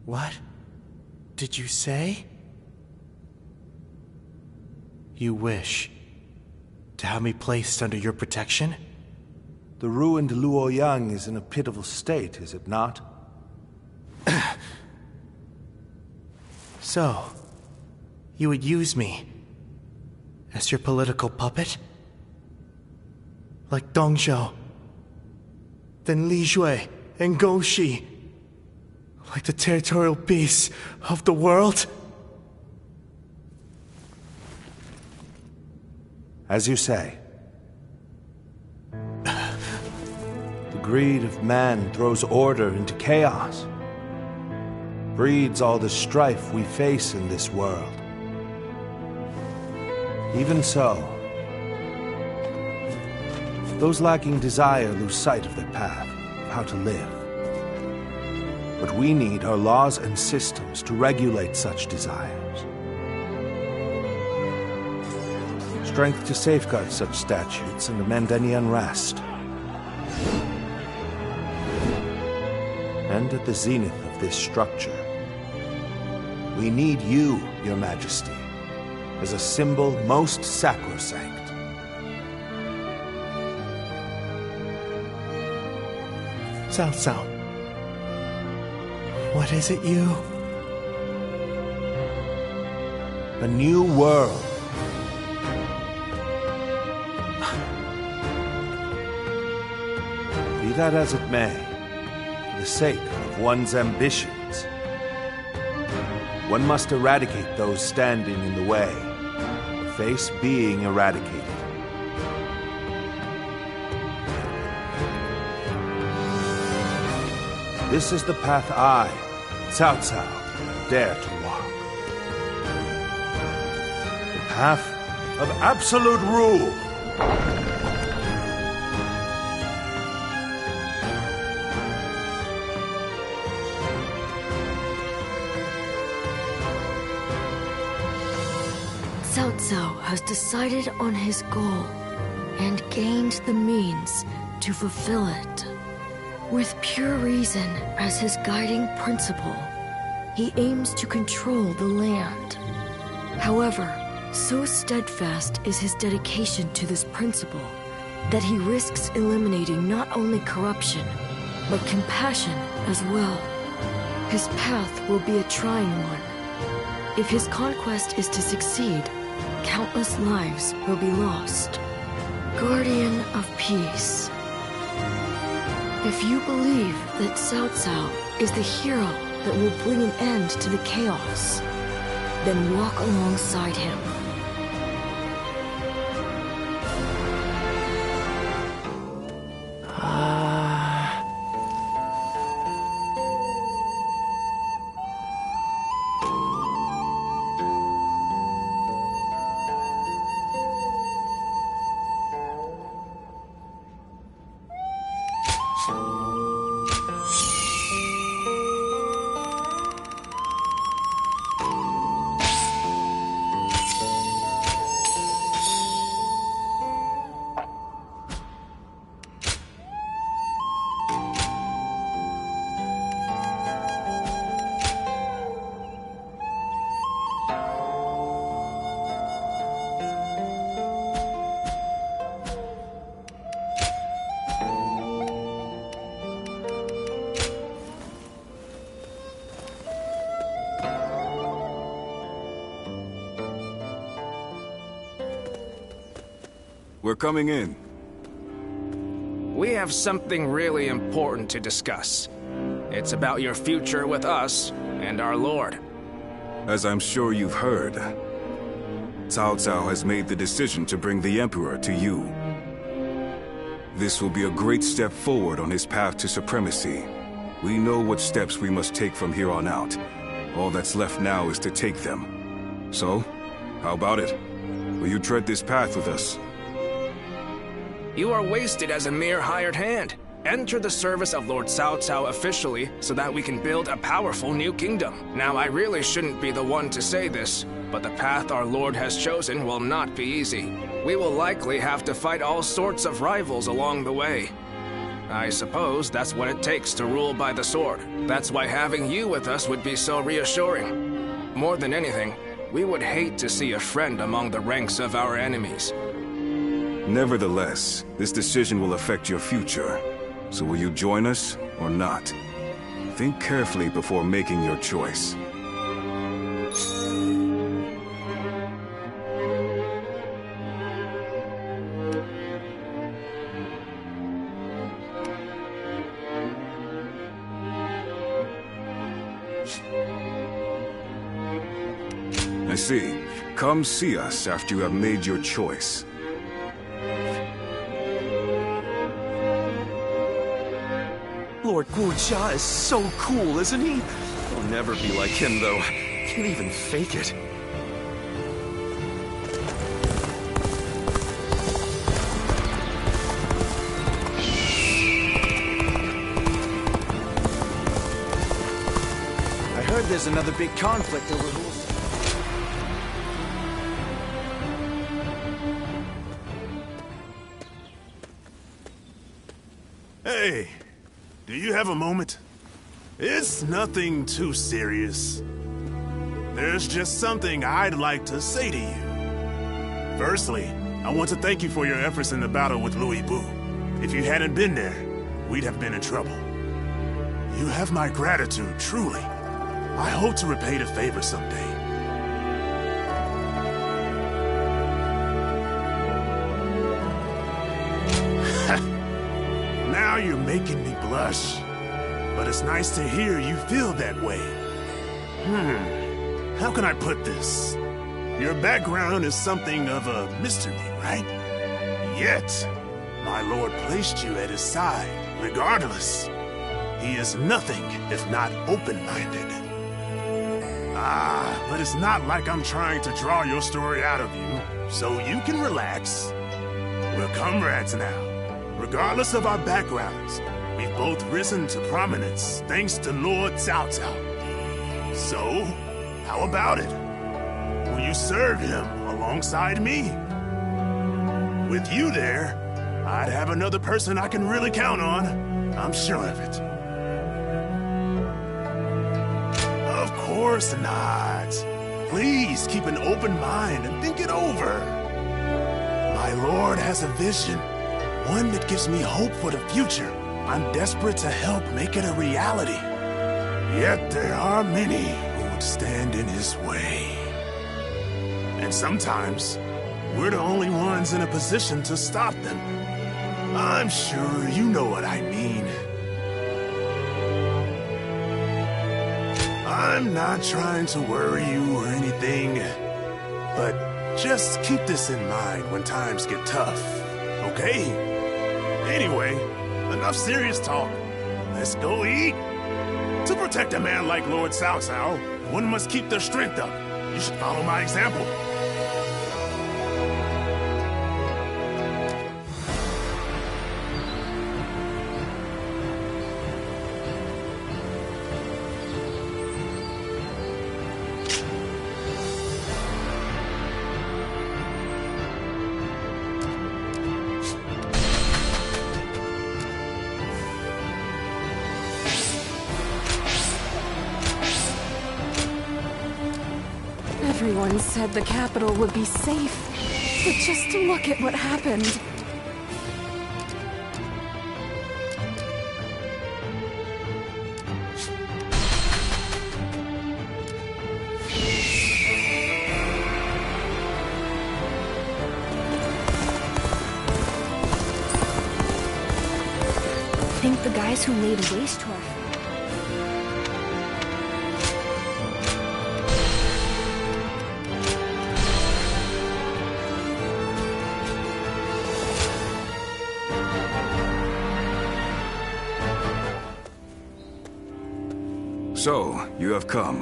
What did you say? You wish to have me placed under your protection? The ruined Luoyang is in a pitiful state, is it not? So, you would use me as your political puppet? Like Dongzhou, then Li Jue and Gou Shi, like the territorial beasts of the world? As you say. The greed of man throws order into chaos, breeds all the strife we face in this world. Even so, those lacking desire lose sight of their path, of how to live. What we need are laws and systems to regulate such desires. Strength to safeguard such statutes and amend any unrest. And at the zenith of this structure, we need you, Your Majesty, as a symbol most sacrosanct. Cao Cao, what is it you? A new world. Be that as it may, for the sake of one's ambitions, one must eradicate those standing in the way, or face being eradicated. This is the path I, Cao Cao, dare to walk. The path of absolute rule. Cao Cao has decided on his goal and gained the means to fulfill it. With pure reason as his guiding principle, he aims to control the land. However, so steadfast is his dedication to this principle that he risks eliminating not only corruption, but compassion as well. His path will be a trying one. If his conquest is to succeed, countless lives will be lost. Guardian of Peace. If you believe that Cao Cao is the hero that will bring an end to the chaos, then walk alongside him. We're coming in. We have something really important to discuss. It's about your future with us and our Lord. As I'm sure you've heard, Cao Cao has made the decision to bring the Emperor to you. This will be a great step forward on his path to supremacy. We know what steps we must take from here on out. All that's left now is to take them. So, how about it? Will you tread this path with us? You are wasted as a mere hired hand. Enter the service of Lord Cao Cao officially so that we can build a powerful new kingdom. Now, I really shouldn't be the one to say this, but the path our Lord has chosen will not be easy. We will likely have to fight all sorts of rivals along the way. I suppose that's what it takes to rule by the sword. That's why having you with us would be so reassuring. More than anything, we would hate to see a friend among the ranks of our enemies. Nevertheless, this decision will affect your future. So will you join us or not? Think carefully before making your choice. I see. Come see us after you have made your choice. Lord Guojia is so cool, isn't he? I'll never be like him, though. Can't even fake it. I heard there's another big conflict over who's... Hey! Do you have a moment? It's nothing too serious. There's just something I'd like to say to you. Firstly, I want to thank you for your efforts in the battle with Louis Bu. If you hadn't been there, we'd have been in trouble. You have my gratitude, truly. I hope to repay the favor someday. Now you're making me blush. But it's nice to hear you feel that way. How can I put this? Your background is something of a mystery, right? Yet, my lord placed you at his side, regardless. He is nothing if not open-minded. But it's not like I'm trying to draw your story out of you, so you can relax. We're comrades now. Regardless of our backgrounds, we've both risen to prominence thanks to Lord Cao Cao. So, how about it? Will you serve him alongside me? With you there, I'd have another person I can really count on. I'm sure of it. Of course not. Please keep an open mind and think it over. My lord has a vision, one that gives me hope for the future. I'm desperate to help make it a reality. Yet there are many who would stand in his way. And sometimes, we're the only ones in a position to stop them. I'm sure you know what I mean. I'm not trying to worry you or anything, but just keep this in mind when times get tough, okay? Anyway, enough serious talk. Let's go eat. To protect a man like Lord Cao Cao, one must keep their strength up. You should follow my example. Everyone said the capital would be safe, but just look at what happened. Think the guys who laid waste to our So, you have come.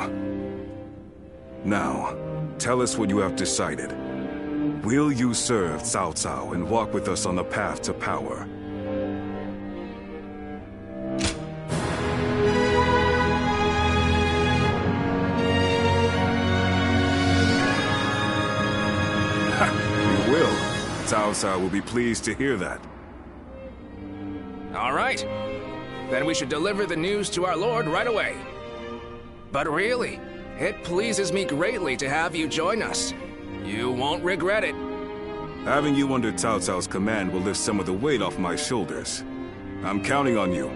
Now, tell us what you have decided. Will you serve Cao Cao and walk with us on the path to power? We will. Cao Cao will be pleased to hear that. All right. Then we should deliver the news to our lord right away. But really, it pleases me greatly to have you join us. You won't regret it. Having you under Cao Cao's command will lift some of the weight off my shoulders. I'm counting on you.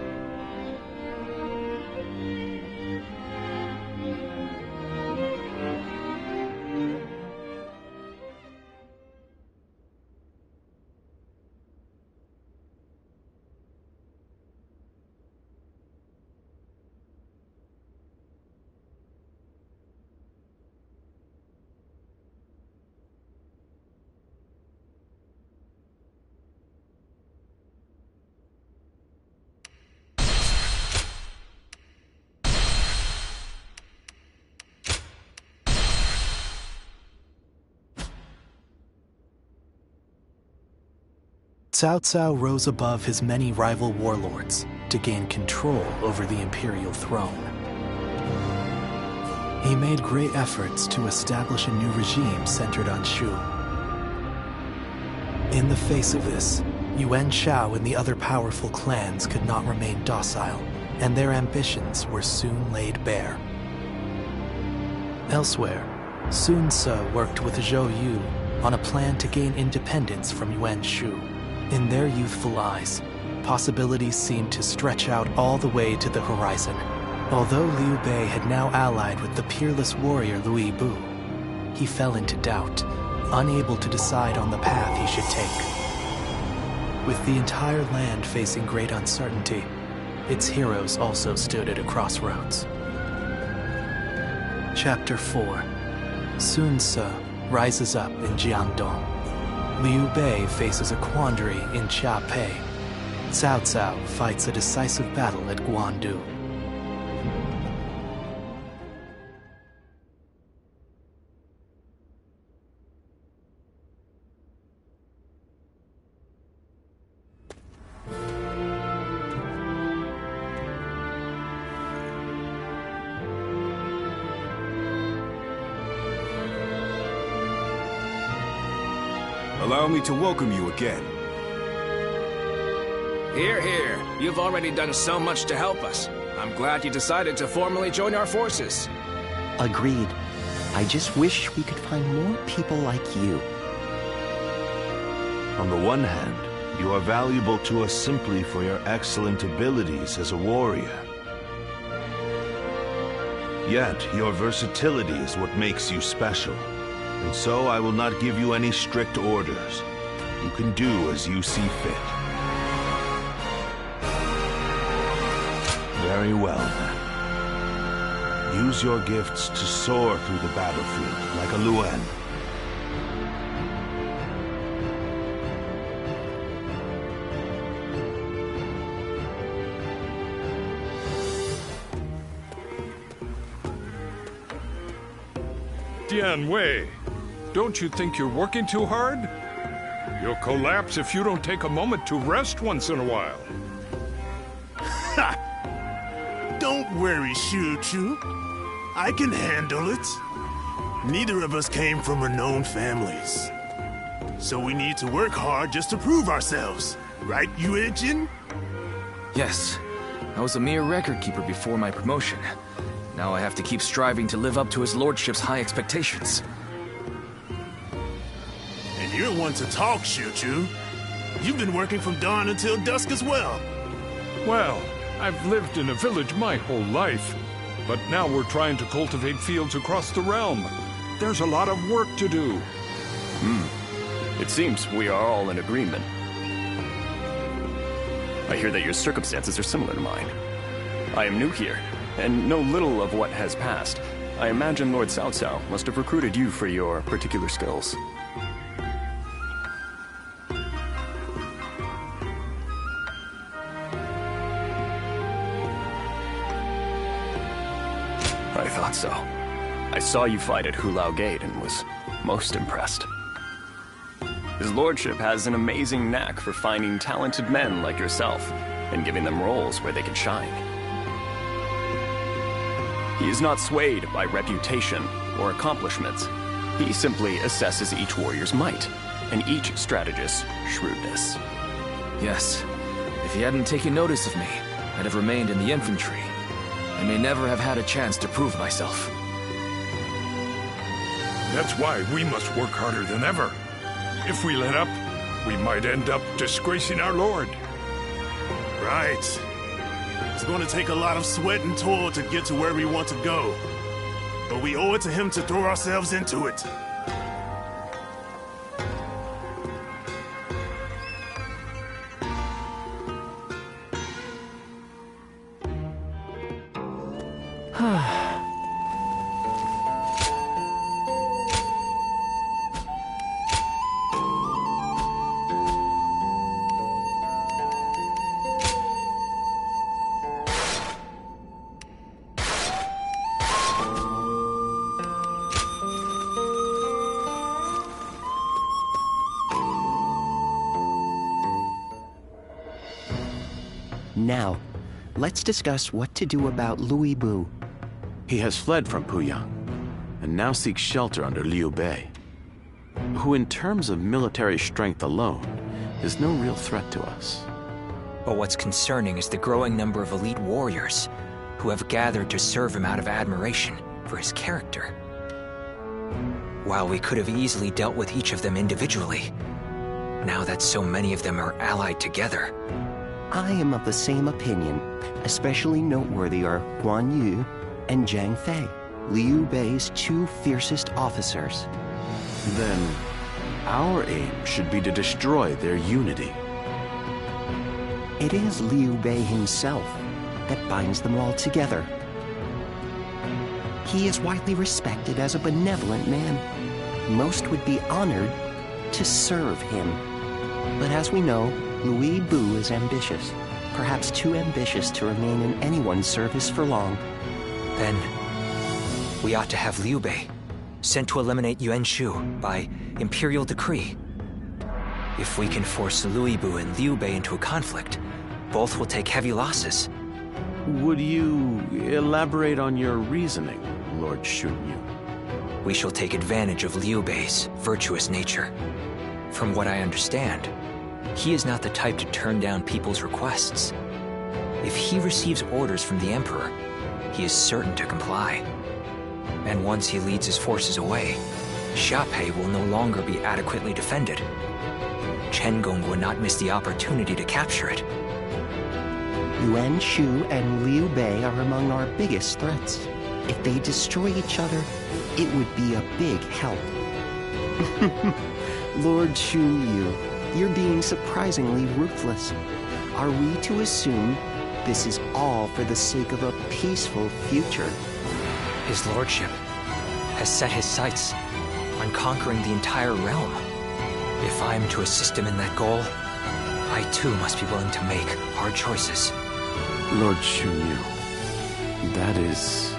Cao Cao rose above his many rival warlords to gain control over the imperial throne. He made great efforts to establish a new regime centered on Shu. In the face of this, Yuan Shao and the other powerful clans could not remain docile, and their ambitions were soon laid bare. Elsewhere, Sun Ce worked with Zhou Yu on a plan to gain independence from Yuan Shu. In their youthful eyes, possibilities seemed to stretch out all the way to the horizon. Although Liu Bei had now allied with the peerless warrior Louis Bu, he fell into doubt, unable to decide on the path he should take. With the entire land facing great uncertainty, its heroes also stood at a crossroads. Chapter 4. Sun Ce rises up in Jiangdong. Liu Bei faces a quandary in Chiapei. Cao Cao fights a decisive battle at Guandu. Allow me to welcome you again. Here, here. You've already done so much to help us. I'm glad you decided to formally join our forces. Agreed. I just wish we could find more people like you. On the one hand, you are valuable to us simply for your excellent abilities as a warrior. Yet, your versatility is what makes you special. And so I will not give you any strict orders. You can do as you see fit. Very well, then. Use your gifts to soar through the battlefield like a Luen. Dian Wei, don't you think you're working too hard? You'll collapse if you don't take a moment to rest once in a while. Ha! Don't worry, Shu-Chu. I can handle it. Neither of us came from renowned families. So we need to work hard just to prove ourselves. Right, Yue-Jin? Yes. I was a mere record keeper before my promotion. Now I have to keep striving to live up to his lordship's high expectations. And you're one to talk, Shu-Chu. You've been working from dawn until dusk as well. Well, I've lived in a village my whole life. But now we're trying to cultivate fields across the realm. There's a lot of work to do. It seems we are all in agreement. I hear that your circumstances are similar to mine. I am new here, and know little of what has passed. I imagine Lord Cao Cao must have recruited you for your particular skills. I thought so. I saw you fight at Hulao Gate and was most impressed. His lordship has an amazing knack for finding talented men like yourself and giving them roles where they can shine. He is not swayed by reputation or accomplishments. He simply assesses each warrior's might and each strategist's shrewdness. Yes. If he hadn't taken notice of me, I'd have remained in the infantry. I may never have had a chance to prove myself. That's why we must work harder than ever. If we let up, we might end up disgracing our lord. Right. It's going to take a lot of sweat and toil to get to where we want to go. But we owe it to him to throw ourselves into it. Now, let's discuss what to do about Louis Bu. He has fled from Puyang, and now seeks shelter under Liu Bei, who in terms of military strength alone, is no real threat to us. But what's concerning is the growing number of elite warriors who have gathered to serve him out of admiration for his character. While we could have easily dealt with each of them individually, now that so many of them are allied together, I am of the same opinion. Especially noteworthy are Guan Yu and Zhang Fei, Liu Bei's two fiercest officers. Then, our aim should be to destroy their unity. It is Liu Bei himself that binds them all together. He is widely respected as a benevolent man. Most would be honored to serve him. But as we know, Louis Bu is ambitious, perhaps too ambitious to remain in anyone's service for long. Then we ought to have Liu Bei sent to eliminate Yuan Shu by imperial decree. If we can force Louis Bu and Liu Bei into a conflict, both will take heavy losses. Would you elaborate on your reasoning, Lord Shunyu? We shall take advantage of Liu Bei's virtuous nature. From what I understand, he is not the type to turn down people's requests. If he receives orders from the Emperor, he is certain to comply. And once he leads his forces away, Xiape will no longer be adequately defended. Chengong would not miss the opportunity to capture it. Yuan Shu and Liu Bei are among our biggest threats. If they destroy each other, it would be a big help. Lord Xun Yu, you're being surprisingly ruthless. Are we to assume this is all for the sake of a peaceful future? His lordship has set his sights on conquering the entire realm. If I am to assist him in that goal, I too must be willing to make hard choices. Lord Xun Yu, that is...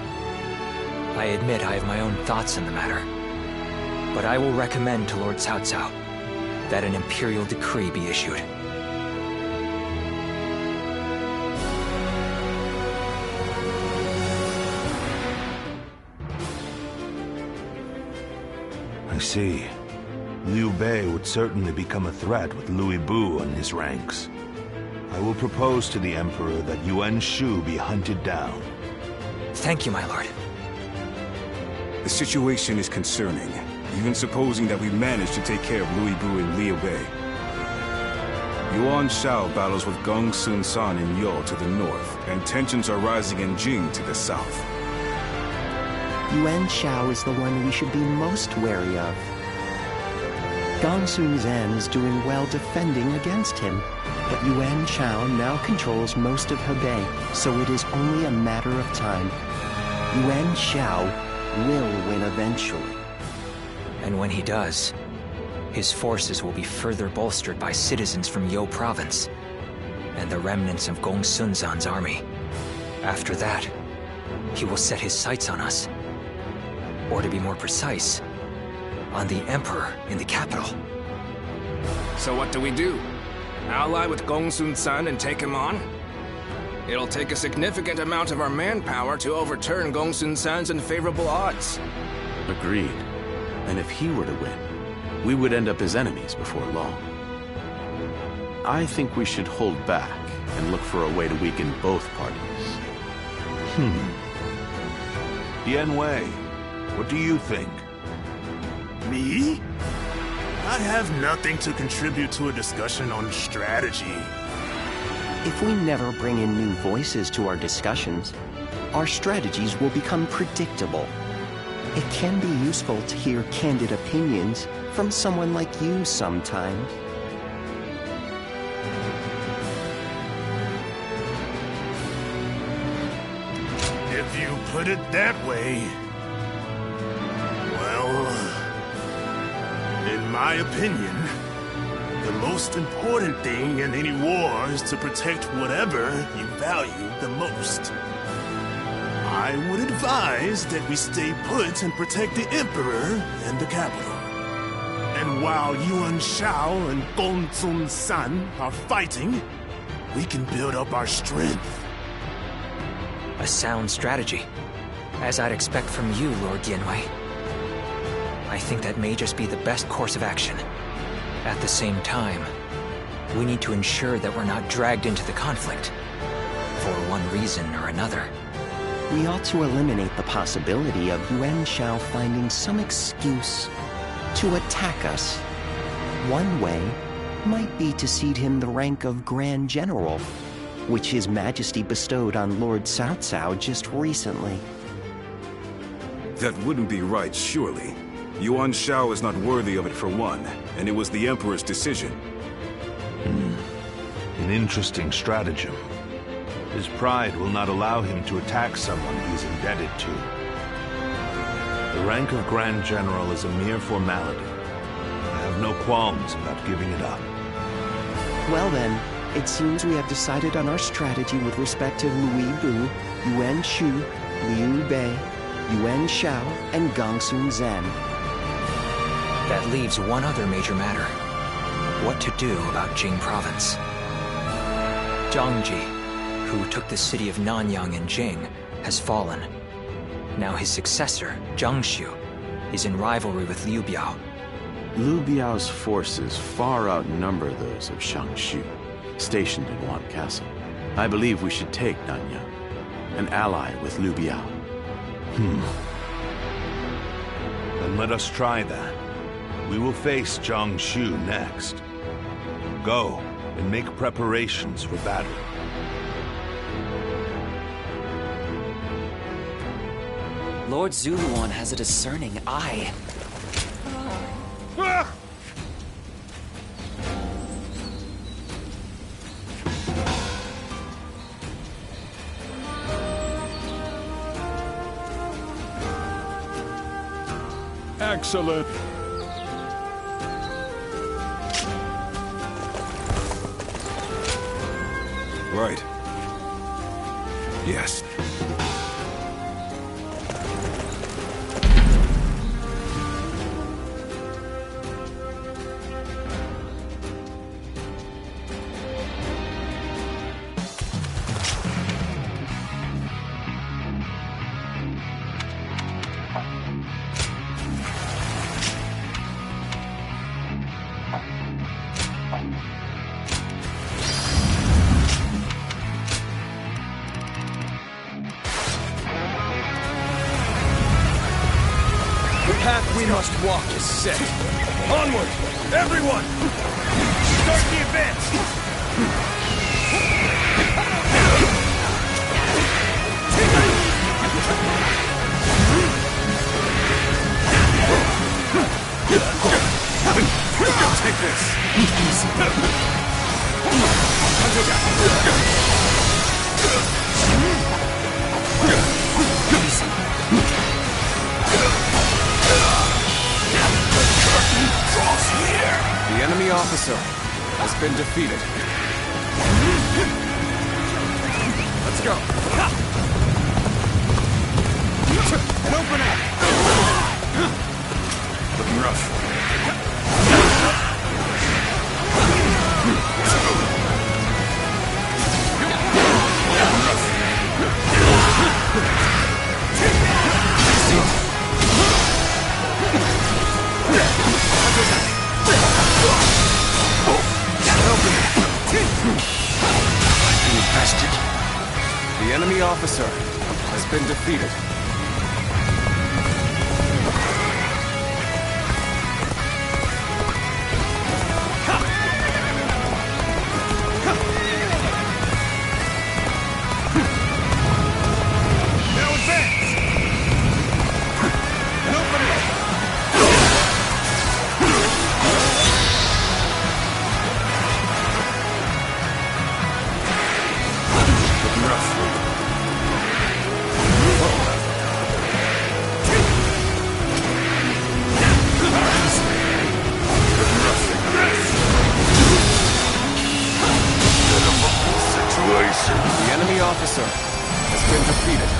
I admit I have my own thoughts in the matter, but I will recommend to Lord Cao Cao that an imperial decree be issued. I see. Liu Bei would certainly become a threat with Louis Bu in his ranks. I will propose to the Emperor that Yuan Shu be hunted down. Thank you, my lord. The situation is concerning, even supposing that we manage to take care of Louis Bu and Liu Bei. Yuan Shao battles with Gong Sun San in Yo to the north, and tensions are rising in Jing to the south. Yuan Shao is the one we should be most wary of. Gong Sun Zan is doing well defending against him, but Yuan Shao now controls most of Hebei, so it is only a matter of time. Yuan Shao will win eventually. And when he does, his forces will be further bolstered by citizens from Yo province and the remnants of Gong Sun Zan's army. After that, he will set his sights on us. Or to be more precise, on the Emperor in the capital. So what do we do? Ally with Gong Sun San and take him on? It'll take a significant amount of our manpower to overturn Gong Sun San's unfavorable odds. Agreed. And if he were to win, we would end up as enemies before long. I think we should hold back and look for a way to weaken both parties. Yan Wei, what do you think? Me? I have nothing to contribute to a discussion on strategy. If we never bring in new voices to our discussions, our strategies will become predictable. It can be useful to hear candid opinions from someone like you sometimes. If you put it that way... Well... In my opinion, the most important thing in any war is to protect whatever you value the most. I would advise that we stay put and protect the Emperor and the capital. And while Yuan Shao and Gong Sun San are fighting, we can build up our strength. A sound strategy, as I'd expect from you, Lord Yanwei. I think that may just be the best course of action. At the same time, we need to ensure that we're not dragged into the conflict, for one reason or another. We ought to eliminate the possibility of Yuan Shao finding some excuse to attack us. One way might be to cede him the rank of Grand General, which His Majesty bestowed on Lord Cao Cao just recently. That wouldn't be right, surely. Yuan Shao is not worthy of it for one, and it was the Emperor's decision. An interesting stratagem. His pride will not allow him to attack someone he is indebted to. The rank of Grand General is a mere formality. I have no qualms about giving it up. Well then, it seems we have decided on our strategy with respect to Louis Bu, Yuan Shu, Liu Bei, Yuan Shao, and Gong Sun Zan. That leaves one other major matter. What to do about Jing province. Zhang Ji, who took the city of Nanyang in Jing, has fallen. Now his successor, Zhang Xiu, is in rivalry with Liu Biao. Liu Biao's forces far outnumber those of Shang Xu, stationed in Wan Castle. I believe we should take Nanyang, an ally with Liu Biao. Then let us try that. We will face Zhang Xu next. Go and make preparations for battle. Lord Zuluan has a discerning eye. Excellent. Right. Yes. The path we must walk is set. Onward, everyone! Start the advance! Take this! The enemy officer has been defeated. Let's go. An opening! Looking rough. The enemy officer has been defeated. Now advance! An opening! Looking rough. The enemy officer has been defeated.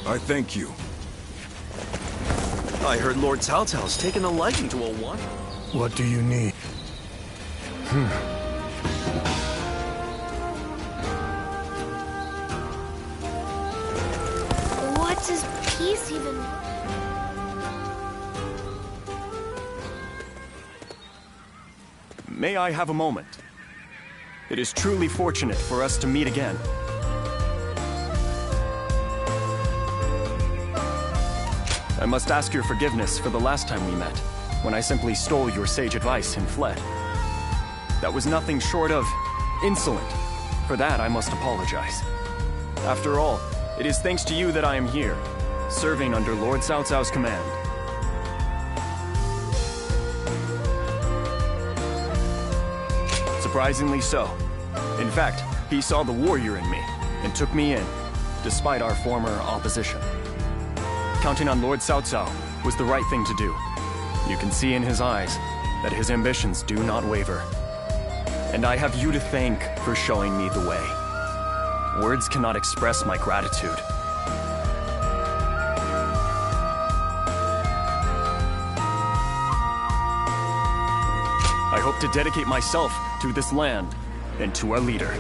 I thank you. I heard Lord Cao Cao's taken a liking to a one. What do you need? What does peace even... May I have a moment? It is truly fortunate for us to meet again. I must ask your forgiveness for the last time we met, when I simply stole your sage advice and fled. That was nothing short of insolent. For that, I must apologize. After all, it is thanks to you that I am here, serving under Lord Cao Cao's command. Surprisingly so. In fact, he saw the warrior in me, and took me in, despite our former opposition. Counting on Lord Cao Cao was the right thing to do. You can see in his eyes that his ambitions do not waver. And I have you to thank for showing me the way. Words cannot express my gratitude. I hope to dedicate myself to this land and to our leader.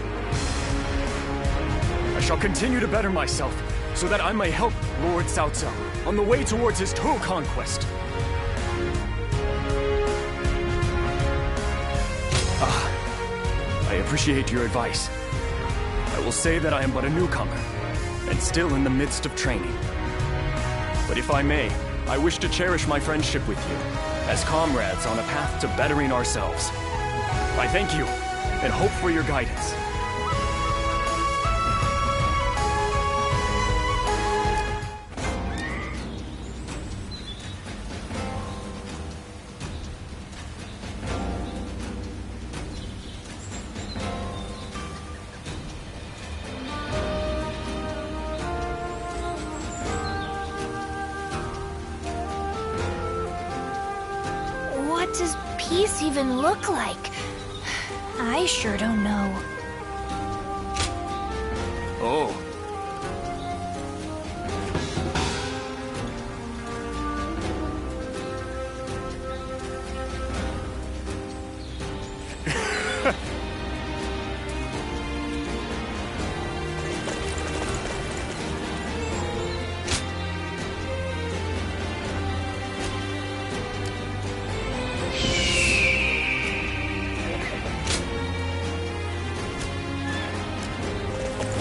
I shall continue to better myself so that I may help Lord Cao Cao on the way towards his total conquest. I appreciate your advice. I will say that I am but a newcomer and still in the midst of training. But if I may, I wish to cherish my friendship with you as comrades on a path to bettering ourselves. I thank you and hope for your guidance. What does peace even look like? I sure don't know. Oh.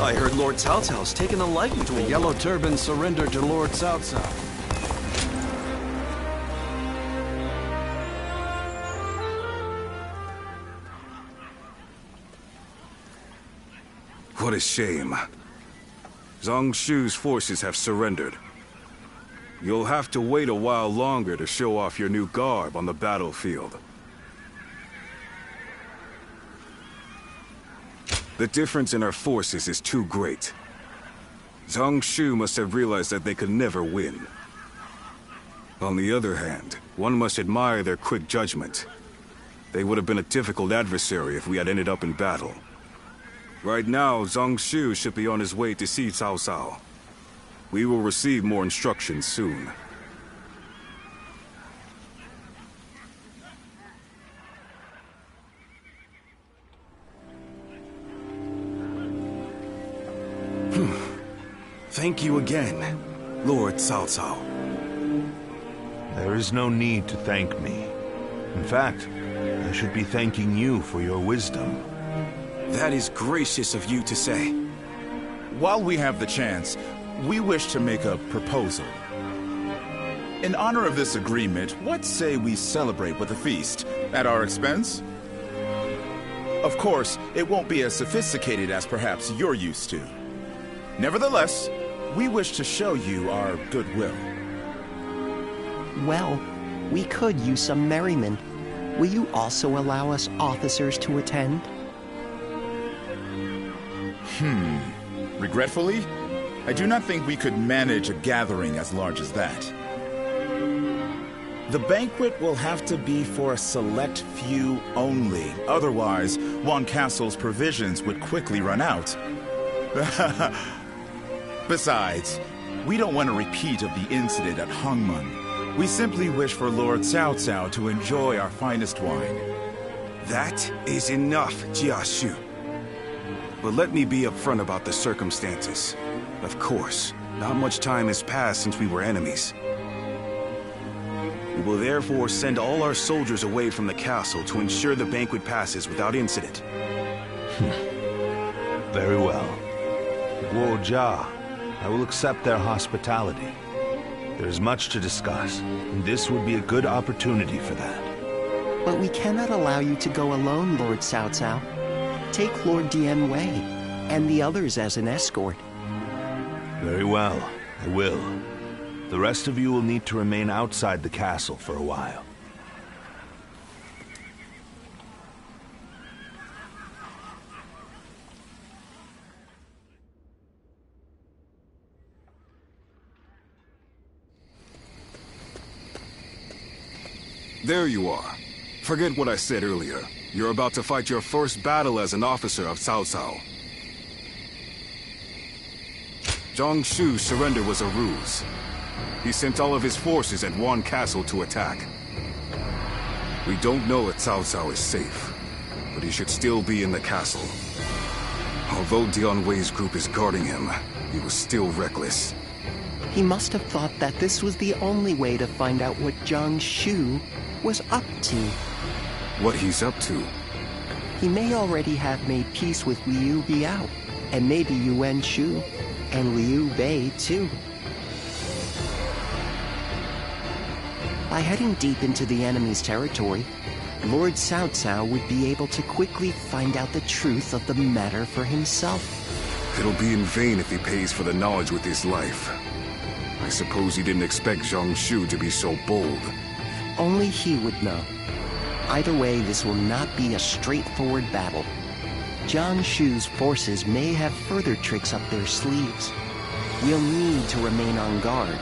I heard Lord Cao Cao's taken a liking to The a Yellow Turban surrendered to Lord Cao Cao. What a shame. Zhang Shu's forces have surrendered. You'll have to wait a while longer to show off your new garb on the battlefield. The difference in our forces is too great. Zhang Shu must have realized that they could never win. On the other hand, one must admire their quick judgment. They would have been a difficult adversary if we had ended up in battle. Right now, Zhang Shu should be on his way to see Cao Cao. We will receive more instructions soon. Thank you again, Lord Cao Cao. There is no need to thank me. In fact, I should be thanking you for your wisdom. That is gracious of you to say. While we have the chance, we wish to make a proposal. In honor of this agreement, what say we celebrate with a feast at our expense? Of course, it won't be as sophisticated as perhaps you're used to. Nevertheless, we wish to show you our goodwill. Well, we could use some merriment. Will you also allow us officers to attend? Regretfully, I do not think we could manage a gathering as large as that. The banquet will have to be for a select few only. Otherwise, Wan Castle's provisions would quickly run out. Besides, we don't want a repeat of the incident at Hongmen. We simply wish for Lord Cao Cao to enjoy our finest wine. That is enough, Jia Shu. But let me be upfront about the circumstances. Of course, not much time has passed since we were enemies. We will therefore send all our soldiers away from the castle to ensure the banquet passes without incident. Very well. Lord Jia, I will accept their hospitality. There is much to discuss, and this would be a good opportunity for that. But we cannot allow you to go alone, Lord Cao Cao. Take Lord Dian Wei and the others as an escort. Very well, I will. The rest of you will need to remain outside the castle for a while. There you are. Forget what I said earlier. You're about to fight your first battle as an officer of Cao Cao. Zhang Shu's surrender was a ruse. He sent all of his forces at one castle to attack. We don't know if Cao Cao is safe, but he should still be in the castle. Although Dian Wei's group is guarding him, he was still reckless. He must have thought that this was the only way to find out what Zhang Shu was up to. What he's up to? He may already have made peace with Liu Biao, and maybe Yuan Shu, and Liu Bei too. By heading deep into the enemy's territory, Lord Cao Cao would be able to quickly find out the truth of the matter for himself. It'll be in vain if he pays for the knowledge with his life. I suppose he didn't expect Zhang Shu to be so bold. Only he would know. Either way, this will not be a straightforward battle. Zhang Shu's forces may have further tricks up their sleeves. We'll need to remain on guard